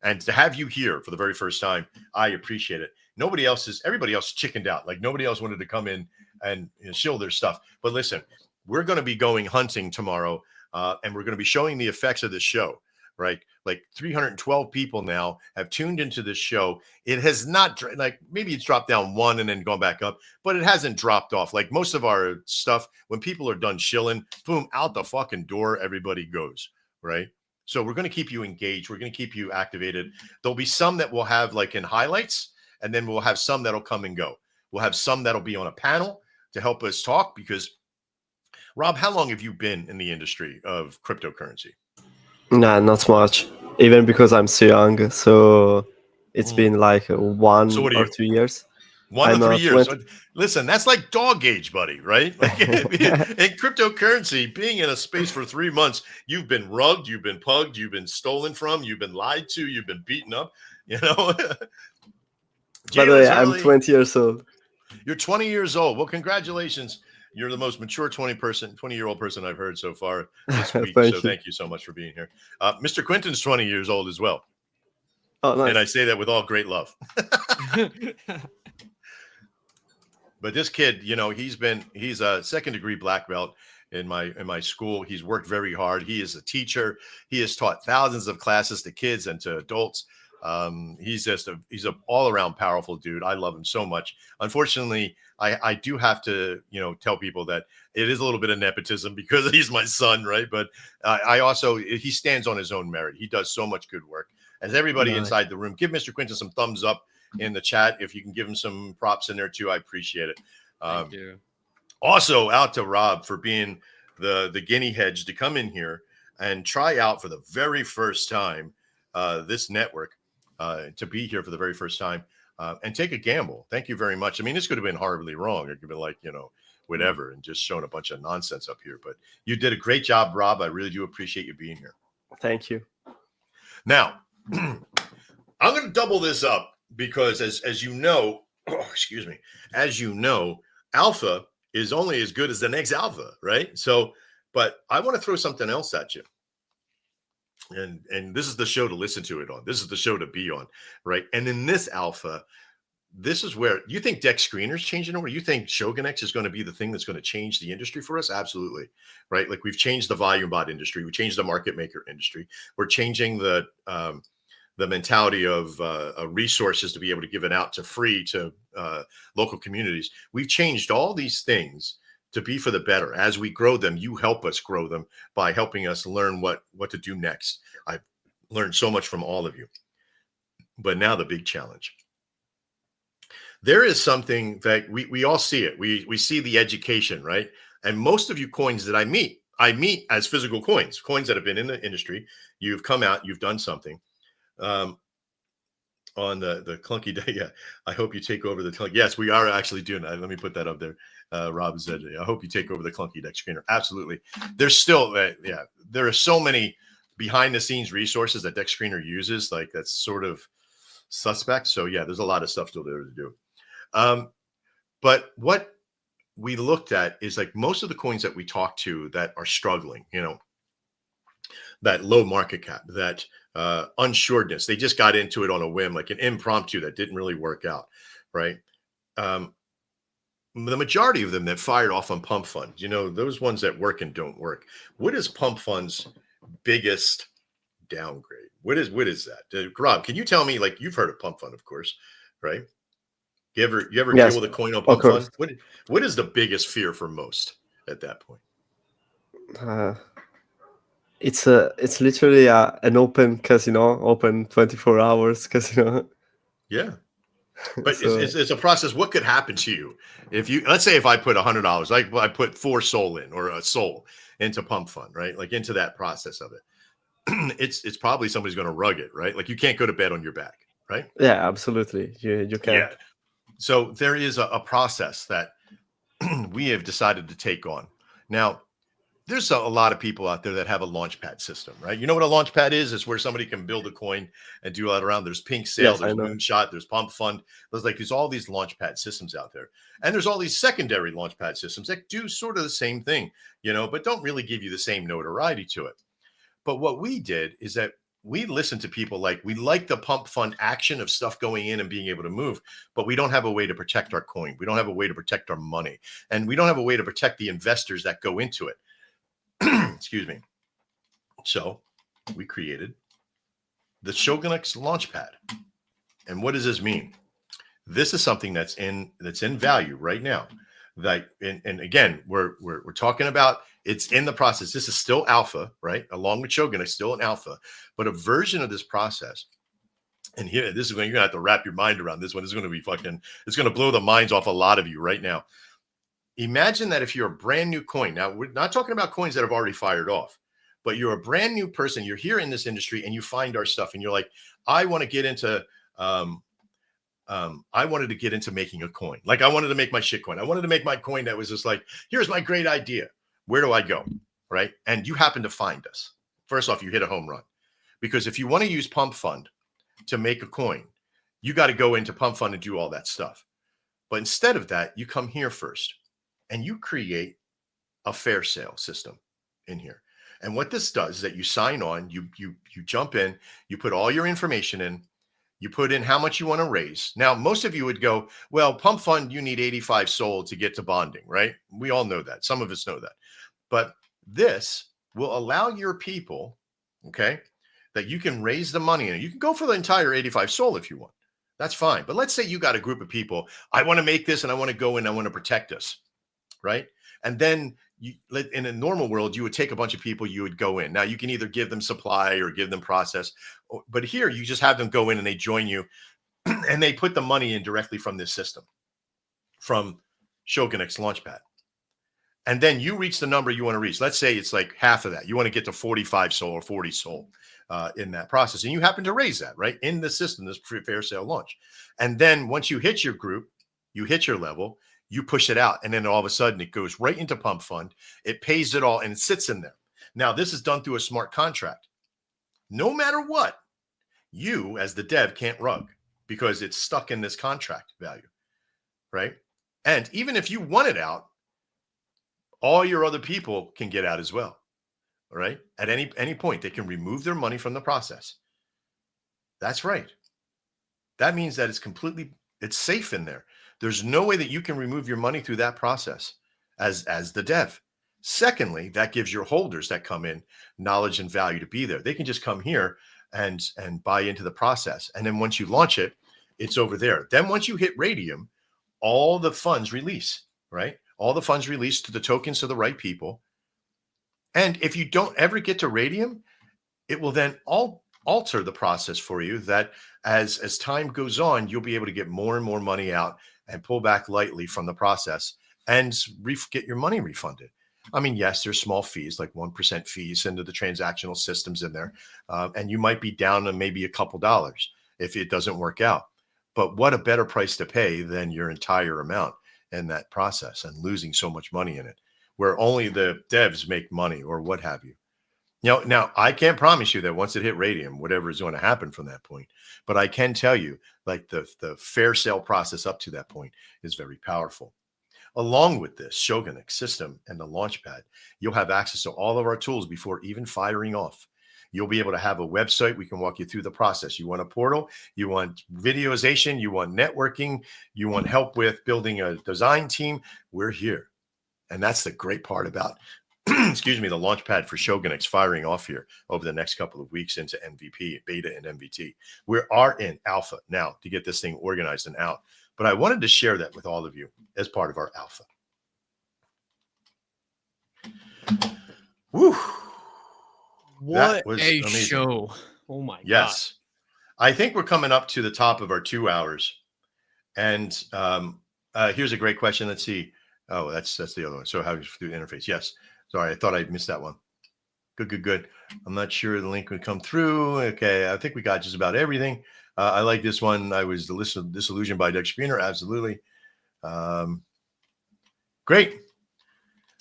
And to have you here for the very first time, I appreciate it. Everybody else chickened out. Like nobody else wanted to come in and shill their stuff. But listen, we're going to be going hunting tomorrow and we're going to be showing the effects of this show, right? Like 312 people now have tuned into this show. It has not, like maybe it's dropped down one and then gone back up, but it hasn't dropped off. Like most of our stuff, when people are done shilling, boom, out the fucking door, everybody goes, right? So we're going to keep you engaged. We're going to keep you activated. There'll be some that we'll have like in highlights, and then we'll have some that'll come and go. We'll have some that'll be on a panel to help us talk because, Rob, how long have you been in the industry of cryptocurrency? Nah, not much. Even because I'm so young. So it's been like 1 or 2 years. 1 or 3 years. Listen, that's like dog age, buddy, right? Like in cryptocurrency, being in a space for 3 months, you've been rugged, you've been pugged, you've been stolen from, you've been lied to, you've been beaten up, you know? By the way, I'm 20 years old. You're 20 years old. Well, congratulations. You're the most mature 20-year-old person I've heard so far this week. Thank you so much for being here. Mr. Quinton's 20 years old as well. Oh, nice. And I say that with all great love. But this kid, you know, he's a second-degree black belt in my school. He's worked very hard. He is a teacher. He has taught thousands of classes to kids and to adults. He's an all-around powerful dude. I love him so much. Unfortunately, I do have to, you know, tell people that it is a little bit of nepotism because he's my son, right? But he stands on his own merit. He does so much good work. As everybody inside the room, give Mr. Quinton some thumbs up in the chat. If you can give him some props in there too, I appreciate it. Thank you. Also out to Rob for being the guinea hedge to come in here and try out for the very first time this network, to be here for the very first time and take a gamble. Thank you very much. I mean, this could have been horribly wrong. It could have been like, you know, whatever, and just showing a bunch of nonsense up here. But you did a great job, Rob. I really do appreciate you being here. Thank you. Now, I'm going to double this up because as you know, as you know, alpha is only as good as the next alpha, right? So, but I want to throw something else at you. and this is the show to listen to it on. This is the show to be on, right? And in this alpha, this is where you think Deck Screener's changing over. You think Shogunex is going to be the thing that's going to change the industry for us? Absolutely, right? Like we've changed the volume bot industry, we changed the market maker industry, we're changing the mentality of resources to be able to give it out to free to local communities. We've changed all these things to be for the better. As we grow them, you help us grow them by helping us learn what to do next. I've learned so much from all of you. But now the big challenge. There is something that we all see it. We see the education, right? And most of you coins that I meet as physical coins that have been in the industry. You've come out, you've done something. On the clunky day, yeah. I hope you take over the clunky. Yes, we are actually doing that. Let me put that up there. Rob said, I hope you take over the clunky deck screener. Absolutely. There's still, there are so many behind the scenes resources that deck screener uses. Like that's sort of suspect. So yeah, there's a lot of stuff still there to do. But what we looked at is like most of the coins that we talked to that are struggling, that low market cap, that unsuredness, they just got into it on a whim, like an impromptu that didn't really work out, right? The majority of them that fired off on pump funds, those ones that work and don't work. What is pump funds' biggest downgrade? What is that? Rob, can you tell me, like you've heard of pump fund, of course, right? You ever Yes, deal with a coin on pump course. fund? What is the biggest fear for most at that point? It's literally an open casino, open 24 hours casino. Yeah. But So- it's a process. What could happen to you let's say if I put $100, like I put 4 soul in or a soul into pump fund, right? Like into that process of it. It's probably somebody's going to rug it, right? Like you can't go to bed on your back, right? Yeah, absolutely. You can. Yeah. So there is a process that we have decided to take on. Now, there's a lot of people out there that have a launchpad system, right? You know what a launchpad is? It's where somebody can build a coin and do that around. There's Pink Sale, Yes, I there's know. Moonshot, there's Pump Fund. There's all these launchpad systems out there. And there's all these secondary launchpad systems that do sort of the same thing, but don't really give you the same notoriety to it. But what we did is that we listened to people we like the pump fund action of stuff going in and being able to move, but we don't have a way to protect our coin. We don't have a way to protect our money. And we don't have a way to protect the investors that go into it. Excuse me. So we created the Shogunex Launchpad. And what does this mean? This is something that's in value right now. And again, we're talking about it's in the process. This is still alpha, right? Along with Shogunex, still an alpha, but a version of this process. And here, this is when you're gonna have to wrap your mind around this one. This is gonna be it's gonna blow the minds off a lot of you right now. Imagine that if you're a brand new coin. Now, we're not talking about coins that have already fired off, but you're a brand new person. You're here in this industry and you find our stuff and you're like, I want to get into, I wanted to get into making a coin. Like I wanted to make my shit coin. I wanted to make my coin that was just like, here's my great idea. Where do I go? Right. And you happen to find us. First off, you hit a home run, because if you want to use Pump Fund to make a coin, you got to go into Pump Fund and do all that stuff. But instead of that, you come here first. And you create a fair sale system in here. And what this does is that you sign on, you jump in, you put all your information in, you put in how much you want to raise. Now, most of you would go, well, Pump Fund, you need 85 SOL to get to bonding, right? We all know that. Some of us know that. But this will allow your people, okay, that you can raise the money and you can go for the entire 85 SOL if you want. That's fine. But let's say you got a group of people, I want to make this and I want to go in, I want to protect us. Right. And then in a normal world, you would take a bunch of people, you would go in. Now you can either give them supply or give them process, but here you just have them go in and they join you and they put the money in directly from this system, from Shogunex Launchpad. And then you reach the number you want to reach. Let's say it's like half of that. You want to get to 45 SOL or 40 SOL in that process. And you happen to raise that, right, in the system, this fair sale launch. And then once you hit your group, you hit your level, you push it out, and then all of a sudden it goes right into Pump Fund. It pays it all, and it sits in there. Now, this is done through a smart contract. No matter what, you as the dev can't rug because it's stuck in this contract value, right? And even if you want it out, all your other people can get out as well. All right. At any point, they can remove their money from the process. That's right. That means that it's safe in there. There's no way that you can remove your money through that process as the dev. Secondly, that gives your holders that come in knowledge and value to be there. They can just come here and buy into the process. And then once you launch it, it's over there. Then once you hit Radium, all the funds release, right? All the funds release to the tokens to the right people. And if you don't ever get to Radium, it will then alter the process for you, that as time goes on, you'll be able to get more and more money out and pull back lightly from the process and get your money refunded. I mean, yes, there's small fees, like 1% fees into the transactional systems in there. And you might be down to maybe a couple dollars if it doesn't work out. But what a better price to pay than your entire amount in that process and losing so much money in it, where only the devs make money or what have you. Now I can't promise you that once it hit Radium, whatever is going to happen from that point, but I can tell you, like the fair sale process up to that point is very powerful. Along with this Shogunix system and the Launchpad, you'll have access to all of our tools before even firing off. You'll be able to have a website. We can walk you through the process. You want a portal, you want videoization, you want networking, you want help with building a design team. We're here. And that's the great part about excuse me, the Launchpad for Shogunix firing off here over the next couple of weeks into MVP, beta, and MVT. We are in alpha now to get this thing organized and out. But I wanted to share that with all of you as part of our alpha. Woo! What was a amazing. show. Oh my Yes. I think we're coming up to the top of our 2 hours. And here's a great question. Let's see. Oh, that's the other one. So how do you do the interface? Yes. Sorry, I thought I missed that one. Good. I'm not sure the link would come through. Okay, I think we got just about everything. I like this one. I was disillusioned by Doug Screener. Absolutely. Great.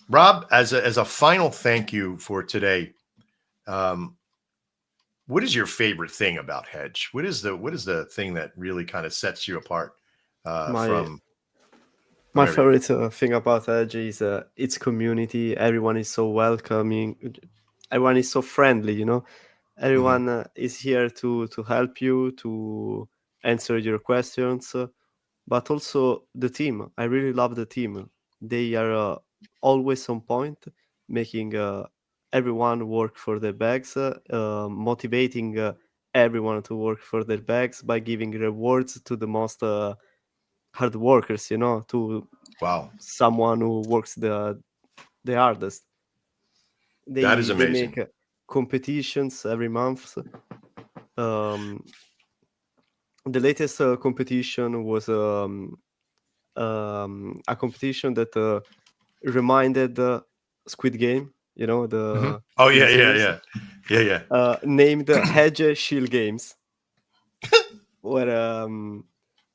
Rob, as a final thank you for today, what is your favorite thing about Hedge? What is the thing that really kind of sets you apart from my everything? favorite thing about Edge is its community. Everyone is so welcoming. Everyone is so friendly. You know, everyone is here to help you, to answer your questions. But also the team. I really love the team. They are always on point, making everyone work for their bags, motivating everyone to work for their bags by giving rewards to the most hard workers, you know, to Wow. someone who works the hardest. That is They amazing. make competitions every month. The latest competition was a competition that reminded Squid Game, you know, the Oh TV series, yeah. named Hedge Shill Games, where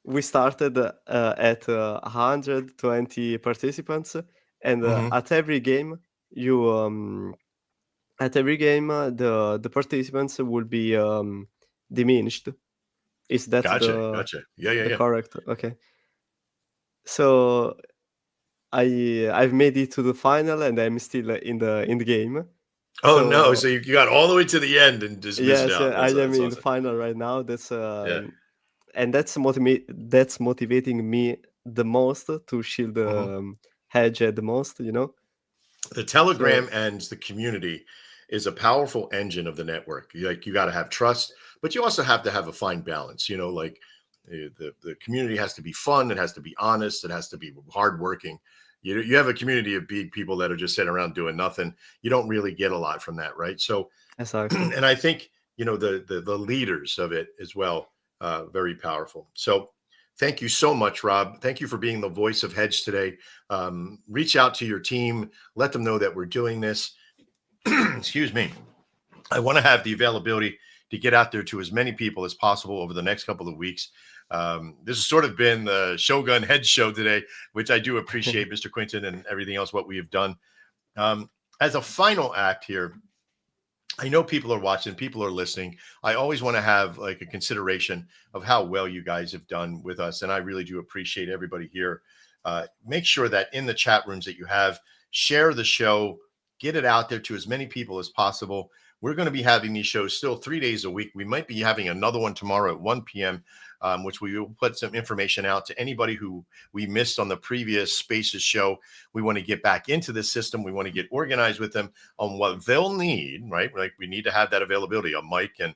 we started at 120 participants, and at every game, the participants will be diminished. Is that Gotcha. the Yeah. correct? Okay. So I've made it to the final, and I'm still in the game. Oh So no! So you got all the way to the end and just missed yes, out. I am That's in the awesome. final right now. That's Yeah. and that's motivating me the most to shield the Hedge the most. You know. The So Telegram and the community is a powerful engine of the network. You got to have trust, but you also have to have a fine balance. You know, like the community has to be fun. It has to be honest. It has to be hardworking. You have a community of people that are just sitting around doing nothing. You don't really get a lot from that, right? So, exactly. and I think the leaders of it as well, very powerful. So, thank you so much, Rob. Thank you for being the voice of Hedge today. Reach out to your team. Let them know that we're doing this. Excuse me. I want to have the availability to get out there to as many people as possible over the next couple of weeks. This has sort of been the Shogun Hedge show today, which I do appreciate, Mr. Quinton, and everything else what we have done. As a final act here, I know people are watching, people are listening. I always want to have like a consideration of how well you guys have done with us. And I really do appreciate everybody here. Make sure that in the chat rooms that you have, share the show, get it out there to as many people as possible. We're going to be having these shows still 3 days a week. We might be having another one tomorrow at 1 p.m., which we will put some information out to anybody who we missed on the previous Spaces show. We want to get back into the system. We want to get organized with them on what they'll need, right? Like we need to have that availability, a mic, and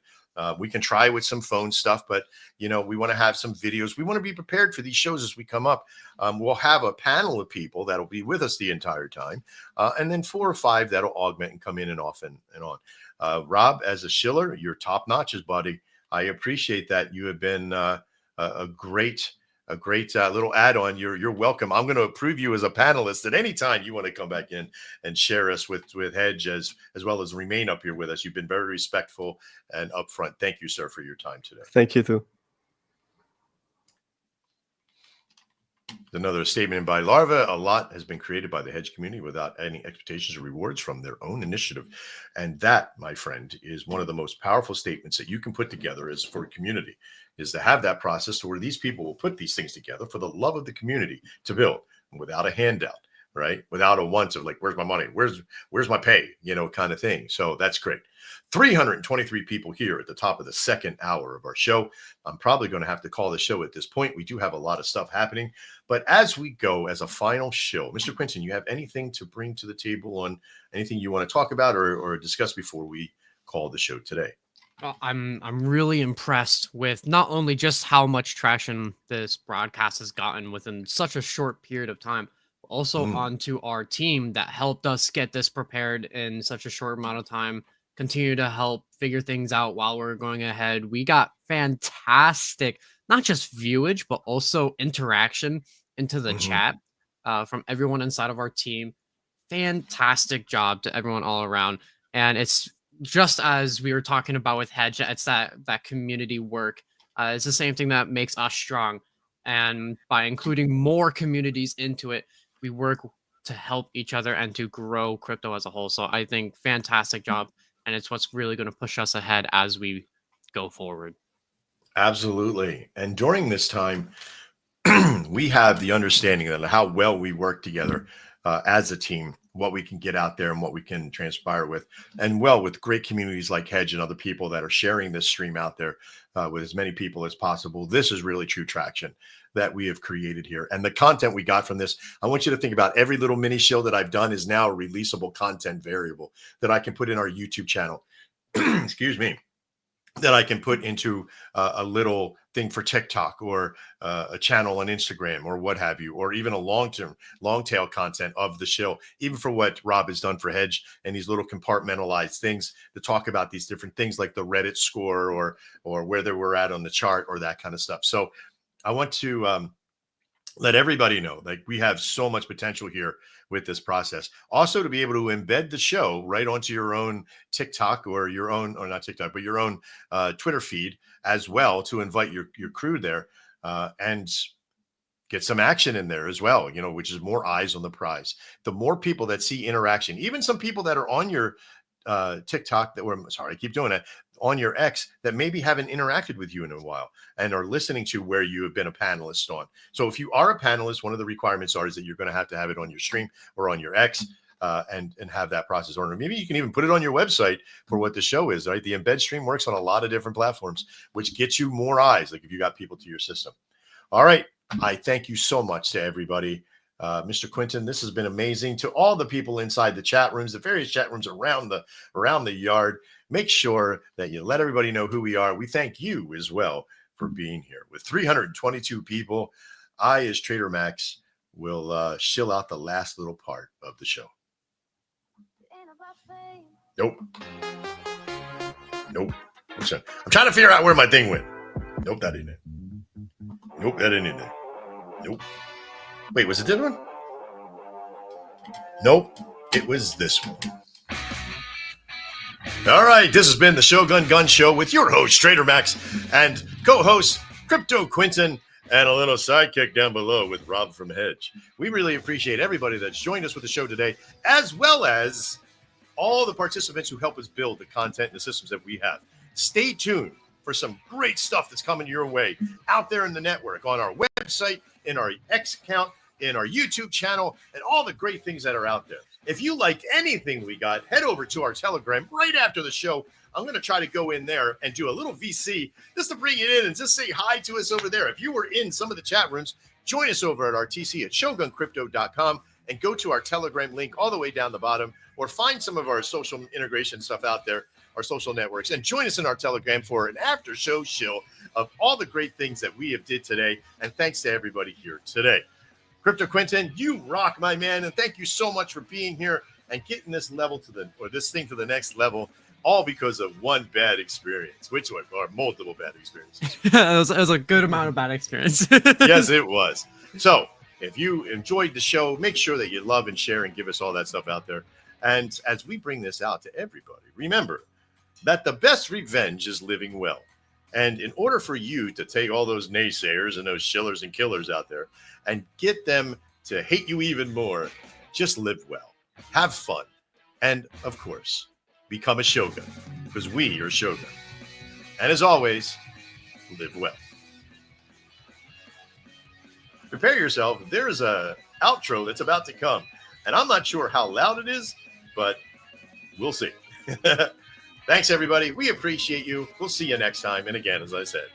we can try with some phone stuff, but we want to have some videos. We want to be prepared for these shows as we come up. We'll have a panel of people that'll be with us the entire time, and then 4 or 5 that'll augment and come in and off and on. Rob, as a Shiller, you're top notches, buddy. I appreciate that. You have been a great little add-on. You're welcome. I'm going to approve you as a panelist at any time you want to come back in and share us with Hedge as well as remain up here with us. You've been very respectful and upfront. Thank you, sir, for your time today. Thank you too. Another statement by Larva. A lot has been created by the Hedge community without any expectations or rewards from their own initiative. And that, my friend, is one of the most powerful statements that you can put together as for a community, is to have that process to where these people will put these things together for the love of the community to build without a handout, right? Without a want of like, where's my money? Where's my pay? Kind of thing. So that's great. 323 people here at the top of the second hour of our show. I'm probably going to have to call the show at this point. We do have a lot of stuff happening, but as we go as a final show, Mr. Quinton, you have anything to bring to the table on anything you want to talk about or discuss before we call the show today? Well, I'm really impressed with not only just how much traction this broadcast has gotten within such a short period of time, but also onto our team that helped us get this prepared in such a short amount of time, continue to help figure things out while we're going ahead. We got fantastic, not just viewage, but also interaction into the chat from everyone inside of our team. Fantastic job to everyone all around. And it's just as we were talking about with Hedge, it's that community work. It's the same thing that makes us strong. And by including more communities into it, we work to help each other and to grow crypto as a whole. So I think fantastic job. And it's what's really going to push us ahead as we go forward. Absolutely. And during this time, we have the understanding that how well we work together as a team, what we can get out there and what we can transpire with, and with great communities like Hedge and other people that are sharing this stream out there with as many people as possible. This is really true traction that we have created here. And the content we got from this, I want you to think about every little mini show that I've done is now a releasable content variable that I can put in our YouTube channel. Excuse me. That I can put into a little thing for TikTok or a channel on Instagram or what have you, or even a long tail content of the show, even for what Rob has done for Hedge and these little compartmentalized things to talk about these different things like the Reddit score or where they were at on the chart or that kind of stuff. So I want to let everybody know, like, we have so much potential here with this process. Also, to be able to embed the show right onto your own TikTok or your own, or not TikTok, but your own Twitter feed as well, to invite your crew there and get some action in there as well, which is more eyes on the prize. The more people that see interaction, even some people that are on your TikTok I keep doing it, on your X that maybe haven't interacted with you in a while and are listening to where you have been a panelist on. So if you are a panelist, one of the requirements is that you're going to have it on your stream or on your X and have that process. Or maybe you can even put it on your website for what the show is, right? The embed stream works on a lot of different platforms, which gets you more eyes, like if you got people to your system. All right. I thank you so much to everybody. Mr. Quinton, this has been amazing. To all the people inside the chat rooms, the various chat rooms around the yard, make sure that you let everybody know who we are. We thank you as well for being here. With 322 people, I, as Trader Max, will shill out the last little part of the show. Nope. I'm trying to figure out where my thing went. Nope, that ain't it. Nope, that ain't it. Nope. Wait, was it this one? Nope, it was this one. All right, this has been the Shogun Gun Show with your host, Trader Max, and co-host, Crypto Quinton, and a little sidekick down below with Rob from Hedge. We really appreciate everybody that's joined us with the show today, as well as all the participants who help us build the content and the systems that we have. Stay tuned for some great stuff that's coming your way out there in the network, on our website, in our X account, in our YouTube channel, and all the great things that are out there. If you liked anything we got, head over to our Telegram right after the show. I'm going to try to go in there and do a little VC just to bring it in and just say hi to us over there. If you were in some of the chat rooms, join us over at RTC at shoguncrypto.com and go to our Telegram link all the way down the bottom, or find some of our social integration stuff out there, our social networks, and join us in our Telegram for an after show shill of all the great things that we have did today. And thanks to everybody here today. Crypto Quentin, you rock, my man, and thank you so much for being here and getting this level this thing to the next level, all because of one bad experience, or multiple bad experiences. it was a good amount of bad experience. Yes, it was. So if you enjoyed the show, make sure that you love and share and give us all that stuff out there. And as we bring this out to everybody, remember that the best revenge is living well. And in order for you to take all those naysayers and those shillers and killers out there and get them to hate you even more, just live well, have fun, and of course, become a shogun, because we are Shogun. And as always, live well. Prepare yourself. There's a outro that's about to come, and I'm not sure how loud it is, but we'll see. Thanks, everybody. We appreciate you. We'll see you next time. And again, as I said,